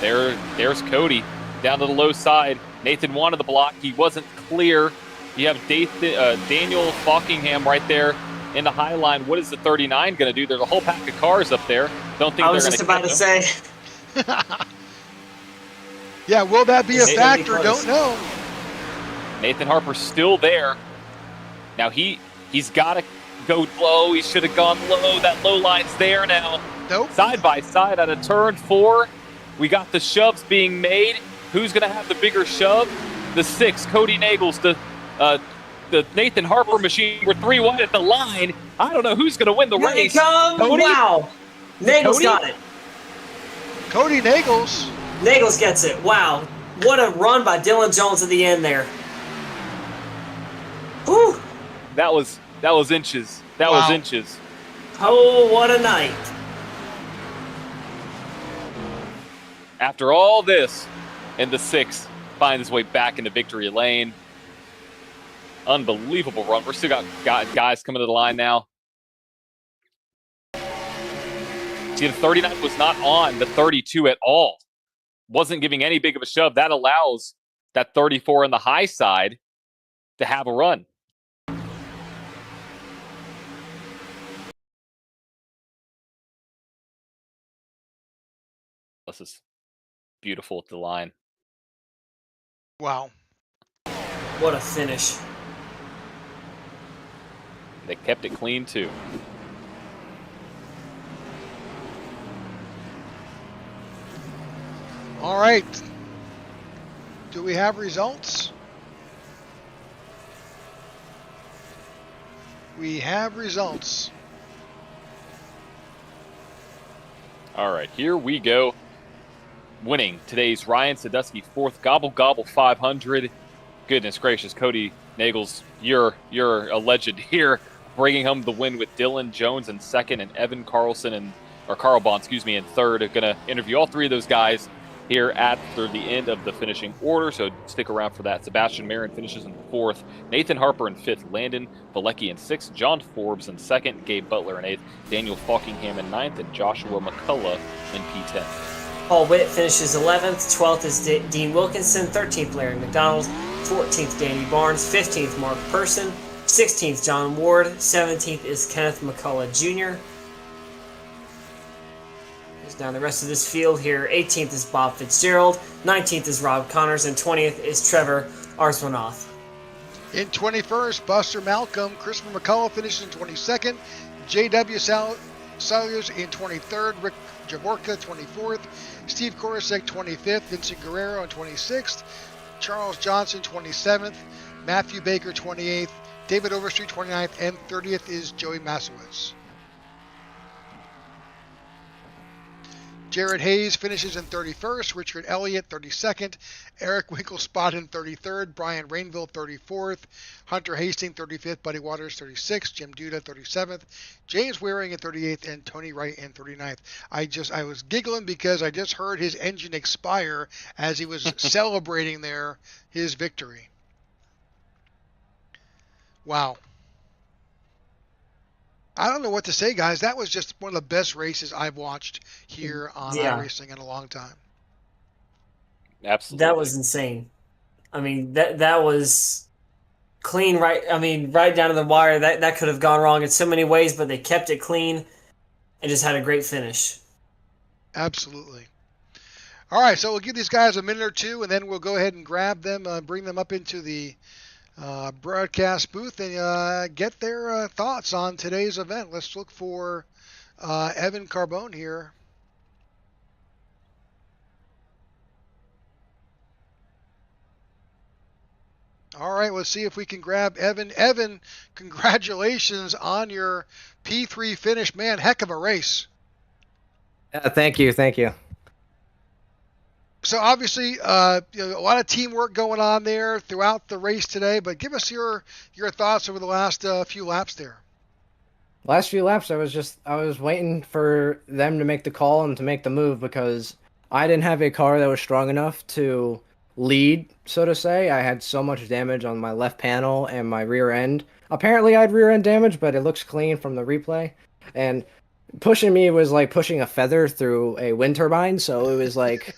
There's Cody down to the low side. Nathan wanted the block. He wasn't clear. You have Daniel Falkingham right there in the high line. What is the 39 going to do? There's a whole pack of cars up there. Don't think I they're was going just about to say. Yeah, will that be a It's gonna be factor? close. Don't know. Nathan Harper's still there. Now he's got to go low. He should have gone low. That low line's there now. Nope. Side by side out of turn 4. We got the shoves being made. Who's going to have the bigger shove? The 6, Cody Nagels. The Nathan Harper machine. We're 3 wide at the line. I don't know who's going to win the Here he race. comes. Cody? Wow. Nagels Cody? got it. Cody Nagels. Nagels gets it. Wow. What a run by Dylan Jones at the end there. Whew. That was inches. That Wow. was inches. Oh, what a night. After all this, and the 6 finds his way back into victory lane. Unbelievable run. We're still got guys coming to the line now. See, the 39 was not on the 32 at all. Wasn't giving any big of a shove. That allows that 34 on the high side to have a run. This is beautiful at the line. Wow. What a finish. They kept it clean too. All right. Do we have results? We have results. All right, here we go. Winning today's Ryan Sadusky 4th Gobble Gobble 500. Goodness gracious, Cody Nagels, you're a legend here, bringing home the win with Dylan Jones in 2nd and Evan Carlson Carlbon, in 3rd. I'm gonna interview all 3 of those guys here after the end of the finishing order, so stick around for that. Sebastian Marin finishes in 4th, Nathan Harper in 5th, Landon Valecki in 6th, John Forbes in 2nd, Gabe Butler in 8th, Daniel Falkingham in 9th, and Joshua McCullough in P10. Paul Witt finishes 11th, 12th is Dean Wilkinson, 13th Larry McDonald, 14th Danny Barnes, 15th Mark Person, 16th John Ward, 17th is Kenneth McCullough Jr. Here's down the rest of this field here. 18th is Bob Fitzgerald, 19th is Rob Connors, and 20th is Trevor Arswanoth. In 21st, Buster Malcolm, Christopher McCullough finishes in 22nd, J.W. Salyers in 23rd, Rick Javorka 24th, Steve Korosek 25th, Vincent Guerrero in 26th, Charles Johnson 27th, Matthew Baker 28th, David Overstreet 29th, and 30th is Joey Masowitz. Jared Hayes finishes in 31st, Richard Elliott 32nd, Eric Winkelspot in 33rd, Brian Rainville 34th, Hunter Hastings 35th, Buddy Waters 36th, Jim Duda 37th, James Waring in 38th, and Tony Wright in 39th. I was giggling because I just heard his engine expire as he was celebrating his victory. Wow. I don't know what to say, guys. That was just one of the best races I've watched here on iRacing in a long time. Absolutely. That was insane. I mean, that was clean, right? I mean, right down to the wire. That could have gone wrong in so many ways, but they kept it clean and just had a great finish. Absolutely. All right, so we'll give these guys a minute or two, and then we'll go ahead and grab them, bring them up into the broadcast booth and get their thoughts on today's event. Let's look for Evan Carbone here. All right, let's see if we can grab Evan. Evan, congratulations on your P3 finish. Man, heck of a race. Thank you. So obviously, a lot of teamwork going on there throughout the race today. But give us your thoughts over the last few laps there. Last few laps, I was waiting for them to make the call and to make the move because I didn't have a car that was strong enough to lead, so to say. I had so much damage on my left panel and my rear end. Apparently, I had rear end damage, but it looks clean from the replay. And pushing me was like pushing a feather through a wind turbine, so it was like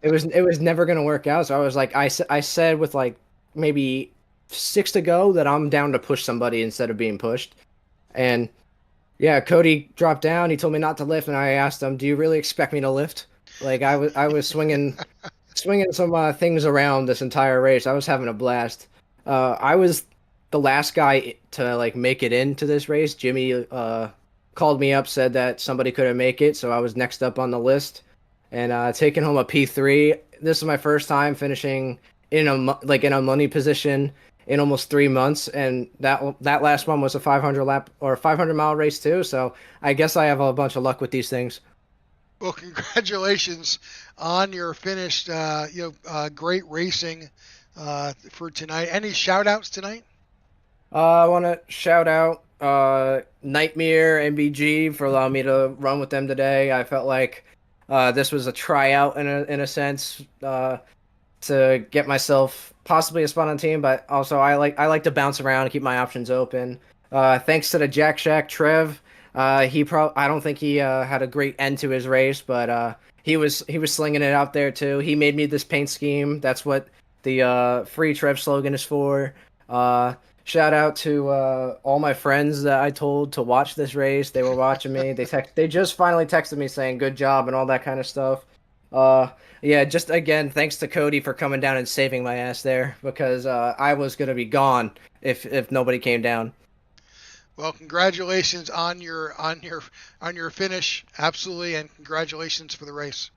it was never going to work out. So I was like, I said with like maybe 6 to go that I'm down to push somebody instead of being pushed. And yeah, Cody dropped down. He told me not to lift, and I asked him, "Do you really expect me to lift?" Like I was swinging some things around this entire race. I was having a blast. I was the last guy to like make it into this race. Jimmy called me up, said that somebody couldn't make it, so I was next up on the list and taking home a P3. This is my first time finishing in a money position in almost 3 months, and that last one was a 500 mile race too. So I guess I have a bunch of luck with these things. Well, congratulations on your finish. Great racing for tonight. Any shout outs tonight? I want to shout out Nightmare MBG for allowing me to run with them today. I felt like this was a tryout in a sense to get myself possibly a spot on the team, but also I like to bounce around and keep my options open. Thanks to the Jack Shack Trev. I don't think he had a great end to his race, but he was slinging it out there too. He made me this paint scheme. That's what the free Trev slogan is for. Shout out to all my friends that I told to watch this race. They were watching me. They just finally texted me saying good job and all that kind of stuff. Yeah, just again, thanks to Cody for coming down and saving my ass there because I was gonna be gone if nobody came down. Well, congratulations on your finish, absolutely, and congratulations for the race.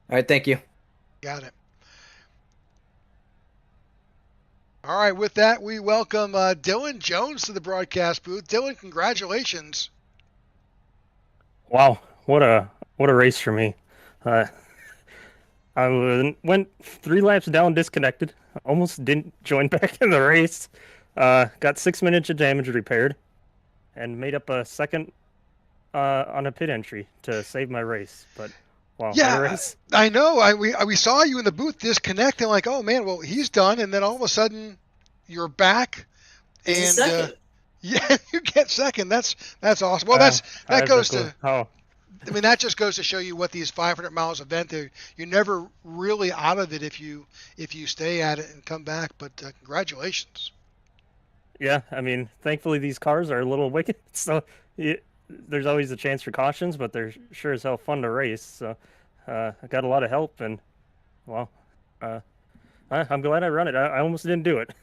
All right, thank you. Got it. All right, with that, we welcome Dylan Jones to the broadcast booth. Dylan, congratulations. Wow, what a race for me. I went 3 laps down disconnected, almost didn't join back in the race, got 6 minutes of damage repaired, and made up a second on a pit entry to save my race. But Wow, Yeah, what a race. I know. We saw you in the booth disconnect and like, oh man, well he's done, and then all of a sudden you're back, He's in and second. yeah, you get second. That's awesome. Well, I that have no goes clue. to. Oh, I mean, that just goes to show you what these 500 miles event. You're never really out of it if you stay at it and come back. But congratulations. yeah. I mean, thankfully these cars are a little wicked, so there's always a chance for cautions, but they're sure as hell fun to race. So I got a lot of help, and well, I'm glad I run it. I almost didn't do it.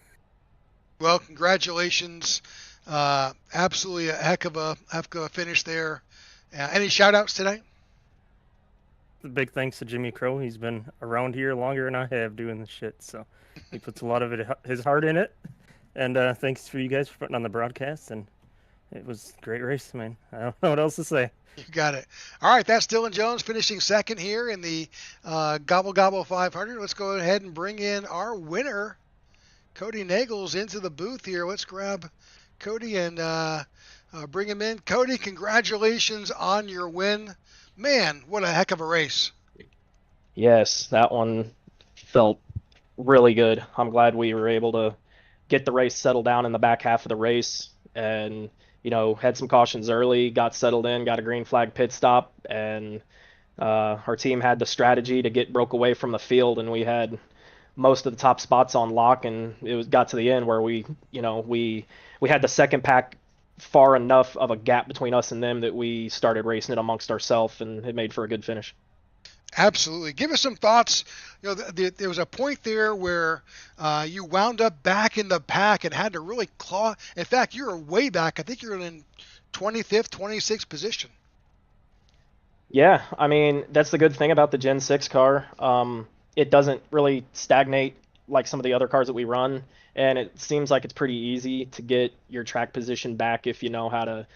Well, congratulations. Absolutely a heck of a finish there. Any shout outs today? Big thanks to Jimmy Crow. He's been around here longer than I have doing this shit, so he puts a lot of his heart in it. And thanks for you guys for putting on the broadcast, and it was a great race, man. I don't know what else to say. You got it. All right, that's Dylan Jones finishing second here in the Gobble Gobble 500. Let's go ahead and bring in our winner, Cody Nagels, into the booth here. Let's grab Cody and bring him in. Cody, congratulations on your win. Man, what a heck of a race. Yes, that one felt really good. I'm glad we were able to get the race settled down in the back half of the race, and had some cautions early, got settled in, got a green flag pit stop, and our team had the strategy to get broke away from the field, and we had most of the top spots on lock, and got to the end where we had the second pack far enough of a gap between us and them that we started racing it amongst ourselves, and it made for a good finish. Absolutely. Give us some thoughts. There was a point there where you wound up back in the pack and had to really claw. In fact, you were way back. I think you were in 25th, 26th position. Yeah, I mean, that's the good thing about the Gen 6 car. It doesn't really stagnate like some of the other cars that we run, and it seems like it's pretty easy to get your track position back if you know how to,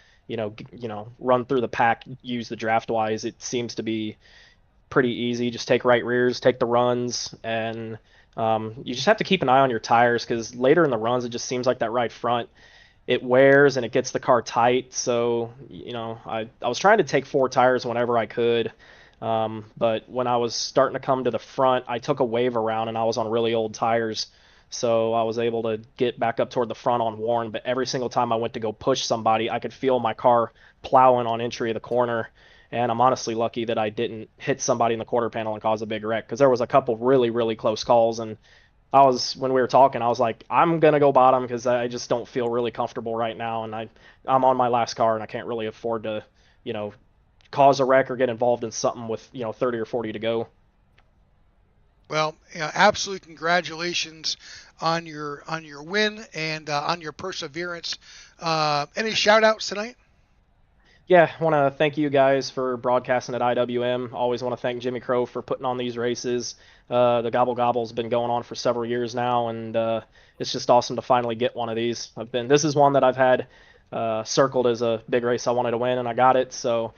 run through the pack, use the draft wise. It seems to be pretty easy. Just take right rears, take the runs, and you just have to keep an eye on your tires, because later in the runs it just seems like that right front, it wears and it gets the car tight. So I was trying to take 4 tires whenever I could, but when I was starting to come to the front, I took a wave around and I was on really old tires, so I was able to get back up toward the front on worn. But every single time I went to go push somebody, I could feel my car plowing on entry of the corner. And I'm honestly lucky that I didn't hit somebody in the quarter panel and cause a big wreck, because there was a couple really, really close calls. And when we were talking, I was like, I'm going to go bottom because I just don't feel really comfortable right now. And I'm on my last car and I can't really afford to, cause a wreck or get involved in something with, 30 or 40 to go. Well, absolutely congratulations on your win and on your perseverance. Any shout outs tonight? Yeah, I want to thank you guys for broadcasting at IWM. Always want to thank Jimmy Crow for putting on these races. The Gobble Gobble's been going on for several years now, and it's just awesome to finally get one of these. This is one that I've had circled as a big race I wanted to win, and I got it. So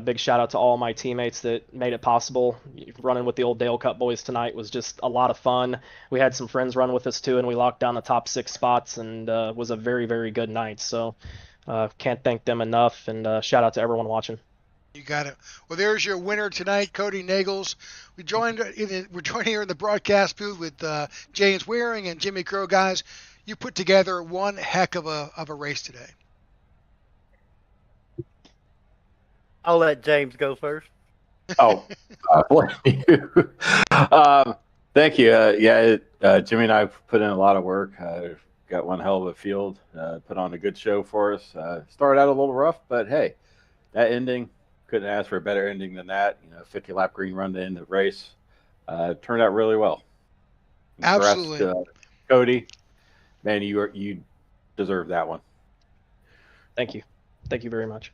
big shout out to all my teammates that made it possible. Running with the old Dale Cup boys tonight was just a lot of fun. We had some friends run with us too, and we locked down the top 6 spots, and was a very, very good night. So can't thank them enough, and shout out to everyone watching. You got it. Well, there's your winner tonight, Cody Nagels. We're joined here in the broadcast booth with James Waring and Jimmy Crow. Guys, you put together one heck of a race today. I'll let James go first. Oh, bless you. Thank you. Jimmy and I put in a lot of work. Got one hell of a field. Put on a good show for us. Started out a little rough, but hey, that ending, couldn't ask for a better ending than that. 50-lap green run to end the race. Turned out really well. Absolutely. Congrats to Cody. Man, you deserve that one. Thank you. Thank you very much.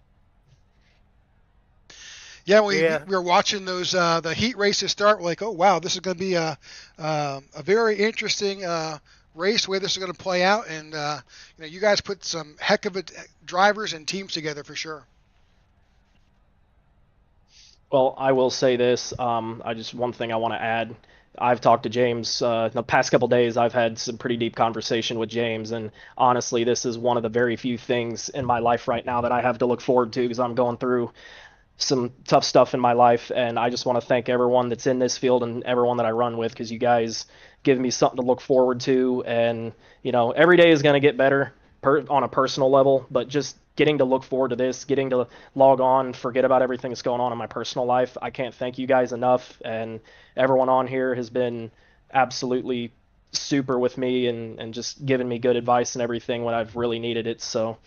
Yeah, we were watching those the heat races start. We're like, oh wow, this is going to be a very interesting race. The way this is going to play out, and you guys put some heck of drivers and teams together for sure. Well, I will say this. One thing I want to add. I've talked to James the past couple days. I've had some pretty deep conversation with James, and honestly, this is one of the very few things in my life right now that I have to look forward to, because I'm going through some tough stuff in my life, and I just want to thank everyone that's in this field and everyone that I run with, because you guys give me something to look forward to. And every day is going to get better on a personal level, but just getting to look forward to this, getting to log on, forget about everything that's going on in my personal life, I can't thank you guys enough. And everyone on here has been absolutely super with me and just giving me good advice and everything when I've really needed it. So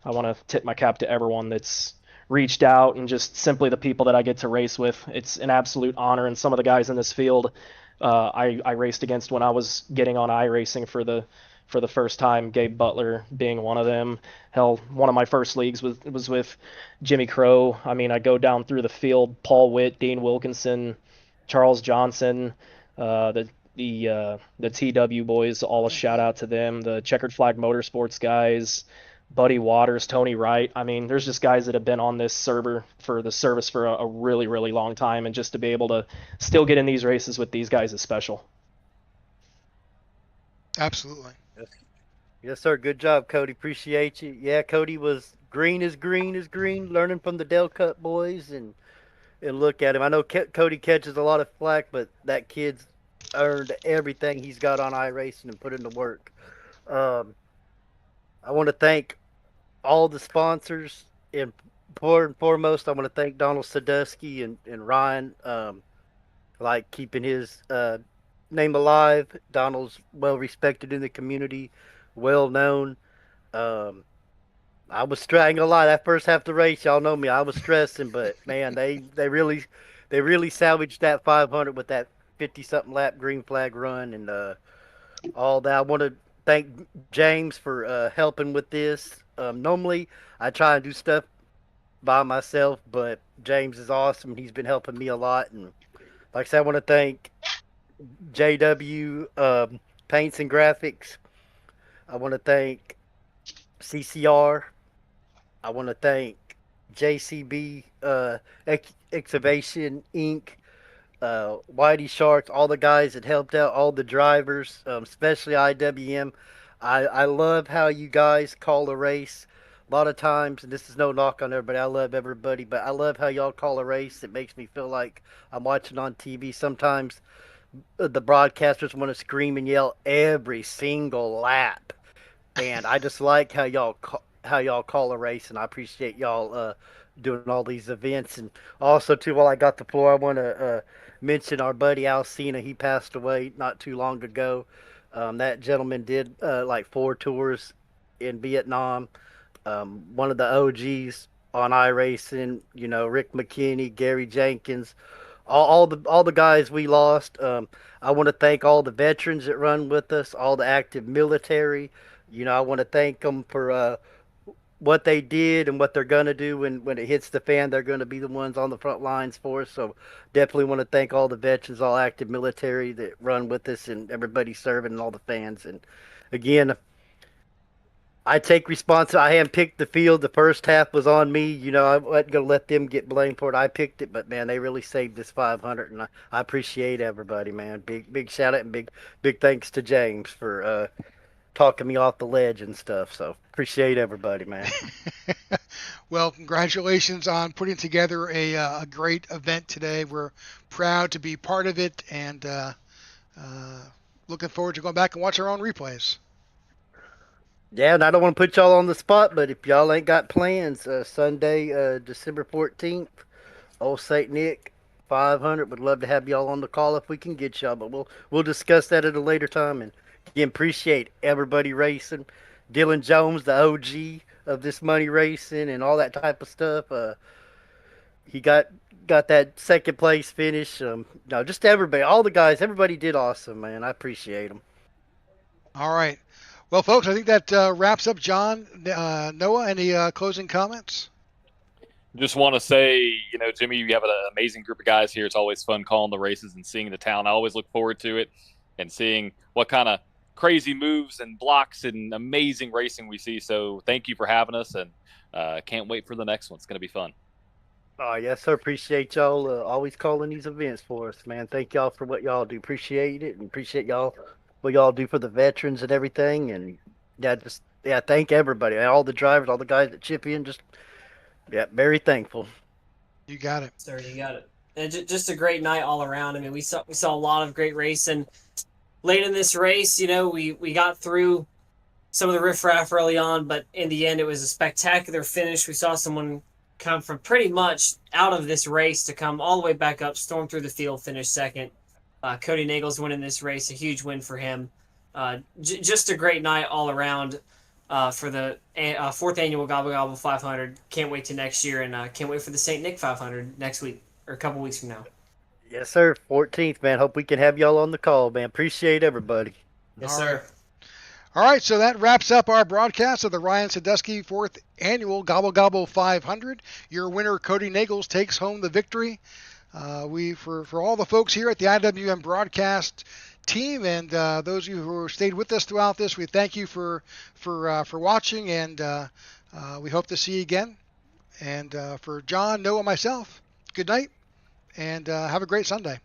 I want to tip my cap to everyone that's reached out, and just simply the people that I get to race with. It's an absolute honor. And some of the guys in this field I raced against when I was getting on iRacing for the first time, Gabe Butler being one of them. Hell, one of my first leagues was with Jimmy Crow. I mean, I go down through the field: Paul Witt, Dean Wilkinson, Charles Johnson, the TW boys. All a shout out to them. The Checkered Flag Motorsports guys, Buddy Waters, Tony Wright. I mean, there's just guys that have been on this server for the service for a really, really long time, and just to be able to still get in these races with these guys is special. Absolutely. Yes, sir. Good job, Cody. Appreciate you. Yeah, Cody was green as green as green, learning from the Del Cup boys, and look at him. I know Cody catches a lot of flack, but that kid's earned everything he's got on iRacing and put into work. I want to thank all the sponsors, and foremost, I want to thank Donald Sadusky and Ryan, like keeping his name alive. Donald's well respected in the community, well known. I was stressing a lot that first half of the race. Y'all know me. I was stressing, but man, they really salvaged that 500 with that 50-something lap green flag run and all that. I want to thank James for helping with this. Normally, I try and do stuff by myself, but James is awesome. He's been helping me a lot. And like I said, I want to thank JW Paints and Graphics. I want to thank CCR. I want to thank JCB Excavation Inc., Whitey Sharks, all the guys that helped out, all the drivers, especially IWM. I love how you guys call a race. A lot of times, and this is no knock on everybody, I love everybody, but I love how y'all call a race. It makes me feel like I'm watching on TV. Sometimes the broadcasters want to scream and yell every single lap, and I just like how y'all call a race, and I appreciate y'all doing all these events. And also, too, while I got the floor, I want to mention our buddy Al Cena. He passed away not too long ago. That gentleman did like 4 tours in Vietnam. One of the OGs on iRacing, Rick McKinney, Gary Jenkins, all the guys we lost. I want to thank all the veterans that run with us, all the active military. I want to thank them for what they did and what they're going to do when it hits the fan. They're going to be the ones on the front lines for us. So definitely want to thank all the veterans, all active military that run with us, and everybody serving, and all the fans. And again, I take responsibility. I handpicked the field. The first half was on me. I wasn't going to let them get blamed for it. I picked it, but man, they really saved this 500, and I appreciate everybody, man. Big shout out and big thanks to James for talking me off the ledge and stuff. So appreciate everybody, man. Well, congratulations on putting together a great event today. We're proud to be part of it, and looking forward to going back and watch our own replays. Yeah, and I don't want to put y'all on the spot, but if y'all ain't got plans, Sunday, December 14th, Old St. Nick, 500. Would love to have y'all on the call if we can get y'all, but we'll discuss that at a later time. And again, appreciate everybody racing. Dylan Jones, the OG of this money racing and all that type of stuff. He got that second place finish. No, just everybody, all the guys, everybody did awesome, man. I appreciate them. All right. Well, folks, I think that wraps up. John, Noah, any closing comments? Just want to say, Jimmy, you have an amazing group of guys here. It's always fun calling the races and seeing the town. I always look forward to it and seeing what kind of crazy moves and blocks and amazing racing we see. So thank you for having us, and can't wait for the next one. It's going to be fun. Oh, yes, sir. Appreciate y'all always calling these events for us, man. Thank y'all for what y'all do. Appreciate it, and appreciate y'all what y'all do for the veterans and everything. And thank everybody, all the drivers, all the guys that chip in. Just very thankful. You got it. Sir, you got it. And just a great night all around. I mean, we saw a lot of great racing. Late in this race, we got through some of the riffraff early on, but in the end, it was a spectacular finish. We saw someone come from pretty much out of this race to come all the way back up, storm through the field, finish second. Cody Nagel's winning this race, a huge win for him. Just a great night all around for the fourth annual Gobble Gobble 500. Can't wait to next year, and can't wait for the St. Nick 500 next week or a couple weeks from now. Yes, sir. 14th, man. Hope we can have y'all on the call, man. Appreciate everybody. Yes, sir. All right, so that wraps up our broadcast of the Ryan Sadusky 4th Annual Gobble Gobble 500. Your winner, Cody Nagels, takes home the victory. For all the folks here at the IWM broadcast team and those of you who stayed with us throughout this, we thank you for watching, and we hope to see you again. And for John, Noah, and myself, good night, and have a great Sunday.